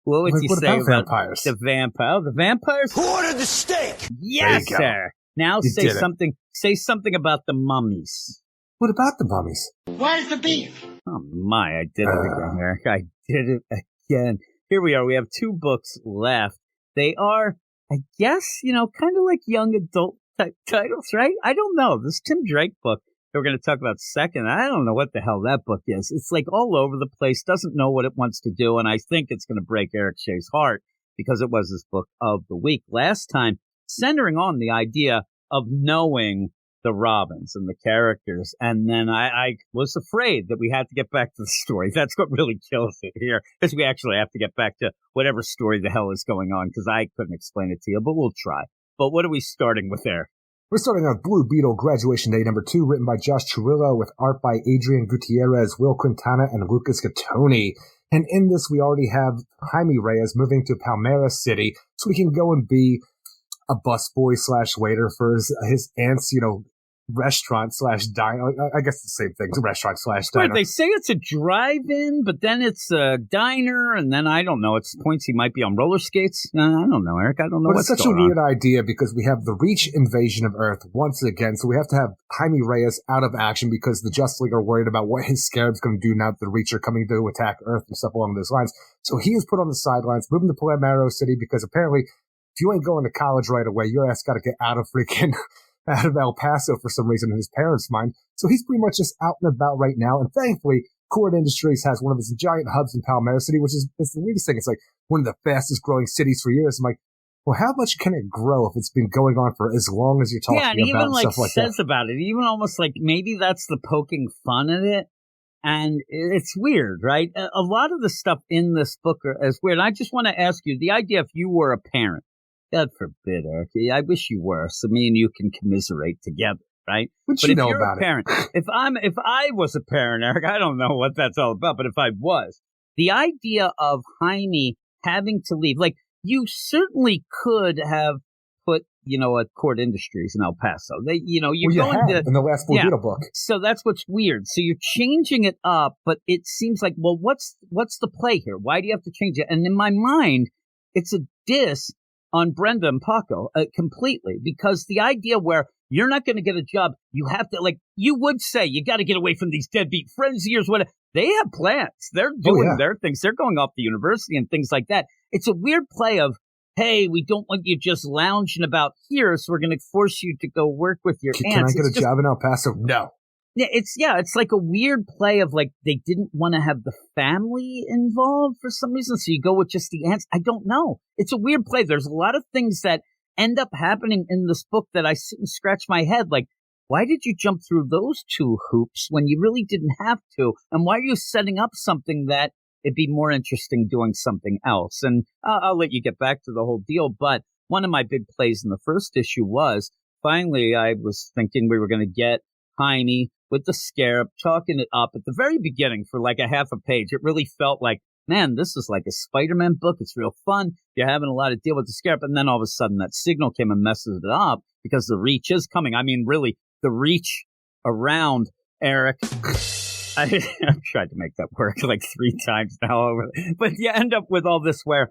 What would you say about vampires? The vampire? Oh, the vampires? Who ordered the steak? Yes, sir. Now say something. Say something about the mummies. What about the mummies? Where's the beef? Oh my! I did it again, Eric. I did it again. Here we are. We have 2 books left. They are, I guess, kind of like young adult type titles, right? I don't know. This Tim Drake book that we're going to talk about second, I don't know what the hell that book is. It's like all over the place, doesn't know what it wants to do, and I think it's going to break Eric Shea's heart because it was his book of the week last time, centering on the idea of knowing the Robins and the characters. And then I was afraid that we had to get back to the story. That's what really kills it here, is we actually have to get back to whatever story the hell is going on, because I couldn't explain it to you, but we'll try. But what are we starting with there? We're starting on Blue Beetle Graduation Day number 2, written by Josh Chirillo, with art by Adrian Gutierrez, Will Quintana, and Lucas Gattoni. And in this, we already have Jaime Reyes moving to Palmera City, so we can go and be a busboy / waiter for his aunt's, restaurant / diner. I guess the same thing, restaurant / diner. They say it's a drive-in, but then it's a diner, and then I don't know. It's points he might be on roller skates. I don't know, Eric. I don't know what's going on. But it's such a weird idea because we have the Reach invasion of Earth once again, so we have to have Jaime Reyes out of action because the Justice League are worried about what his Scarab's going to do now that the Reach are coming to attack Earth and stuff along those lines. So he is put on the sidelines, moving to Palmero City because apparently if you ain't going to college right away, your ass got to get out of El Paso for some reason in his parents' mind. So he's pretty much just out and about right now. And thankfully, Cord Industries has one of its giant hubs in Palmera City, which is it's the weirdest thing. It's like one of the fastest growing cities for years. I'm like, well, how much can it grow if it's been going on for as long as you're talking about? Yeah, and even stuff like says that. about it, even almost like maybe that's the poking fun at it. And it's weird, right? A lot of the stuff in this book is weird. I just want to ask you, the idea if you were a parent, God forbid, Eric. I wish you were, so me and you can commiserate together, right? What but you if know you're about a parent, if I was a parent, Eric, I don't know what that's all about, but if I was, the idea of Jaime having to leave, like you certainly could have put, at Cord Industries in El Paso. You're going to in the last Blue Beetle book. So that's what's weird. So you're changing it up, but it seems like, well, what's the play here? Why do you have to change it? And in my mind, it's a diss on Brenda and Paco completely, because the idea where you're not going to get a job, you have to, like, you would say, you got to get away from these deadbeat friends of yours. Whatever. They have plans. They're doing their things. They're going off to university and things like that. It's a weird play of, hey, we don't want you just lounging about here, so we're going to force you to go work with your aunts. Can I get a job in El Paso? No. Yeah, it's like a weird play of like they didn't want to have the family involved for some reason, so you go with just the aunts. I don't know. It's a weird play. There's a lot of things that end up happening in this book that I sit and scratch my head like, why did you jump through those 2 hoops when you really didn't have to? And why are you setting up something that it'd be more interesting doing something else? And I'll let you get back to the whole deal, but one of my big plays in the first issue was finally I was thinking we were going to get Jaime with the Scarab, talking it up at the very beginning for like a half a page. It really felt like, man, this is like a Spider-Man book. It's real fun. You're having a lot of deal with the Scarab. And then all of a sudden that signal came and messes it up because the Reach is coming. I mean, really, the Reach around Eric. I've tried to make that work like 3 times now. But you end up with all this where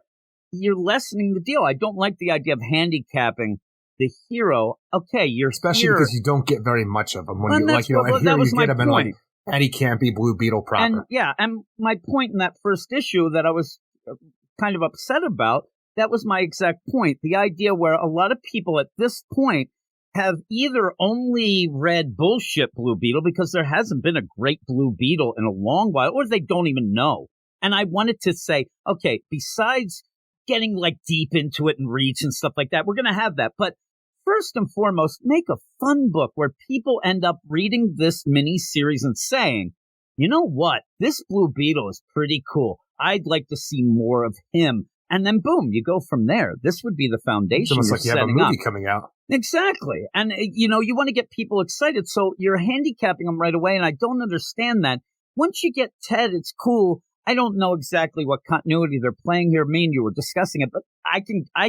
you're lessening the deal. I don't like the idea of handicapping the hero. Okay, you're especially here. Because you don't get very much of them when and you like, and here you get them in like Eddie Campy, Blue Beetle proper. And my point in that first issue that I was kind of upset about, that was my exact point. The idea where a lot of people at this point have either only read bullshit Blue Beetle because there hasn't been a great Blue Beetle in a long while, or they don't even know. And I wanted to say, okay, besides getting like deep into it and Reach and stuff like that, we're going to have that. But first and foremost, make a fun book where people end up reading this mini series and saying, you know what? This Blue Beetle is pretty cool. I'd like to see more of him. And then boom, you go from there. This would be the foundation. It's almost like you have a movie coming out. Exactly. And, you want to get people excited. So you're handicapping them right away. And I don't understand that. Once you get Ted, it's cool. I don't know exactly what continuity they're playing here. Me and you were discussing it, but I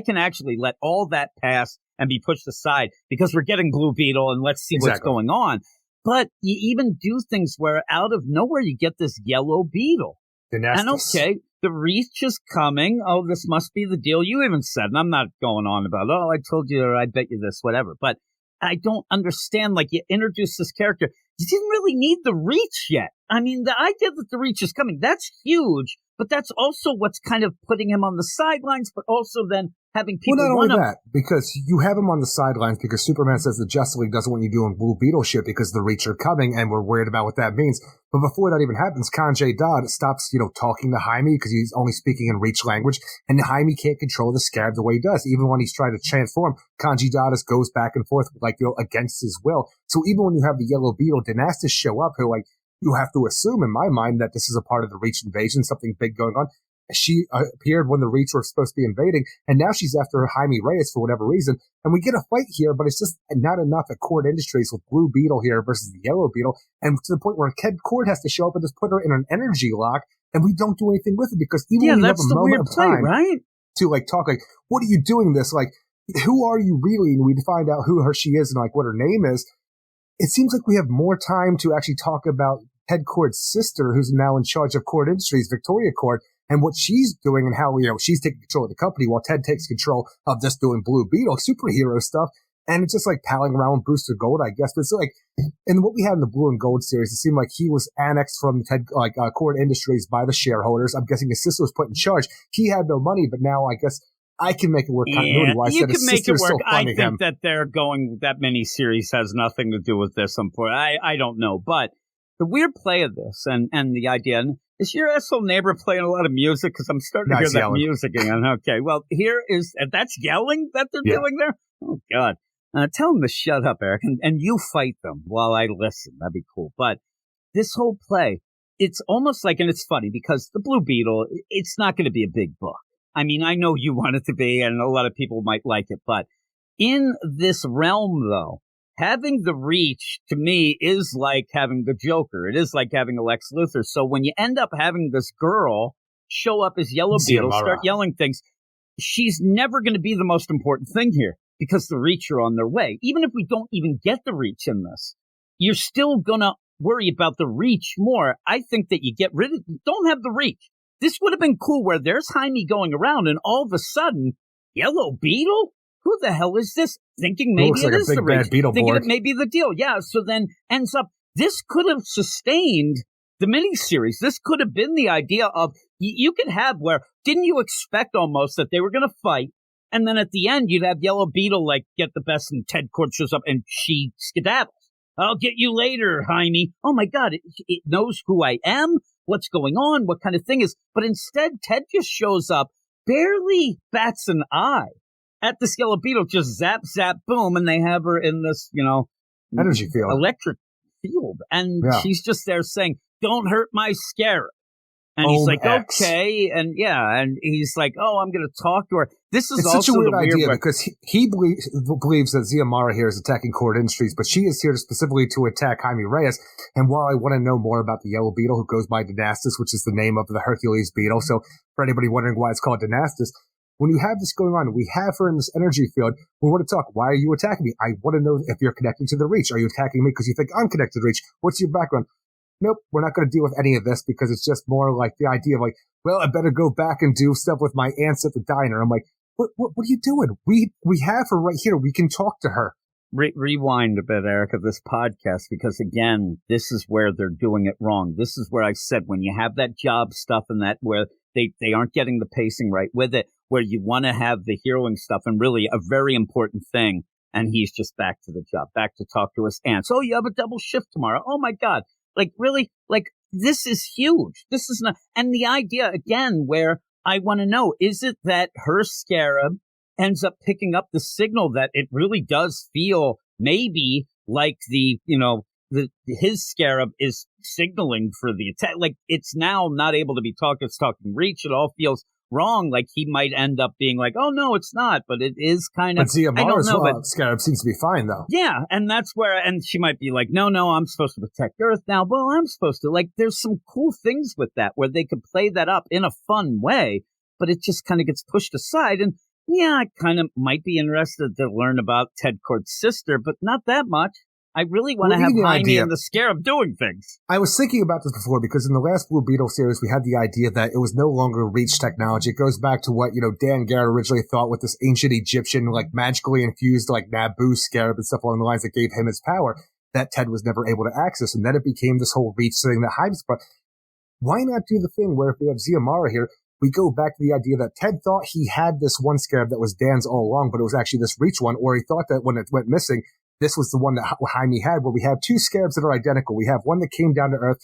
can actually let all that pass and be pushed aside because we're getting Blue Beetle and let's see what's going on. But you even do things where out of nowhere you get this yellow beetle. And okay, the Reach is coming. Oh, this must be the deal. You even said, and I'm not going on about, I told you, or I bet you this, whatever. But I don't understand, like, you introduced this character. You didn't really need the Reach yet. I mean, the idea that the Reach is coming, that's huge. But that's also what's kind of putting him on the sidelines, but also then having people Well, not only run that, because you have him on the sidelines because Superman says the Justice League doesn't want you doing Blue Beetle shit because the Reach are coming and we're worried about what that means. But before that even happens, Kanjay Dodd stops, talking to Jaime because he's only speaking in Reach language, and Jaime can't control the Scarab the way he does. Even when he's trying to transform, Kanjay Dodd goes back and forth, against his will. So even when you have the Yellow Beetle, Dynastis show up, who, you have to assume in my mind that this is a part of the Reach invasion, something big going on. She appeared when the Reach were supposed to be invading, and now she's after Jaime Reyes for whatever reason. And we get a fight here, but it's just not enough at Cord Industries with Blue Beetle here versus the Yellow Beetle, and to the point where Ted Cord has to show up and just put her in an energy lock, and we don't do anything with it because even when you have a moment of time to talk, what are you doing this? Who are you really? And we find out who she is and what her name is. It seems like we have more time to actually talk about Ted Cord's sister, who's now in charge of Cord Industries, Victoria Cord, and what she's doing and how, she's taking control of the company while Ted takes control of just doing Blue Beetle superhero stuff. And it's just palling around with Booster Gold, I guess. But it's and what we had in the Blue and Gold series, it seemed like he was annexed from Ted, Cord Industries by the shareholders. I'm guessing his sister was put in charge. He had no money, but now I guess I can make it work continuity-wise. You can make it work. I think that they're going, that miniseries has nothing to do with this. I don't know. But the weird play of this and the idea, is your asshole neighbor playing a lot of music? Because I'm starting to hear that music again. Okay, well, that's yelling that they're doing there? Oh, God. Tell them to shut up, Eric, and you fight them while I listen. That'd be cool. But this whole play, it's almost and it's funny because the Blue Beetle, it's not going to be a big book. I mean, I know you want it to be, and a lot of people might like it, but in this realm, though, having the Reach, to me, is like having the Joker. It is like having a Lex Luthor. So when you end up having this girl show up as Yellow Beetle, start yelling things, she's never going to be the most important thing here because the Reach are on their way. Even if we don't even get the Reach in this, you're still going to worry about the Reach more. I think that you don't have the Reach. This would have been cool where there's Jaime going around and all of a sudden, Yellow Beetle? Who the hell is this? Thinking maybe it is the Reach. Thinking it may be the deal. Yeah, so then ends up, this could have sustained the miniseries. This could have been the idea of, you could have where, didn't you expect almost that they were going to fight, and then at the end you'd have Yellow Beetle get the best and Ted Cord shows up and she skedaddles. I'll get you later, Jaime. Oh my God, it knows who I am, what's going on, what kind of thing is, but instead Ted just shows up, barely bats an eye at this Yellow Beetle, just zap, zap, boom, and they have her in this, energy field, electric field. And she's just there saying, don't hurt my Scarab. And he's like, okay. And and he's like, oh, I'm going to talk to her. This is it's also such a weird the idea because he believes that Ziamara here is attacking Cord Industries, but she is here specifically to attack Jaime Reyes. And while I want to know more about the Yellow Beetle, who goes by Dynastis, which is the name of the Hercules Beetle, so for anybody wondering why it's called Dynastis, when you have this going on, we have her in this energy field. We want to talk. Why are you attacking me? I want to know if you're connecting to the Reach. Are you attacking me because you think I'm connected to the Reach? What's your background? Nope, we're not going to deal with any of this because it's just more like the idea of well, I better go back and do stuff with my aunts at the diner. I'm like, what are you doing? We have her right here. We can talk to her. Rewind a bit, Eric, of this podcast, because again, this is where they're doing it wrong. This is where I said when you have that job stuff and that where they aren't getting the pacing right with it, where you want to have the heroing stuff and really a very important thing. And he's just back to the job, back to talk to his aunts. Oh, you have a double shift tomorrow. Oh my God. Really? This is huge. This is not, and the idea again, where I want to know, is it that her Scarab ends up picking up the signal that it really does feel maybe like his Scarab is signaling for the attack. It's now not able to be talked. It's talking Reach. It all feels wrong. He might end up being oh no, it's not, but it is kind of. But Ziamara's Scarab seems to be fine though. Yeah, and that's where, and she might be no, I'm supposed to protect Earth now. Well, I'm supposed to. There's some cool things with that where they could play that up in a fun way, but it just kind of gets pushed aside. And I kind of might be interested to learn about Ted Cord's sister, but not that much. I really want to have Jaime and the Scarab doing things. I was thinking about this before because in the last Blue Beetle series, we had the idea that it was no longer Reach technology. It goes back to what, Dan Garrett originally thought with this ancient Egyptian, magically infused, Naboo Scarab and stuff along the lines that gave him his power that Ted was never able to access. And then it became this whole Reach thing that Hype's brought. why not do the thing where if we have Ziamara here, we go back to the idea that Ted thought he had this one scarab that was Dan's all along, but it was actually this Reach one, or he thought that when it went missing, this was the one that Jaime had, where we have two scarabs that are identical. We have one that came down to Earth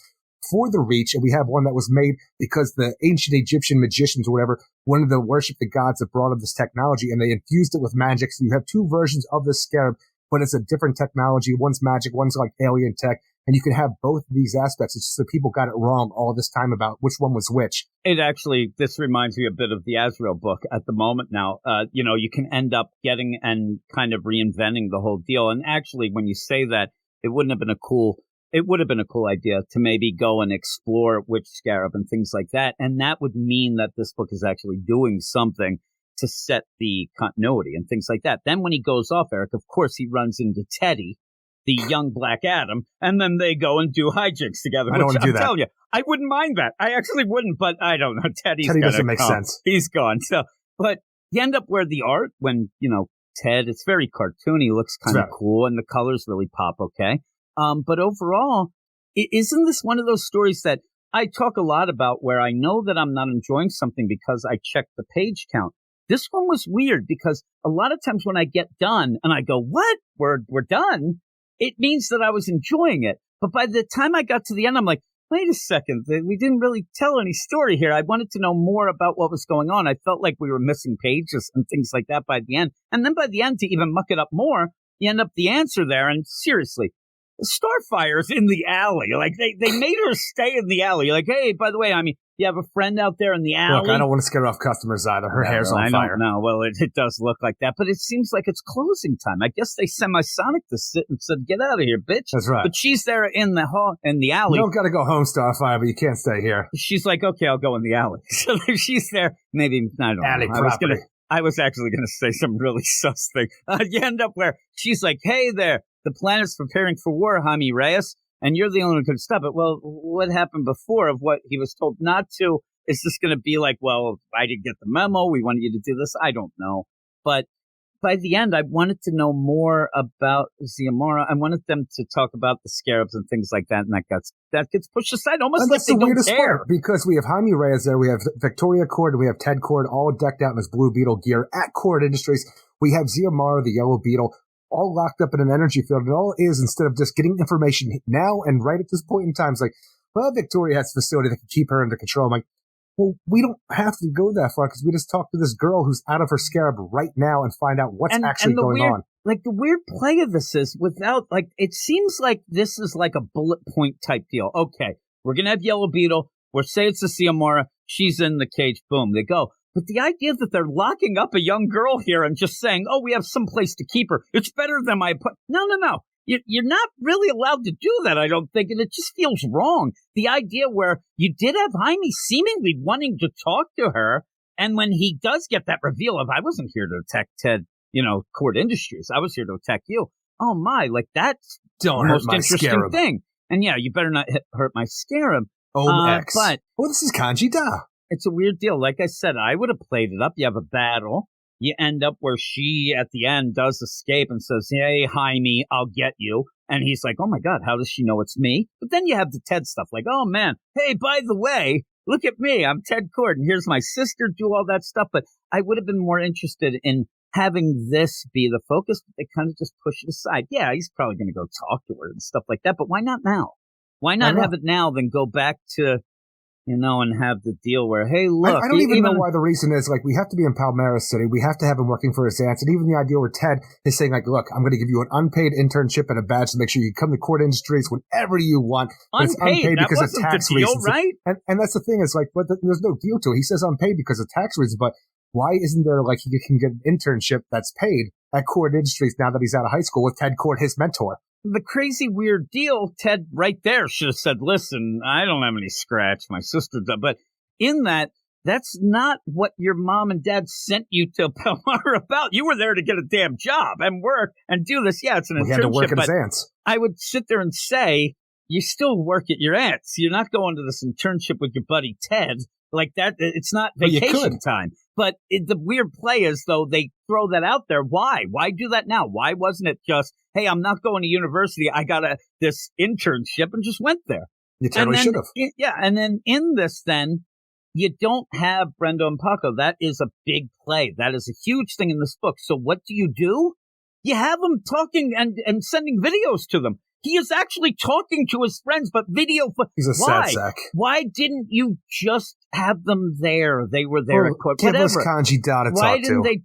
for the Reach, and we have one that was made because the ancient Egyptian magicians or whatever wanted to worship the gods that brought up this technology, and they infused it with magic. So you have two versions of this scarab, but it's a different technology. One's magic, one's like alien tech, and you can have both of these aspects. It's just that people got it wrong all this time about which one was which. It actually, this reminds me a bit of the Azrael book at the moment now. You can end up getting and kind of reinventing the whole deal. And actually, when you say that, it would have been a cool idea to maybe go and explore which scarab and things like that. And that would mean that this book is actually doing something to set the continuity and things like that. Then when he goes off, Eric, of course, he runs into Teddy, the young Black Adam, and then they go and do hijinks together. I don't want to do that. I'm telling you, I wouldn't mind that. I actually wouldn't, but I don't know. Teddy doesn't make sense. He's gone. So, but you end up where the art, when, Ted, it's very cartoony, looks kind of cool, and the colors really pop okay. But overall, isn't this one of those stories that I talk a lot about where I know that I'm not enjoying something because I check the page count? This one was weird because a lot of times when I get done and I go, what? We're done? It means that I was enjoying it. But by the time I got to the end, I'm like, wait a second. We didn't really tell any story here. I wanted to know more about what was going on. I felt like we were missing pages and things like that by the end. And then by the end, to even muck it up more, you end up the answer there. And seriously, Starfire's in the alley. Like, they made her stay in the alley. Like, hey, by the way, you have a friend out there in the alley. Look, I don't want to scare off customers either. Her hair's on fire. No, well, it does look like that. But it seems like it's closing time. I guess they sent my Sonic to sit and said, get out of here, bitch. That's right. But she's there in the alley. You don't got to go home, Starfire, but you can't stay here. She's like, okay, I'll go in the alley. So she's there. Maybe, I don't alley know. Property. I was actually going to say some really sus thing. You end up where she's like, hey there, the planet's preparing for war, Jaime Reyes, and you're the only one who can stop it. Well, what happened before of what he was told not to? Is this going to be like, well, I didn't get the memo, we wanted you to do this? I don't know. But by the end, I wanted to know more about Ziamara. I wanted them to talk about the scarabs and things like that, and that gets pushed aside almost and like they don't care. Part, because we have Jaime Reyes there, we have Victoria Cord, we have Ted Cord, all decked out in his Blue Beetle gear at Cord Industries. We have Ziamara, the Yellow Beetle, all locked up in an energy field. And all it is, instead of just getting information now and right at this point in time, it's like, well, Victoria has a facility that can keep her under control. I'm like, well, we don't have to go that far because we just talk to this girl who's out of her scarab right now and find out what's actually going on. Like, the weird play of this is without, like, it seems like this is like a bullet point type deal. Okay, we're going to have Yellow Beetle. We'll say it's a Ziamara. She's in the cage. Boom, they go. But the idea that they're locking up a young girl here and just saying, oh, we have some place to keep her. It's better than my... No. You're not really allowed to do that, I don't think, and it just feels wrong. The idea where you did have Jaime seemingly wanting to talk to her, and when he does get that reveal of, I wasn't here to attack Ted, Cord Industries, I was here to attack you. Oh my, like that's the most interesting scarab thing. And yeah, you better not hurt my scarab. X. But this is Kanji Da. It's a weird deal. Like I said, I would have played it up. You have a battle. You end up where she, at the end, does escape and says, hey, Jaime, I'll get you. And he's like, oh, my God, how does she know it's me? But then you have the Ted stuff like, oh, man, hey, by the way, look at me. I'm Ted Cord, and here's my sister, do all that stuff. But I would have been more interested in having this be the focus. But they kind of just push it aside. Yeah, he's probably going to go talk to her and stuff like that. But why not now? Why not have it now than go back to... and have the deal where, hey, look. I don't even know why the reason is, like, we have to be in Palmyra City. We have to have him working for his aunts. And even the idea where Ted is saying, like, look, I'm going to give you an unpaid internship and a badge to make sure you come to Cord Industries whenever you want. But it's unpaid because of tax reasons. Right? And that's the thing is, like, but there's no deal to it. He says unpaid because of tax reasons. But why isn't there, like, he can get an internship that's paid at Cord Industries now that he's out of high school with Ted Cord, his mentor? The crazy weird deal, Ted right there should have said, listen, I don't have any scratch. My sister does. But in that's not what your mom and dad sent you to Palmyra about. You were there to get a damn job and work and do this. Yeah, it's an internship. He had to work at his aunt's. I would sit there and say, you still work at your aunt's. You're not going to this internship with your buddy Ted. Like that, it's not vacation time. But the weird play is, though, they throw that out there. Why? Why do that now? Why wasn't it just, hey, I'm not going to university. I got this internship and just went there? You totally should have. Yeah, and then in this, then, you don't have Brendo and Paco. That is a big play. That is a huge thing in this book. So what do? You have them talking and sending videos to them. He is actually talking to his friends, but video. He's a sad sack. Why didn't you just have them there? They were there at court. Give Whatever. us Kanji Da to Why talk didn't to. they?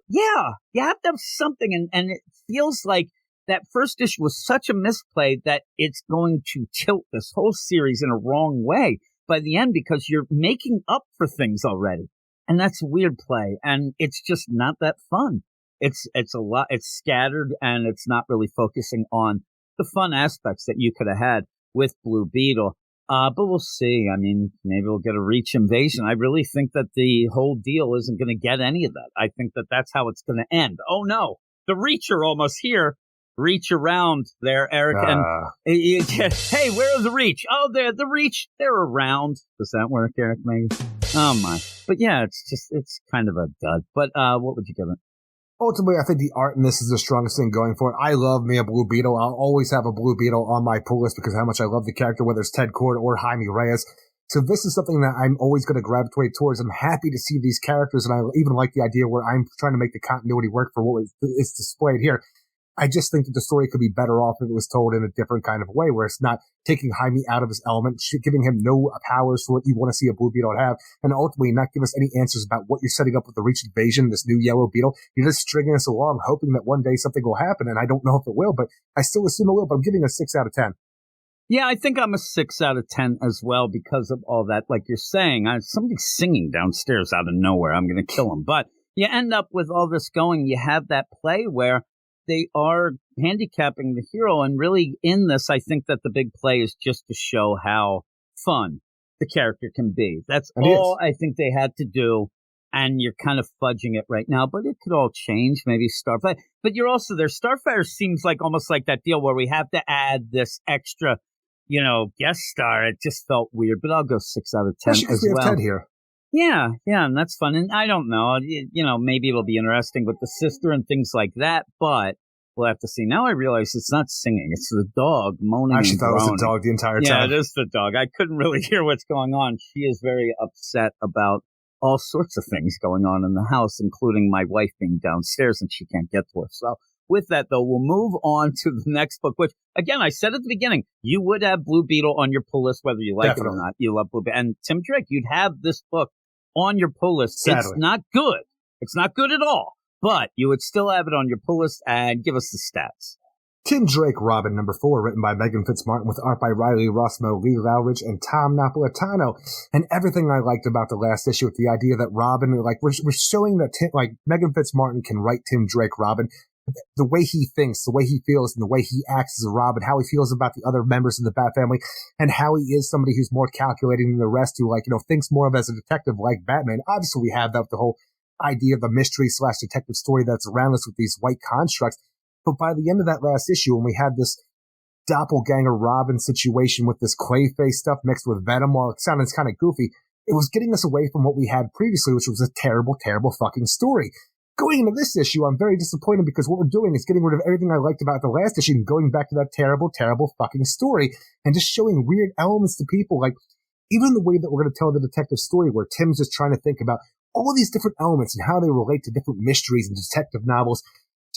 Yeah, you have to have something. And it feels like that first issue was such a misplay that it's going to tilt this whole series in a wrong way by the end because you're making up for things already. And that's a weird play. And it's just not that fun. It's a lot. It's scattered and it's not really focusing on the fun aspects that you could have had with Blue Beetle. But we'll see. I mean, maybe we'll get a Reach invasion. I really think that the whole deal isn't going to get any of that. I think that that's how it's going to end. Oh no, the Reach are almost here. Reach around there, Eric. And hey, where are the Reach? Oh, the Reach. They're around. Does that work, Eric? Maybe. Oh my. But yeah, it's kind of a dud. But what would you give it? Ultimately, I think the art in this is the strongest thing going for it. I love me a Blue Beetle. I'll always have a Blue Beetle on my pull list because of how much I love the character, whether it's Ted Kord or Jaime Reyes. So this is something that I'm always going to gravitate towards. I'm happy to see these characters, and I even like the idea where I'm trying to make the continuity work for what is displayed here. I just think that the story could be better off if it was told in a different kind of way, where it's not taking Jaime out of his element, giving him no powers for what you want to see a Blue Beetle have, and ultimately not give us any answers about what you're setting up with the Reach invasion, this new Yellow Beetle. You're just stringing us along, hoping that one day something will happen, and I don't know if it will, but I still assume it will, but I'm giving it a 6 out of 10. Yeah, I think I'm a 6 out of 10 as well because of all that. Like you're saying, somebody's singing downstairs out of nowhere. I'm going to kill him. But you end up with all this going. You have that play where they are handicapping the hero. And really in this, I think that the big play is just to show how fun the character can be. That's all I think they had to do. And you're kind of fudging it right now, but it could all change. Maybe Starfire. But you're also there. Starfire seems like almost like that deal where we have to add this extra, guest star. It just felt weird, but I'll go 6 out of 10 as we well. have Ted here. Yeah, and that's fun. And I don't know, maybe it'll be interesting with the sister and things like that, but we'll have to see. Now I realize it's not singing. It's the dog moaning. I actually and thought groaning. it was the dog the entire time. Yeah, it is the dog. I couldn't really hear what's going on. She is very upset about all sorts of things going on in the house, including my wife being downstairs and she can't get to her. So with that, though, we'll move on to the next book, which, again, I said at the beginning, you would have Blue Beetle on your pull list, whether you like it or not. You love Blue Beetle. And Tim Drake, you'd have this book on your pull list. Sadly. It's not good. It's not good at all. But you would still have it on your pull list, and give us the stats. Tim Drake, Robin, number 4, written by Megan Fitzmartin with art by Riley Rossmo, Lee Lowridge, and Tom Napolitano. And everything I liked about the last issue with the idea that Robin, we're showing that Megan Fitzmartin can write Tim Drake Robin. The way he thinks, the way he feels, and the way he acts as a Robin, how he feels about the other members of the Bat family, and how he is somebody who's more calculating than the rest, who thinks more of as a detective like Batman. Obviously, we have that with the whole idea of the mystery/detective story that's around us with these white constructs. But by the end of that last issue, when we had this doppelganger Robin situation with this Clayface stuff mixed with Venom, while it sounded kind of goofy, it was getting us away from what we had previously, which was a terrible, terrible fucking story. Going into this issue, I'm very disappointed because what we're doing is getting rid of everything I liked about the last issue and going back to that terrible, terrible fucking story and just showing weird elements to people. Like, even the way that we're going to tell the detective story where Tim's just trying to think about all these different elements and how they relate to different mysteries and detective novels,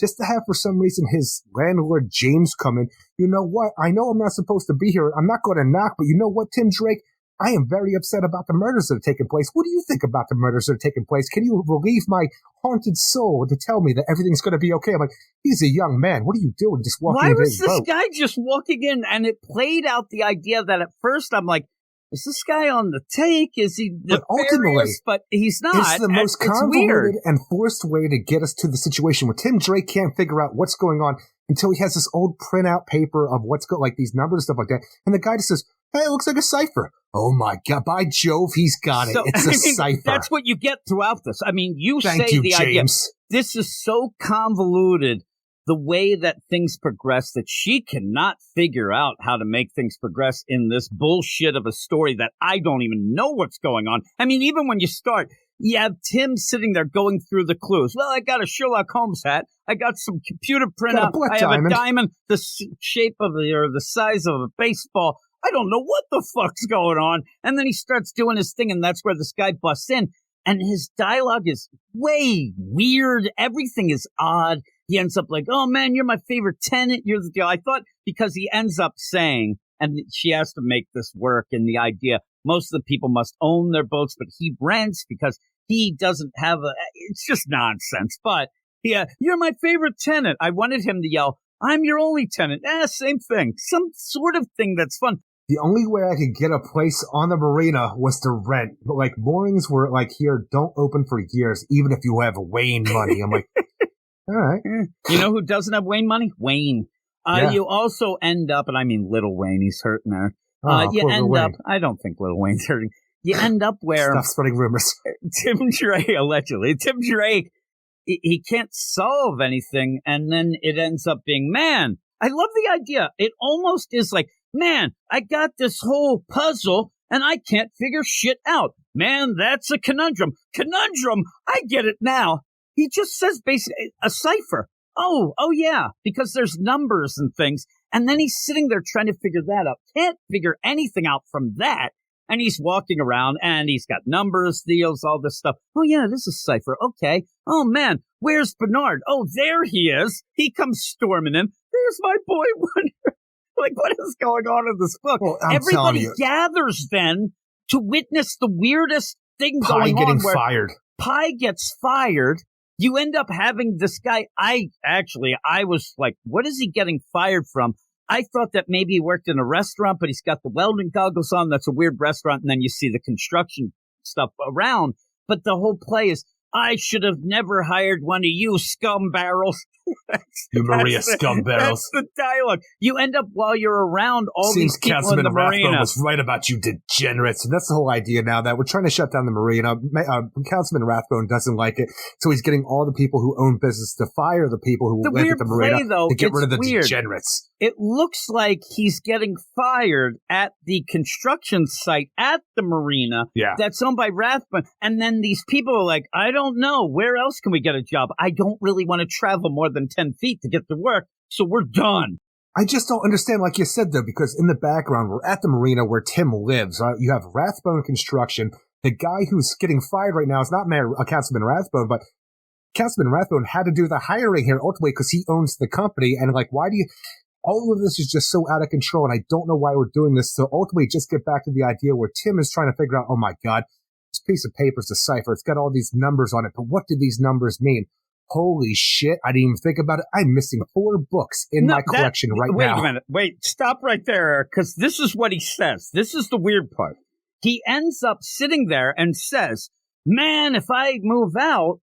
just to have for some reason his landlord James come in. You know what? I know I'm not supposed to be here. I'm not going to knock, but you know what, Tim Drake? I am very upset about the murders that are taking place. What do you think about the murders that are taking place? Can you relieve my haunted soul to tell me that everything's going to be okay? I'm like, he's a young man. What are you doing? Just walking into his boat. Why was this guy just walking in? And it played out the idea that at first I'm like, is this guy on the take? Is he nefarious? But he's not. It's the most convoluted and forced way to get us to the situation where Tim Drake can't figure out what's going on until he has this old printout paper of like these numbers and stuff like that. And the guy just says, hey, it looks like a cipher. Oh my God, by Jove, he's got it. It's a cipher. That's what you get throughout this. I mean, Thank you, James. idea. This is so convoluted, the way that things progress, that she cannot figure out how to make things progress in this bullshit of a story that I don't even know what's going on. I mean, even when you start, you have Tim sitting there going through the clues. Well, I got a Sherlock Holmes hat. I got some computer printout. I have a diamond the shape of the size of a baseball. I don't know what the fuck's going on. And then he starts doing his thing, and that's where this guy busts in. And his dialogue is way weird. Everything is odd. He ends up like, oh, man, you're my favorite tenant. You're the deal. I thought because he ends up saying, and she has to make this work, and the idea, most of the people must own their boats, but he rents because he doesn't have it's just nonsense. But yeah, you're my favorite tenant. I wanted him to yell, I'm your only tenant. Same thing. Some sort of thing that's fun. The only way I could get a place on the marina was to rent. But, like, moorings were, like, here, don't open for years, even if you have Wayne money. I'm like, all right. You know who doesn't have Wayne money? Wayne. Yeah. You also end up, and I mean Little Wayne, he's hurting there. You poor end Wayne. up, I don't think Little Wayne's hurting. You end up where Stop spreading rumors. Tim Drake, allegedly, Tim Drake, he can't solve anything, and then it ends up being, man, I love the idea. It almost is like, man, I got this whole puzzle, and I can't figure shit out. Man, that's a conundrum. Conundrum, I get it now. He just says basically a cipher. Oh, yeah, because there's numbers and things. And then he's sitting there trying to figure that out. Can't figure anything out from that. And he's walking around and he's got numbers, deals, all this stuff. Oh, yeah, this is cipher. Okay. Oh, man, where's Bernard? Oh, there he is. He comes storming in. There's my boy Wonder. Like, what is going on in this book? Well, Everybody gathers then to witness the weirdest thing Pie going getting on. Where fired. Pie gets fired. You end up having this guy. I was like, what is he getting fired from? I thought that maybe he worked in a restaurant, but he's got the welding goggles on. That's a weird restaurant. And then you see the construction stuff around. But the whole play is, I should have never hired one of you scum barrels. You Maria scum barrels. That's the dialogue. You end up while you're around all Seems these people Councilman in the marina. Rathbone was right about you degenerates. And that's the whole idea now that we're trying to shut down the marina. Councilman Rathbone doesn't like it. So he's getting all the people who own business to fire the people who live at the marina play, though, to get rid of the weird. degenerates. It looks like he's getting fired at the construction site at the marina that's owned by Rathbone. And then these people are like, I don't know. Where else can we get a job? I don't really want to travel more than 10 feet to get to work. So we're done. I just don't understand, like you said, though, because in the background, we're at the marina where Tim lives. You have Rathbone Construction. The guy who's getting fired right now is not Mayor Councilman Rathbone, but Councilman Rathbone had to do the hiring here ultimately because he owns the company. And, like, why do you... All of this is just so out of control, and I don't know why we're doing this. So ultimately, just get back to the idea where Tim is trying to figure out, oh, my God, this piece of paper is a cipher. It's got all these numbers on it, but what do these numbers mean? Holy shit, I didn't even think about it. I'm missing 4 books in my collection now. Wait a minute. Wait, stop right there, because this is what he says. This is the weird part. He ends up sitting there and says, man, if I move out,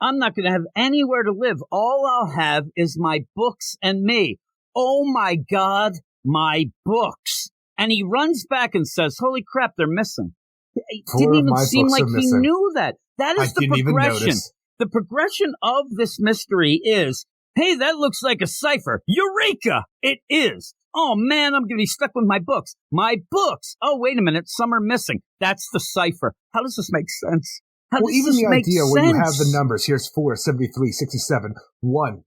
I'm not going to have anywhere to live. All I'll have is my books and me. Oh, my God, my books. And he runs back and says, holy crap, they're missing. It didn't even seem like he knew that. That is the progression. The progression of this mystery is, hey, that looks like a cipher. Eureka! It is. Oh, man, I'm going to be stuck with my books. My books. Oh, wait a minute. Some are missing. That's the cipher. How does this make sense? Well, even the idea where you have the numbers, here's 4, 73, 67, 1,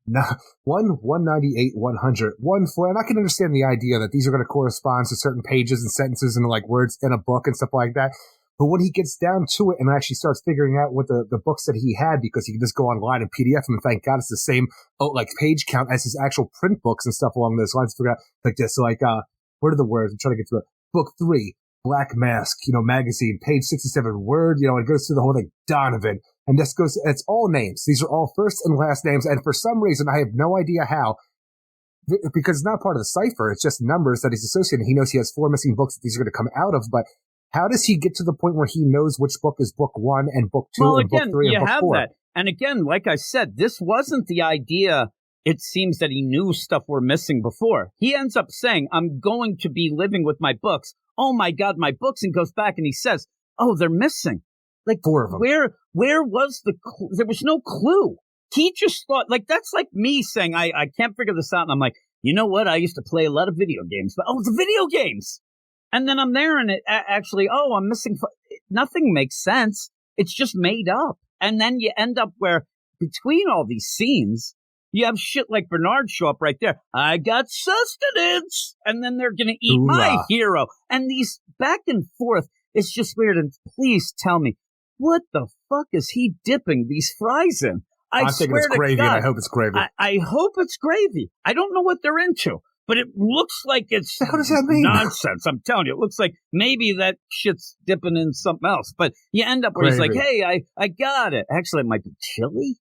198, 100, 1, 4. And I can understand the idea that these are going to correspond to certain pages and sentences and like words in a book and stuff like that. But when he gets down to it and actually starts figuring out what the books that he had, because he can just go online and PDF them, and thank God it's the same page count as his actual print books and stuff along those lines. Figure out like this, what are the words? I'm trying to get to it. Book 3. Black Mask, magazine, page 67, Word, it goes through the whole thing, Donovan, and this goes, it's all names. These are all first and last names, and for some reason, I have no idea how, because it's not part of the cipher, it's just numbers that he's associating. He knows he has 4 missing books that these are going to come out of, but how does he get to the point where he knows which book is book 1 and book 2 and book 3 and book 4? That. And again, like I said, this wasn't the idea. It seems that he knew stuff were missing before. He ends up saying, I'm going to be living with my books. Oh, my God, my books, and goes back and he says, oh, they're missing. Like, 4 of them. Where was the clue? There was no clue. He just thought, like, that's like me saying, I can't figure this out. And I'm like, you know what? I used to play a lot of video games, but the video games. And then I'm there and it actually, I'm missing. Nothing makes sense. It's just made up. And then you end up where between all these scenes, You have shit like Bernard show up right there. I got sustenance. And then they're going to eat my hero. And these back and forth, it's just weird. And please tell me, what the fuck is he dipping these fries in? I'm thinking it's gravy, and I hope it's gravy. I hope it's gravy. I don't know what they're into, but it looks like it's how does that mean? Nonsense. I'm telling you, it looks like maybe that shit's dipping in something else. But you end up where he's like, hey, I got it. Actually, it might be chili.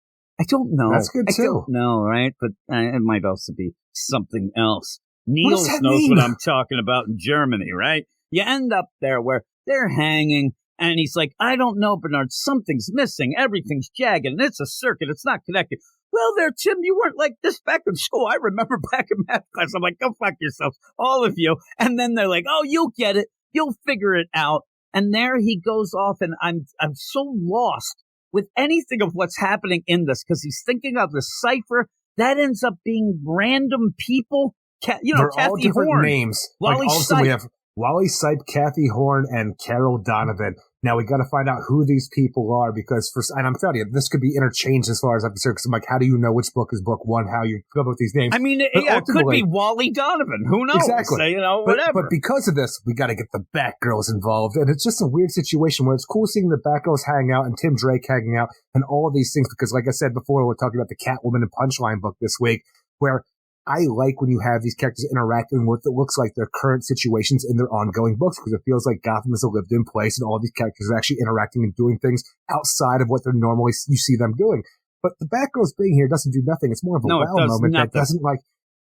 I don't know. That's good, too. I don't know, right? But it might also be something else. Niels knows what I'm talking about in Germany, right? You end up there where they're hanging, and he's like, I don't know, Bernard, something's missing. Everything's jagged, and it's a circuit. It's not connected. Well, there, Tim, you weren't like this back in school. I remember back in math class. I'm like, go fuck yourselves, all of you. And then they're like, oh, you'll get it. You'll figure it out. And there he goes off, and I'm so lost with anything of what's happening in this, because he's thinking of the cipher. That ends up being random people. They're Kathy all different Horn, names. Wally Sipe. We have Wally Sipe, Kathy Horn, and Carol Donovan. Now we got to find out who these people are, because and I'm telling you, this could be interchanged as far as I'm concerned. Because I'm like, how do you know which book is book one? How you come up with these names? I mean, it could be Wally Donovan. Who knows? Exactly. Whatever. But because of this, we got to get the Batgirls involved, and it's just a weird situation where it's cool seeing the Batgirls hang out and Tim Drake hanging out and all of these things. Because, like I said before, we're talking about the Catwoman and Punchline book this week, where I like when you have these characters interacting with what looks like their current situations in their ongoing books, because it feels like Gotham is a lived-in place and all these characters are actually interacting and doing things outside of what they're normally you see them doing. But the Batgirls being here doesn't do nothing. It's more of a wow moment that doesn't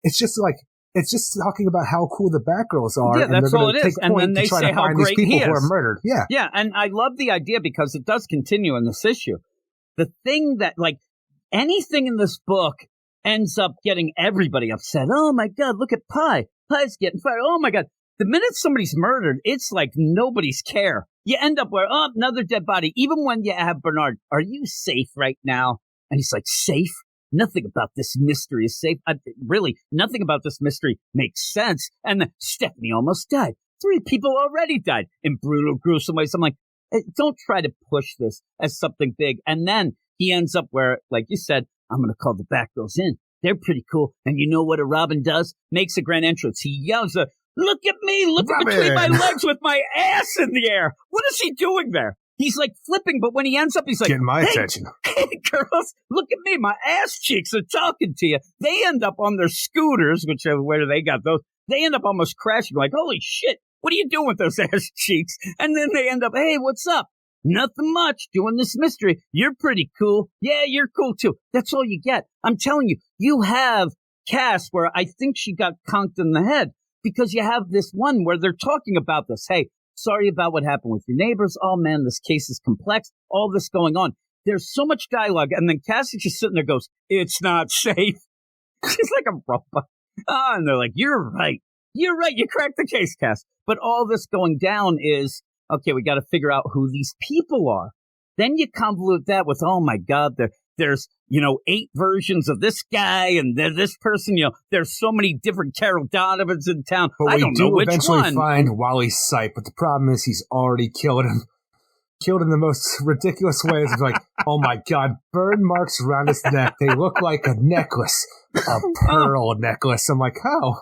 it's just talking about how cool the Batgirls are. Yeah, that's all it is. And then they say how great he is. Who are murdered. Yeah. Yeah, and I love the idea because it does continue in this issue. The thing that, anything in this book ends up getting everybody upset. Oh, my God, look at Pie. Pie's getting fired. Oh, my God. The minute somebody's murdered, it's like nobody's care. You end up where, another dead body. Even when you have Bernard, are you safe right now? And he's like, safe? Nothing about this mystery is safe. Really, nothing about this mystery makes sense. And then Stephanie almost died. 3 people already died in brutal, gruesome ways. I'm like, don't try to push this as something big. And then he ends up where, like you said, I'm going to call the Batgirls in. They're pretty cool. And you know what a Robin does? Makes a grand entrance. He yells, look at me, look between my legs with my ass in the air. What is he doing there? He's like flipping, but when he ends up, he's like, getting my attention. Hey, girls, look at me. My ass cheeks are talking to you. They end up on their scooters, where they got those. They end up almost crashing, like, holy shit, what are you doing with those ass cheeks? And then they end up, hey, what's up? Nothing much, doing this mystery. You're pretty cool. Yeah, you're cool too. That's all you get. I'm telling you, you have Cass where I think she got conked in the head, because you have this one where they're talking about this. Hey, sorry about what happened with your neighbors. Oh man, this case is complex. All this going on. There's so much dialogue. And then Cass is just sitting there goes, it's not safe. She's like a robot. And they're like, you're right. You're right. You cracked the case, Cass. But all this going down is, okay, we got to figure out who these people are. Then you convolute that with, oh my God, there's 8 versions of this guy and this person. There's so many different Carol Donovans in town. But I don't know which one. We eventually find Wally Sipe, but the problem is he's already killed him. Killed in the most ridiculous ways. It's like, oh my God, burn marks around his neck. They look like a necklace, a pearl necklace. I'm like, oh,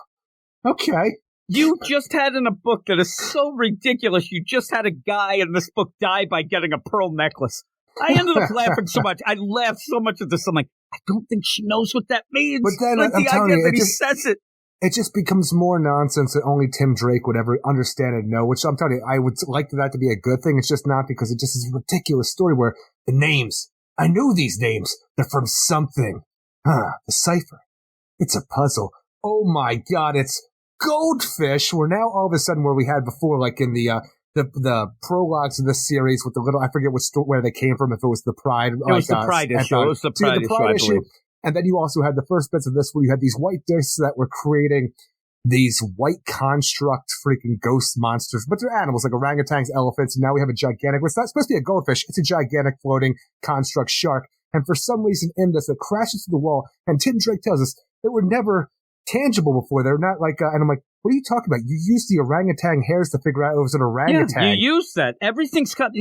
okay. You just had in a book that is so ridiculous. You just had a guy in this book die by getting a pearl necklace. I ended up laughing so much. I laughed so much at this. I'm like, I don't think she knows what that means. But then like I'm the telling idea you, that he says it. It just becomes more nonsense that only Tim Drake would ever understand and know, which I'm telling you, I would like that to be a good thing. It's just not, because it just is a ridiculous story where the names, I know these names. They're from something. The cipher. It's a puzzle. Oh my God, it's goldfish. We're now all of a sudden where we had before, like in the prologues of this series with the little, I forget where they came from, if it was the Pride. It was the Pride issue. It was the Pride issue, I believe. And then you also had the first bits of this where you had these white discs that were creating these white construct freaking ghost monsters, but they're animals like orangutans, elephants, and now we have a gigantic, well, it's not supposed to be a goldfish, it's a gigantic floating construct shark. And for some reason in this, it crashes through the wall, and Tim Drake tells us they were never tangible before. They're not like, and I'm like, what are you talking about? You used the orangutan hairs to figure out it was an orangutan. Yeah, you used that. Everything's cut.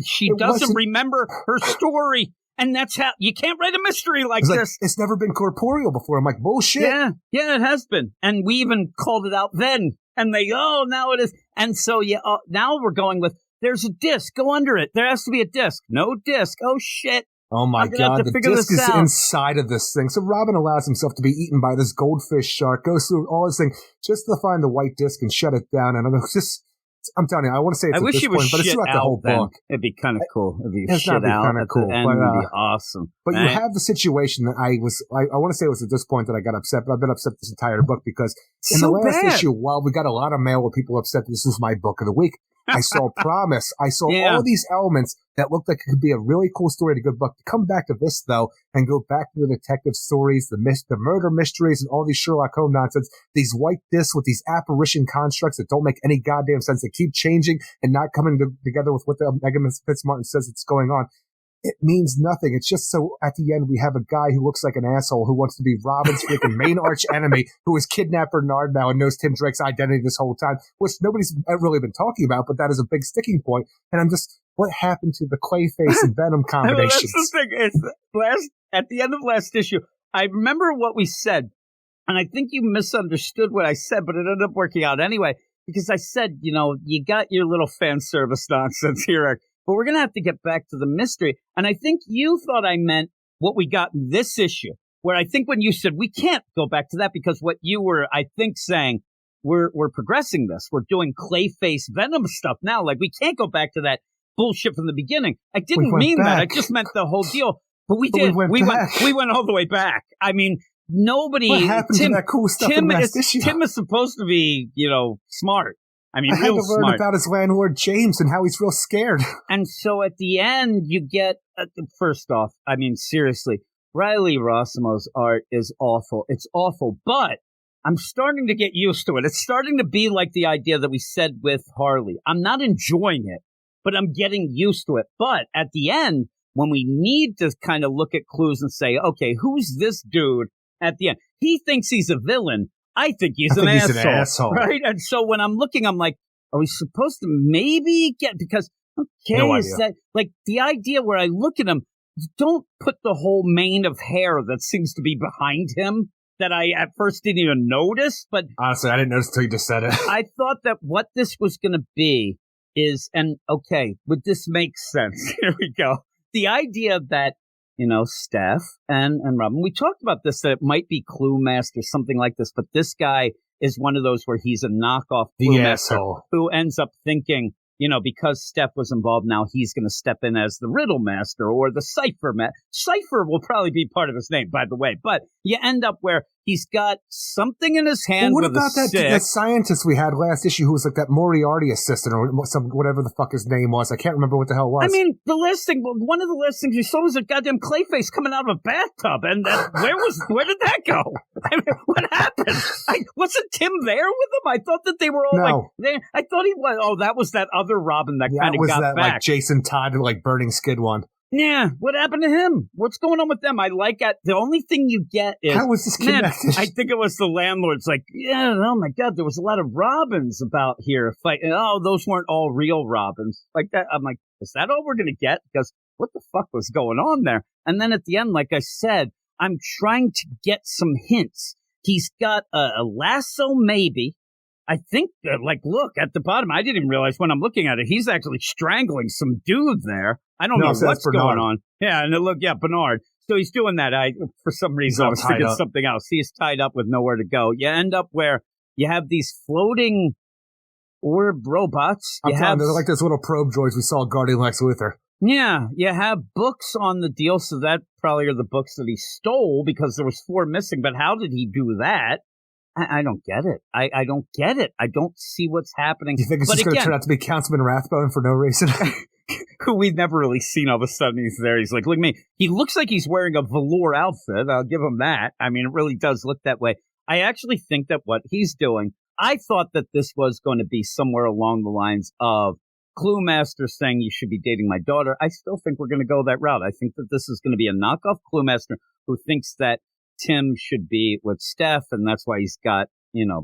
She doesn't remember her story. And that's how you can't write a mystery like It's this. It's never been corporeal before. I'm like, bullshit. Yeah, it has been. And we even called it out then. And they, now it is. And so, now we're going with, there's a disc. Go under it. There has to be a disc. No disc. Oh, shit. Oh, my God. The disc is inside of this thing. So Robin allows himself to be eaten by this goldfish shark, goes through all this thing just to find the white disc and shut it down. And I'm telling you, I want to say it's at this point, but it's throughout the whole book. It'd be kind of cool. It'd be it's shit out kind of cool. It would be awesome. But you have the situation that I want to say it was at this point that I got upset, but I've been upset this entire book because in the last issue, while we got a lot of mail where people were upset that this was my book of the week, I saw Promise. I saw all these elements that looked like it could be a really cool story, a good book. To come back to this, though, and go back to the detective stories, the murder mysteries, and all these Sherlock Holmes nonsense, these white discs with these apparition constructs that don't make any goddamn sense, that keep changing and not coming together with what the Megan Fitzmartin says it's going on. It means nothing. It's just so at the end we have a guy who looks like an asshole who wants to be Robin's freaking main arch enemy who has kidnapped Bernard now and knows Tim Drake's identity this whole time, which nobody's really been talking about, but that is a big sticking point. And I'm just, what happened to the Clayface and Venom combinations? That's the thing. At the end of last issue, I remember what we said, and I think you misunderstood what I said, but it ended up working out anyway, because I said, you got your little fan service nonsense here, but we're going to have to get back to the mystery. And I think you thought I meant what we got in this issue, where I think when you said we can't go back to that because what you were, I think, saying, we're progressing this. We're doing Clayface Venom stuff now. Like, we can't go back to that bullshit from the beginning. I didn't mean that. I just meant the whole deal. But we did. We went all the way back. I mean, nobody. What happened to that cool stuff in last issue? Tim is supposed to be, smart. I mean, I had real to learn smart. about his landlord James and how he's real scared. And so at the end, you get, first off, I mean, seriously, Riley Rossimo's art is awful. It's awful, but I'm starting to get used to it. It's starting to be like the idea that we said with Harley. I'm not enjoying it, but I'm getting used to it. But at the end, when we need to kind of look at clues and say, okay, who's this dude at the end? He thinks he's a villain. I think he's an asshole. Right? And so when I'm looking, I'm like, are we supposed to maybe get, because, okay, no is that, like, the idea where I look at him, don't put the whole mane of hair that seems to be behind him that I at first didn't even notice. But honestly, I didn't notice until you just said it. I thought that what this was going to be is, and okay, would this make sense? Here we go. The idea that, Steph and Robin, we talked about this, that it might be Clue Master, something like this, but this guy is one of those where he's a knockoff Clue Master who ends up thinking, because Steph was involved now, he's going to step in as the Riddle Master or the Cipher Master. Cipher will probably be part of his name, by the way, but you end up where he's got something in his hand with a stick. What about that scientist we had last issue who was like that Moriarty assistant or whatever the fuck his name was? I can't remember what the hell it was. I mean, one of the last things we saw was a goddamn Clayface coming out of a bathtub, and where did that go? I mean, what happened? Wasn't Tim there with them? I thought that they were all like there. I thought he was. Oh, that was that other Robin that kind of got that, back. Like Jason Todd, like Burning Skid one. Yeah, what happened to him? What's going on with them? The only thing you get is, how was this connected? I think it was the landlord's like, oh my God, there was a lot of Robins about here fighting. Oh, those weren't all real Robins. Like that, I'm like, is that all we're going to get? Because what the fuck was going on there? And then at the end, like I said, I'm trying to get some hints. He's got a lasso maybe. I think, look, at the bottom, I didn't even realize when I'm looking at it, he's actually strangling some dude there. I don't know what's going on. Yeah, and Bernard. So he's doing that. For some reason, I was thinking something else. He's tied up with nowhere to go. You end up where you have these floating orb robots. They're like those little probe droids we saw Guardian Lex Luthor. Yeah, you have books on the deal, so that probably are the books that he stole because there was 4 missing. But how did he do that? I don't get it. I don't get it. I don't see what's happening. Do you think it's just going to turn out to be Councilman Rathbone for no reason? Who we've never really seen. All of a sudden he's there. He's like, look at me. He looks like he's wearing a velour outfit. I'll give him that. I mean, it really does look that way. I actually think that what he's doing, I thought that this was going to be somewhere along the lines of Clue Master saying you should be dating my daughter. I still think we're going to go that route. I think that this is going to be a knockoff Clue Master who thinks that Tim should be with Steph, and that's why he's got,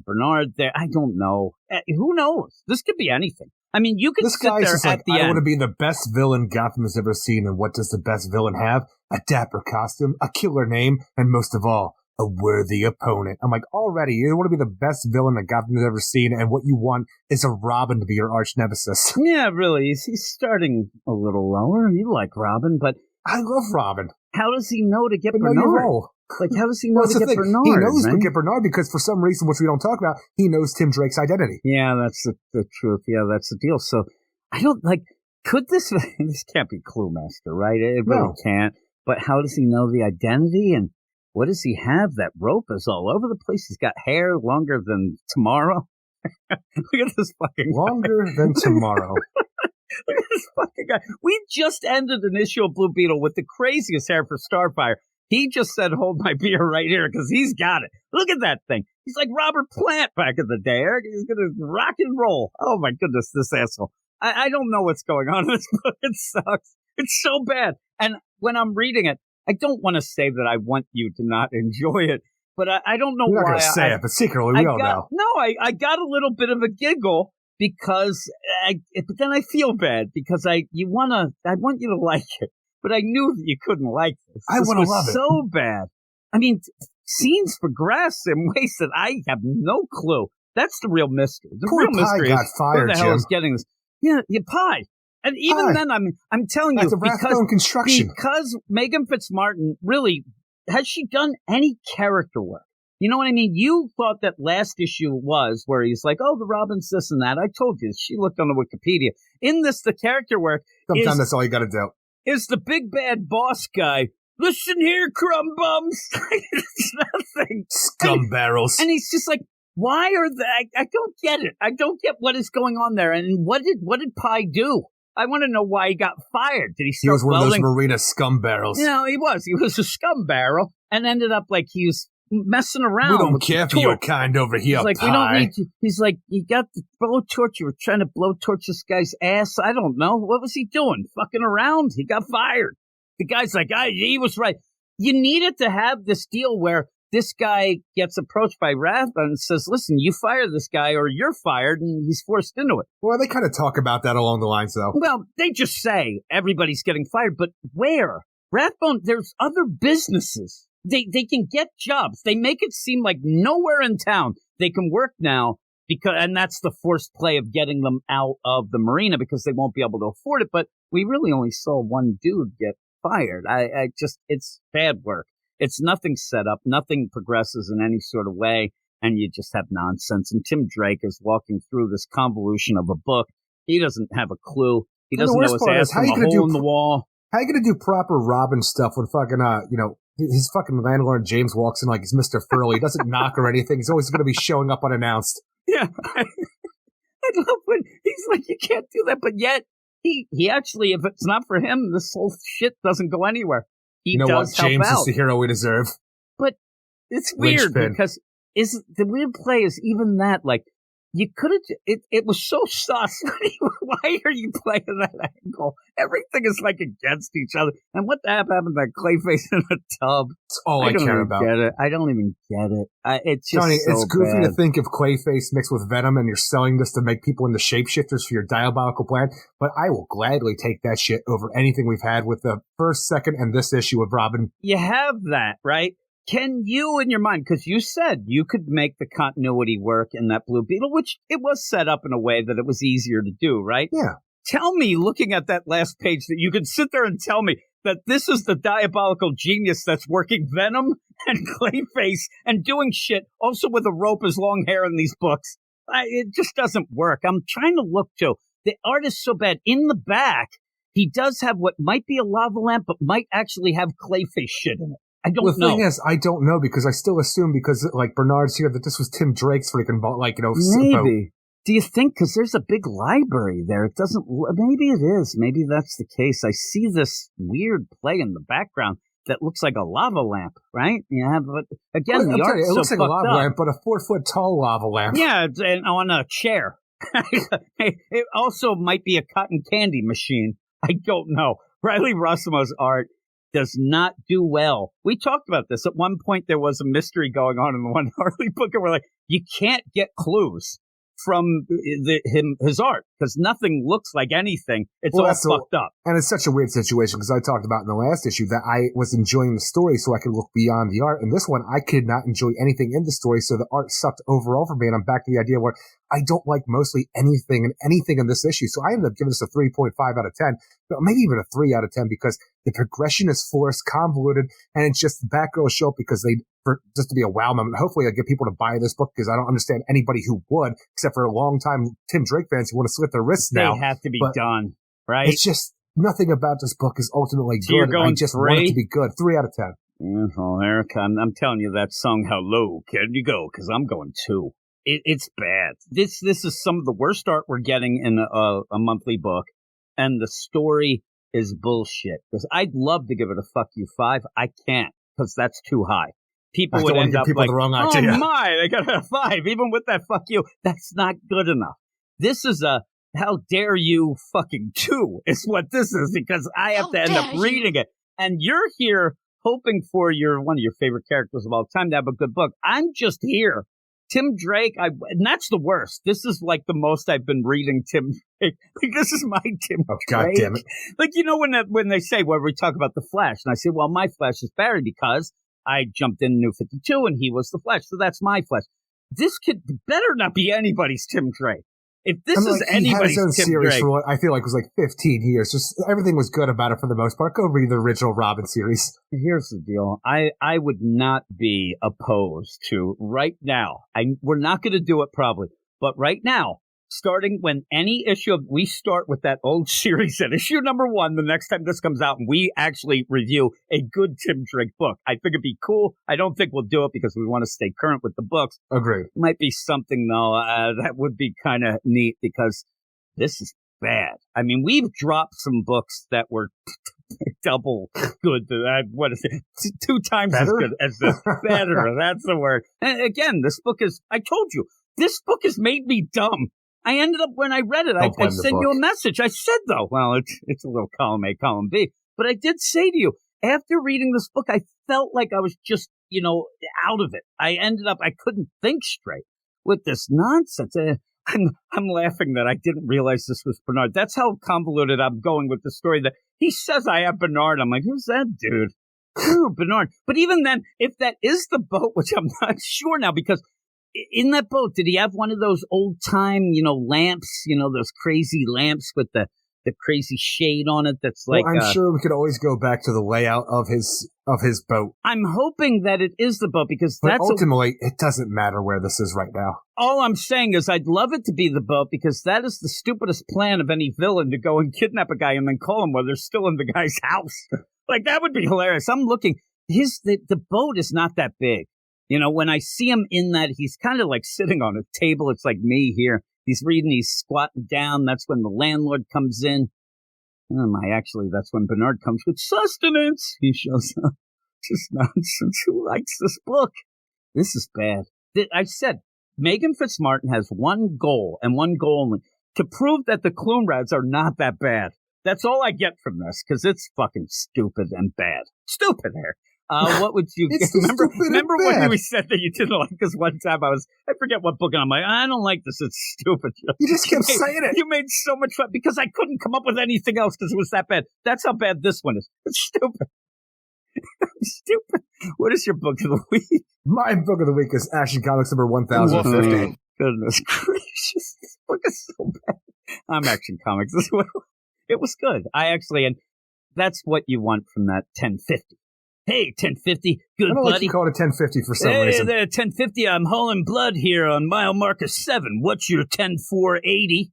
Bernard there. I don't know. Who knows? This could be anything. I mean, you could sit there at the end. I want to be the best villain Gotham has ever seen, and what does the best villain have? a dapper costume, a killer name, and most of all, a worthy opponent. I'm like, already, you want to be the best villain that Gotham's ever seen, and what you want is a Robin to be your arch nemesis. Yeah, really. He's starting a little lower. You like Robin, but I love Robin. How does he know to get But Bernard? Like, how does he know to get Bernard? He knows man? to get Bernard because for some reason, which we don't talk about, he knows Tim Drake's identity. Yeah, that's the truth. Yeah, that's the deal. So, I don't, like, could this can't be Clue Master, right? It really can't. But how does he know the identity? And what does he have? That rope is all over the place. He's got hair longer than tomorrow. Look at this fucking Longer guy. than tomorrow. Look at this fucking guy. We just ended an issue of Blue Beetle with the craziest hair for Starfire. He just said, hold my beer right here, because he's got it. Look at that thing. He's like Robert Plant back in the day, Eric. He's going to rock and roll. Oh, my goodness, this asshole. I don't know what's going on in this book. It sucks. It's so bad. And when I'm reading it, I don't want to say that I want you to not enjoy it, but I don't know You're why. not going to say it, but secretly we all know. No, I got a little bit of a giggle because, but then I feel bad because I want you to like it. But I knew that you couldn't like this. I want to love it. So bad. I mean, scenes progress in ways that I have no clue. That's the real mystery. The Poor real Pie mystery got is fired, who the hell Jim. is getting this. Yeah, Pie. And even Pie. then, I'm telling That's you, a Rathbone construction. because Megan Fitzmartin really, has she done any character work? You know what I mean? You thought that last issue was where he's like, oh, the Robin's this and that. I told you. She looked on the Wikipedia. In this, the character work Sometimes that's all you got to do. Is the big bad boss guy. Listen here, crumb bums. It's nothing. Scum barrels. And he's just like, why are they? I don't get it. I don't get what is going on there. And what did Pie do? I want to know why he got fired. Did he start He was one welding? of those marina scum barrels. You know, he was. He was a scum barrel and ended up like he was messing around. We don't with care the for your torch. kind over here, He's like, Pie. we don't need you. He's like, you got the blowtorch. You were trying to blowtorch this guy's ass. I don't know. What was he doing? Fucking around. He got fired. The guy's like, he was right. You needed to have this deal where this guy gets approached by Rathbone and says, listen, you fire this guy or you're fired, and he's forced into it. Well, they kind of talk about that along the lines, though. Well, they just say everybody's getting fired, but where? Rathbone, there's other businesses. They can get jobs. They make it seem like nowhere in town they can work now, and that's the forced play of getting them out of the marina because they won't be able to afford it. But we really only saw one dude get fired. It's bad work. It's nothing set up. Nothing progresses in any sort of way. And you just have nonsense. And Tim Drake is walking through this convolution of a book. He doesn't have a clue. He doesn't know his ass from a hole in the wall. How are you going to do proper Robin stuff when fucking, his fucking landlord James walks in like he's Mr. Furley. He doesn't knock or anything. He's always going to be showing up unannounced. Yeah. I love when he's like, you can't do that. But yet, he actually, if it's not for him, this whole shit doesn't go anywhere. He does help James out. is the hero we deserve. But it's weird because the weird play is even that, like, you could have, it was so sus. Why are you playing that angle? Everything is like against each other. And what the heck happened to that Clayface in a tub? It's all I care about. Get it. I don't even get it. It's just Johnny, so it's goofy bad. to think of Clayface mixed with Venom and you're selling this to make people into shapeshifters for your diabolical plan, but I will gladly take that shit over anything we've had with the first, second, and this issue of Robin. You have that, right? Can you, in your mind, because you said you could make the continuity work in that Blue Beetle, which it was set up in a way that it was easier to do, right? Yeah. Tell me, looking at that last page, that you could sit there and tell me that this is the diabolical genius that's working Venom and Clayface and doing shit, also with a rope as long hair in these books. It just doesn't work. I'm trying to look, too. The art is so bad. In the back, he does have what might be a lava lamp, but might actually have Clayface shit in it. I don't know. The thing is, I don't know because I still assume because like Bernard's here that this was Tim Drake's freaking maybe. Do you think? Because there's a big library there. It doesn't. Maybe it is. Maybe that's the case. I see this weird play in the background that looks like a lava lamp, right? Yeah, but again, the art it looks so like a lava up. lamp, but a 4-foot tall lava lamp. Yeah, and on a chair. It also might be a cotton candy machine. I don't know. Riley Rossimo's art does not do well. We talked about this. At one point, there was a mystery going on in the one Harley book, and we're like, you can't get clues from his art, because nothing looks like anything. It's all fucked up. And it's such a weird situation, because I talked about in the last issue that I was enjoying the story so I could look beyond the art. In this one, I could not enjoy anything in the story, so the art sucked overall for me. And I'm back to the idea where I don't like mostly anything in this issue. So I ended up giving this a 3.5 out of 10, but maybe even a 3 out of 10, because the progression is forced, convoluted, and it's just Batgirl show up because just to be a wow moment. Hopefully I get people to buy this book, because I don't understand anybody who would, except for a long-time Tim Drake fans who want to slit their wrists now. They have to be done, right? It's just nothing about this book is ultimately so good. I just want it to be good. 3 out of 10. Oh, Eric, I'm telling you that song, how low can you go? Because I'm going 2. It's bad. This is some of the worst art we're getting in a monthly book, and the story is bullshit. Because I'd love to give it a fuck you 5. I can't, because that's too high. People would end up like, the wrong idea. Oh my, they got a 5. Even with that fuck you, that's not good enough. This is a how dare you fucking 2 is what this is, because I have to end up reading it. And you're here hoping for one of your favorite characters of all time to have a good book. I'm just here. Tim Drake, and that's the worst. This is like the most I've been reading Tim Drake. Like, this is my Tim Drake. God damn it. Like, you know, when they say, well, we talk about the Flash, and I say, well, my Flash is Barry because I jumped in New 52 and he was the Flash, so that's my Flash. This could better not be anybody's Tim Drake. If this is anybody's Tim series Drake, for what I feel like was like 15 years. Just everything was good about it for the most part. Go read the original Robin series. Here's the deal. I would not be opposed to right now. We're not going to do it probably, but right now, starting when any issue we start with that old series at issue number 1, the next time this comes out, and we actually review a good Tim Drake book. I think it'd be cool. I don't think we'll do it because we want to stay current with the books. Agreed. Might be something, though, that would be kind of neat, because this is bad. I mean, we've dropped some books that were double good. What is it? 2 times better? as good as this. Better. That's the word. And again, this book is, I told you, this book has made me dumb. I ended up, when I read it, I sent you a message. I said, though, well, it's a little column A, column B. But I did say to you, after reading this book, I felt like I was just, out of it. I ended up, I couldn't think straight with this nonsense. I'm laughing that I didn't realize this was Bernard. That's how convoluted I'm going with the story, that he says I have Bernard. I'm like, who's that dude? Ooh, Bernard. But even then, if that is the boat, which I'm not sure now, because in that boat, did he have one of those old time, lamps, those crazy lamps with the crazy shade on it? That's like, well, I'm sure we could always go back to the layout of his boat. I'm hoping that it is the boat, because but ultimately it doesn't matter where this is right now. All I'm saying is I'd love it to be the boat, because that is the stupidest plan of any villain, to go and kidnap a guy and then call him while they're still in the guy's house. Like, that would be hilarious. I'm looking, the boat is not that big. When I see him in that, he's kind of like sitting on a table. It's like me here. He's reading, he's squatting down. That's when the landlord comes in. That's when Bernard comes with sustenance. He shows up. Just nonsense. Who likes this book? This is bad. I said, Megan Fitzmartin has one goal, and one goal only, to prove that the Clunrads are not that bad. That's all I get from this, because it's fucking stupid and bad. Stupid here. What would you remember when we said that you didn't like this one time? I forget what book, and I'm like, I don't like this. It's stupid. You just kept saying it. You made so much fun because I couldn't come up with anything else because it was that bad. That's how bad this one is. It's stupid. Stupid. What is your book of the week? My book of the week is Action Comics number 1015. Goodness gracious. This book is so bad. I'm Action Comics as well. It was good. And that's what you want from that 1050. Hey, 1050, good buddy. I don't like you call it a 1050 for some reason. Hey there, 1050, I'm hauling blood here on mile marker 7. What's your 10480?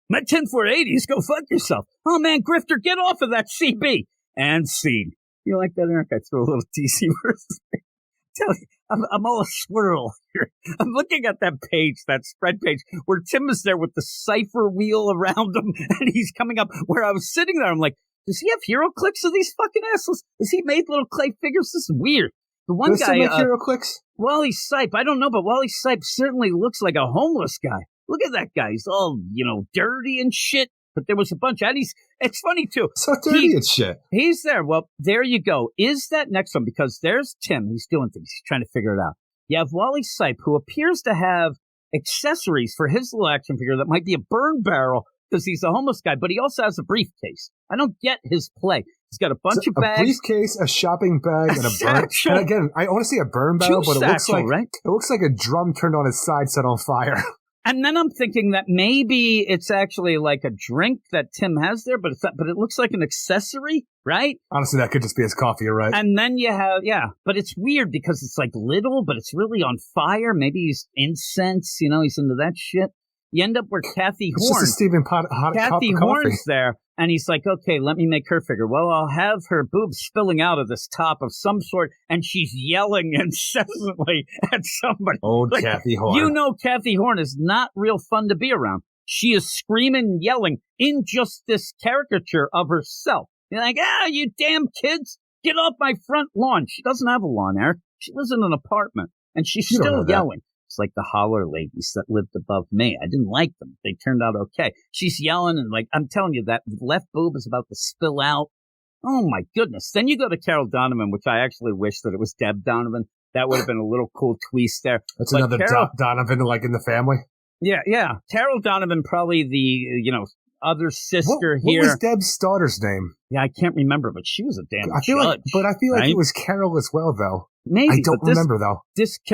My 10480s, go fuck yourself. Oh man, Grifter, get off of that CB. And scene. You like that, Eric? I threw a little DC versus. Tell you, I'm all a swirl here. I'm looking at that page, that spread page, where Tim is there with the cipher wheel around him, and he's coming up. Where I was sitting there, I'm like, does he have hero clicks of these fucking assholes? Has he made little clay figures? This is weird. The one Does guy, he make hero clicks? Wally Sipe, I don't know, but Wally Sipe certainly looks like a homeless guy. Look at that guy. He's all, dirty and shit. But there was a bunch. And it's funny, too. So dirty and shit. He's there. Well, there you go. Is that next one? Because there's Tim. He's doing things. He's trying to figure it out. You have Wally Sipe, who appears to have accessories for his little action figure that might be a burn barrel because he's a homeless guy, but he also has a briefcase. I don't get his play. He's got a bunch of bags. A briefcase, a shopping bag, and a burn. And again, I want to see a burn barrel, but it looks like a drum turned on its side set on fire. And then I'm thinking that maybe it's actually like a drink that Tim has there, but but it looks like an accessory, right? Honestly, that could just be his coffee, you're right. And then you have, but it's weird because it's like little, but it's really on fire. Maybe he's incense, he's into that shit. You end up where Kathy Horn. It's just a Stephen Kathy Horn's there, and he's like, okay, let me make her figure. Well, I'll have her boobs spilling out of this top of some sort, and she's yelling incessantly at somebody. Old Kathy Horn. Kathy Horn is not real fun to be around. She is screaming and yelling in just this caricature of herself. You're like, you damn kids, get off my front lawn. She doesn't have a lawn, Eric. She lives in an apartment, and she's still yelling. It's like the holler ladies that lived above me. I didn't like them. They turned out okay. She's yelling and I'm telling you, that left boob is about to spill out. Oh my goodness. Then you go to Carol Donovan, which I actually wish that it was Deb Donovan. That would have been a little cool twist there. That's another Donovan like in the family. Yeah. Carol Donovan, probably the, other sister here. What was Deb's daughter's name? Yeah, I can't remember, but she was a damn judge. I feel like it was Carol as well, though. Maybe. I don't remember, though.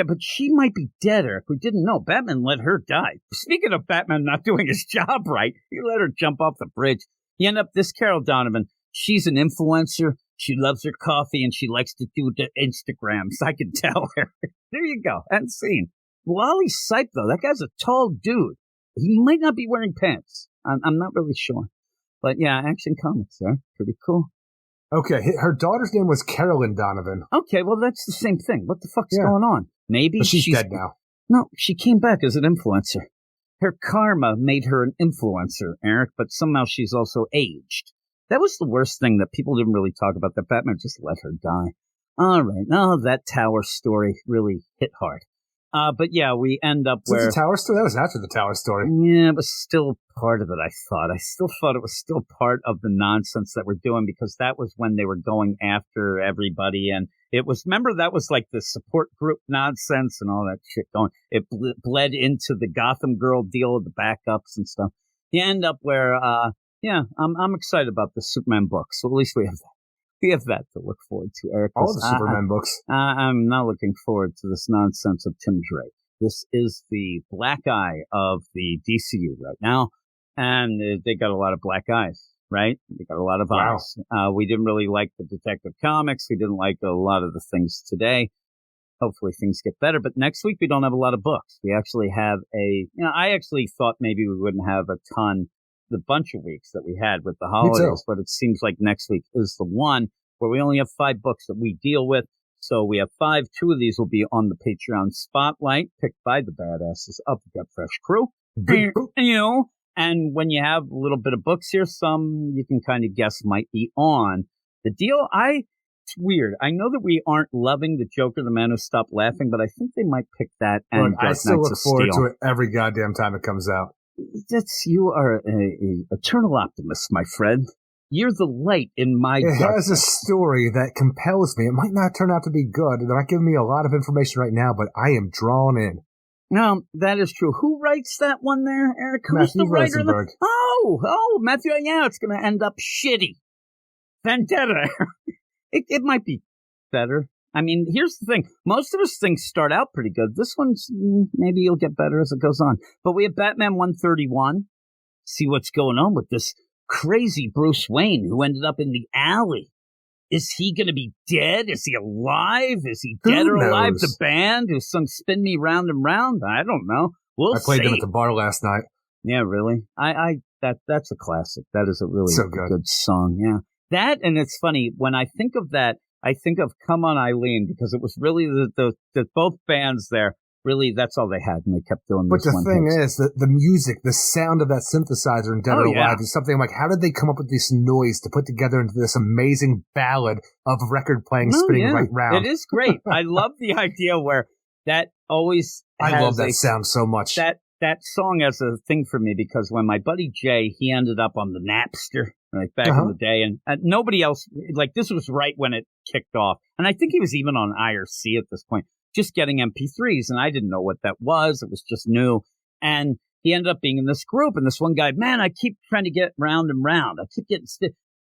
But she might be dead, Eric. We didn't know. Batman let her die. Speaking of Batman not doing his job right, he let her jump off the bridge. You end up, this Carol Donovan, she's an influencer. She loves her coffee, and she likes to do the Instagrams. I can tell her. There you go. And scene. Wally Sipe, though, that guy's a tall dude. He might not be wearing pants. I'm not really sure. But yeah, Action Comics are pretty cool. Okay, her daughter's name was Carolyn Donovan. Okay, well, that's the same thing. What the fuck's going on? Maybe but she's dead now. No, she came back as an influencer. Her karma made her an influencer, Eric, but somehow she's also aged. That was the worst thing that people didn't really talk about, that Batman just let her die. All right, that tower story really hit hard. But yeah, we end up where... the tower story? That was after the tower story. Yeah, it was still part of it, I thought. I still thought it was still part of the nonsense that we're doing, because that was when they were going after everybody. And it was, remember, that was like the support group nonsense and all that shit going. It bled into the Gotham Girl deal with the backups and stuff. You end up where, I'm excited about the Superman book. So at least we have that. We have that to look forward to, Eric. All the Superman books. I'm not looking forward to this nonsense of Tim Drake. This is the black eye of the DCU right now, and they got a lot of black eyes, right? They got a lot of eyes. We didn't really like the Detective Comics. We didn't like a lot of the things today. Hopefully things get better. But next week we don't have a lot of books. We actually have I actually thought maybe we wouldn't have the bunch of weeks that we had with the holidays, but it seems like next week is the one where we only have 5 books that we deal with. So we have 5. 2 of these will be on the Patreon Spotlight, picked by the badasses of the Gut Fresh crew. And when you have a little bit of books here, some you can kind of guess might be on. The deal, it's weird. I know that we aren't loving the Joker, the Man Who Stopped Laughing, but I think they might pick that. And I still look forward to it every goddamn time it comes out. You are an eternal optimist, my friend. You're the light in my darkness. It has a story that compels me. It might not turn out to be good. They're not giving me a lot of information right now, but I am drawn in. No, that is true. Who writes that one there, Eric? Who's the writer? Oh, Matthew. Yeah, it's going to end up shitty. Vendetta. It might be better. I mean, here's the thing. Most of his things start out pretty good. This one's, maybe you'll get better as it goes on. But we have Batman 131. See what's going on with this crazy Bruce Wayne who ended up in the alley. Is he going to be dead? Is he alive? Is he dead or alive? The band who sung Spin Me Round and Round? I don't know. I played them at the bar last night. Yeah, really? That's a classic. That is a really good song. Yeah. That, and it's funny, when I think of that, I think of Come On Eileen, because it was really the both bands there, really, that's all they had, and they kept doing this. But the thing is, the music, the sound of that synthesizer in Dead or Alive is something like, how did they come up with this noise to put together into this amazing ballad of record playing spinning right round? It is great. I love the idea where that always I love that sound so much. That song has a thing for me, because when my buddy Jay, he ended up on the Napster, like back in the day, and nobody else, like this was right when it kicked off. And I think he was even on IRC at this point. just getting MP3s, and I didn't know what that was. It was just new. And he ended up being in this group, and this one guy, man, I keep trying to get round and round. I keep getting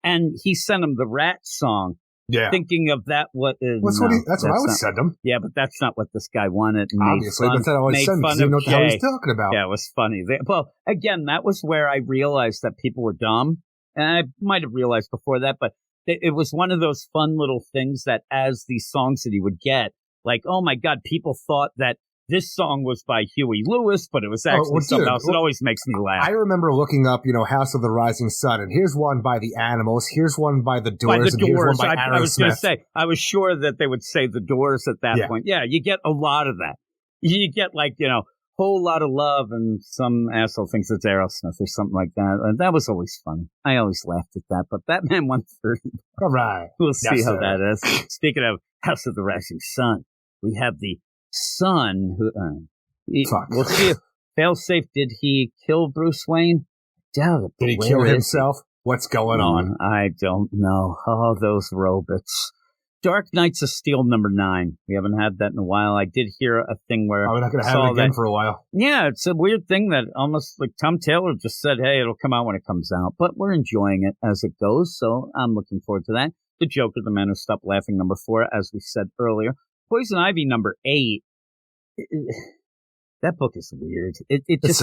and he sent him the Rat song. Yeah. Thinking of that, what is that's what I would send him. Yeah, but that's not what this guy wanted. Obviously, but that always sent me. Didn't know what the hell he's talking about. Yeah, it was funny. Well, again, that was where I realized that people were dumb, and I might have realized before that, but it was one of those fun little things that, as these songs that he would get, like, oh my God, people thought that this song was by Huey Lewis, but it was actually something else. It always makes me laugh. I remember looking up, House of the Rising Sun, and here's one by the Animals, here's one by the Doors, and here's one by Aerosmith. I was going to say, I was sure that they would say the Doors at that point. Yeah, you get a lot of that. You get Whole Lot of Love, and some asshole thinks it's Aerosmith or something like that. And that was always funny. I always laughed at that, but Batman 130. All right. We'll see how that is. Speaking of House of the Rising Sun, we have the son who we'll see if Failsafe, did he kill Bruce Wayne? Doubt it. Did he kill himself? What's going on? I don't know. Oh, those robots. Dark Knights of Steel #9. We haven't had that in a while. I did hear a thing where we're not going to have it again for a while. Yeah, it's a weird thing that almost like Tom Taylor just said, hey, it'll come out when it comes out, but we're enjoying it as it goes, so I'm looking forward to that. The Joker, The Man Who Stopped Laughing #4, as we said earlier. Poison Ivy #8. That book is weird. It just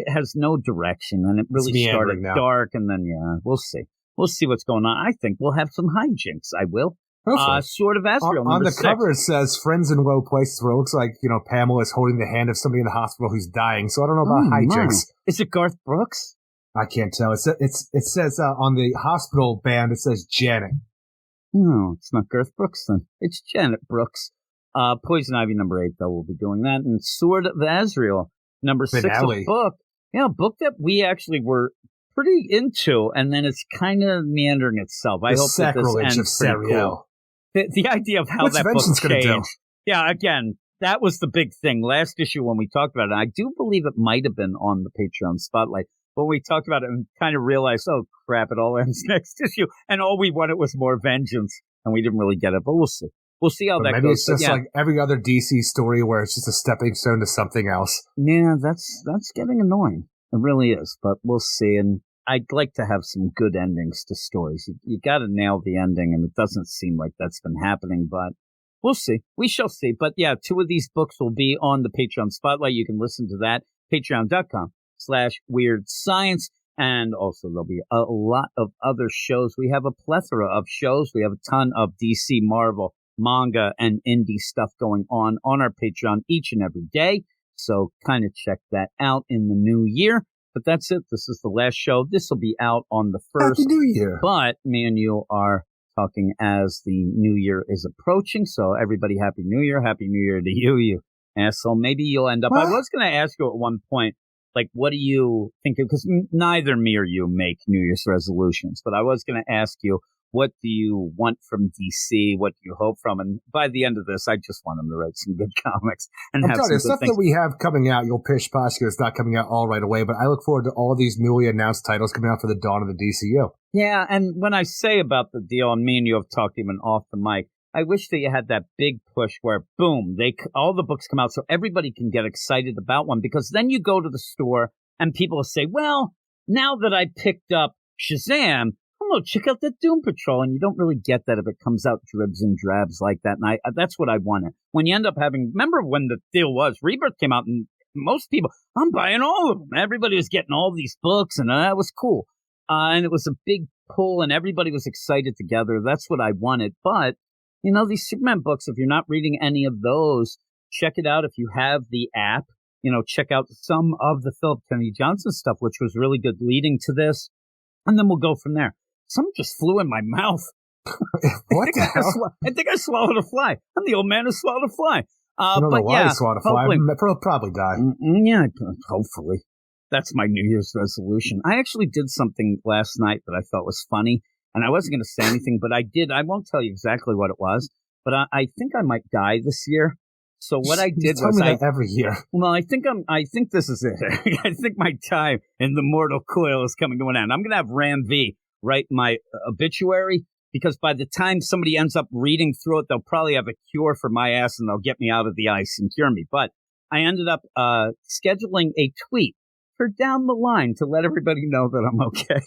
has no direction, and it really started dark, and then we'll see. We'll see what's going on. I think we'll have some hijinks. I will. Sword of Azrael. On the 6. cover, it says "Friends in Low Places," where it looks like Pamela is holding the hand of somebody in the hospital who's dying. So I don't know about hijinks. Is it Garth Brooks? I can't tell. It says on the hospital band, it says Janet. No, it's not Garth Brooks then. It's Janet Brooks. Poison Ivy #8, though, we'll be doing that. And Sword of Azrael, #6, a book. Yeah, a book that we actually were pretty into, and then it's kind of meandering itself. I hope that this ends pretty cool. The idea of how that book changed. Yeah, again, that was the big thing. Last issue when we talked about it, I do believe it might have been on the Patreon Spotlight, but we talked about it and kind of realized, oh, crap, it all ends next issue. And all we wanted was more vengeance, and we didn't really get it, but we'll see. We'll see how that goes. Maybe it's just like every other DC story where it's just a stepping stone to something else. Yeah, that's getting annoying. It really is, but we'll see. And I'd like to have some good endings to stories. You got to nail the ending, and it doesn't seem like that's been happening, but we'll see. We shall see. But yeah, 2 of these books will be on the Patreon Spotlight. You can listen to that, patreon.com/Weird Science. And also there'll be a lot of other shows. We have a plethora of shows. We have a ton of DC, Marvel, manga, and indie stuff going on our Patreon each and every day. So kind of check that out in the new year. But that's it. This is the last show. This will be out on the 1st. Happy New Year. But me and you are talking as the new year is approaching. So everybody, Happy New Year. Happy New Year to you, you asshole. Maybe you'll end up. What? I was going to ask you at one point, like, what do you think? Because neither me or you make New Year's resolutions. But I was going to ask you, what do you want from DC? What do you hope from? And by the end of this, I just want them to write some good comics and have some good stuff things. That we have coming out. You'll pish posh because it's not coming out all right away. But I look forward to all these newly announced titles coming out for the dawn of the DCU. Yeah, and when I say about the deal, and me and you have talked even off the mic, I wish that you had that big push where, boom, all the books come out so everybody can get excited about one. Because then you go to the store and people will say, well, now that I picked up Shazam, check out that Doom Patrol, and you don't really get that if it comes out dribs and drabs like that. And that's what I wanted. When you end up having, remember when the deal was, Rebirth came out, and most people, I'm buying all of them. Everybody was getting all these books, and that was cool. And it was a big pull, and everybody was excited together. That's what I wanted. But, these Superman books, if you're not reading any of those, check it out. If you have the app, check out some of the Philip Kennedy Johnson stuff, which was really good leading to this. And then we'll go from there. Something just flew in my mouth. What the hell? I think I swallowed a fly. I'm the old man who swallowed a fly. I don't know why I swallowed a fly. Probably die. Yeah, hopefully. That's my New Year's resolution. I actually did something last night that I thought was funny, and I wasn't going to say anything, but I did. I won't tell you exactly what it was, but I think I might die this year. So what I did was every year. Well, I think this is it. I think my time in the mortal coil is coming to an end. I'm going to have Ram V write my obituary, because by the time somebody ends up reading through it, they'll probably have a cure for my ass and they'll get me out of the ice and cure me. But I ended up scheduling a tweet for down the line to let everybody know that I'm okay.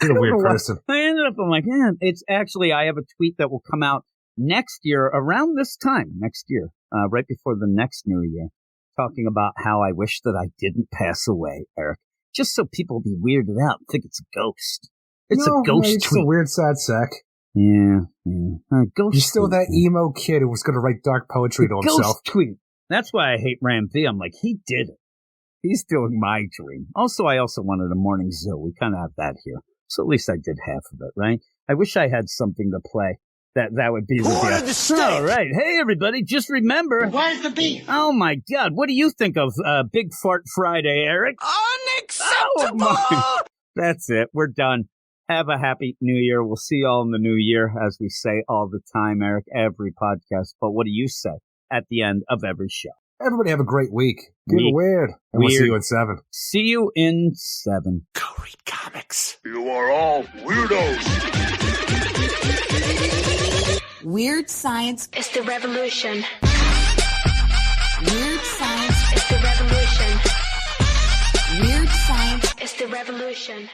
You're a weird person. I ended up, I'm like, it's actually, I have a tweet that will come out next year, around this time, next year, right before the next new year, talking about how I wish that I didn't pass away, Eric. Just so people be weirded out and think it's a ghost. It's a ghost tweet. It's a weird, sad sack. Yeah. Ghost. You're still that emo kid who was going to write dark poetry to himself. Ghost tweet. That's why I hate Ram V. I'm like, he did it. He's doing my dream. Also, I also wanted a morning zoo. We kind of have that here. So at least I did half of it, right? I wish I had something to play. That would be the steak? All right. Hey, everybody, just remember. Where's the beef? Oh, my God. What do you think of Big Fart Friday, Eric? Unacceptable! Oh, that's it. We're done. Have a happy new year. We'll see you all in the new year, as we say all the time, Eric, every podcast. But what do you say at the end of every show? Everybody have a great week. Get weird. And we'll see you in 7. See you in 7. Go read comics. You are all weirdos. Weird science is the revolution. Weird science is the revolution. Weird science is the revolution.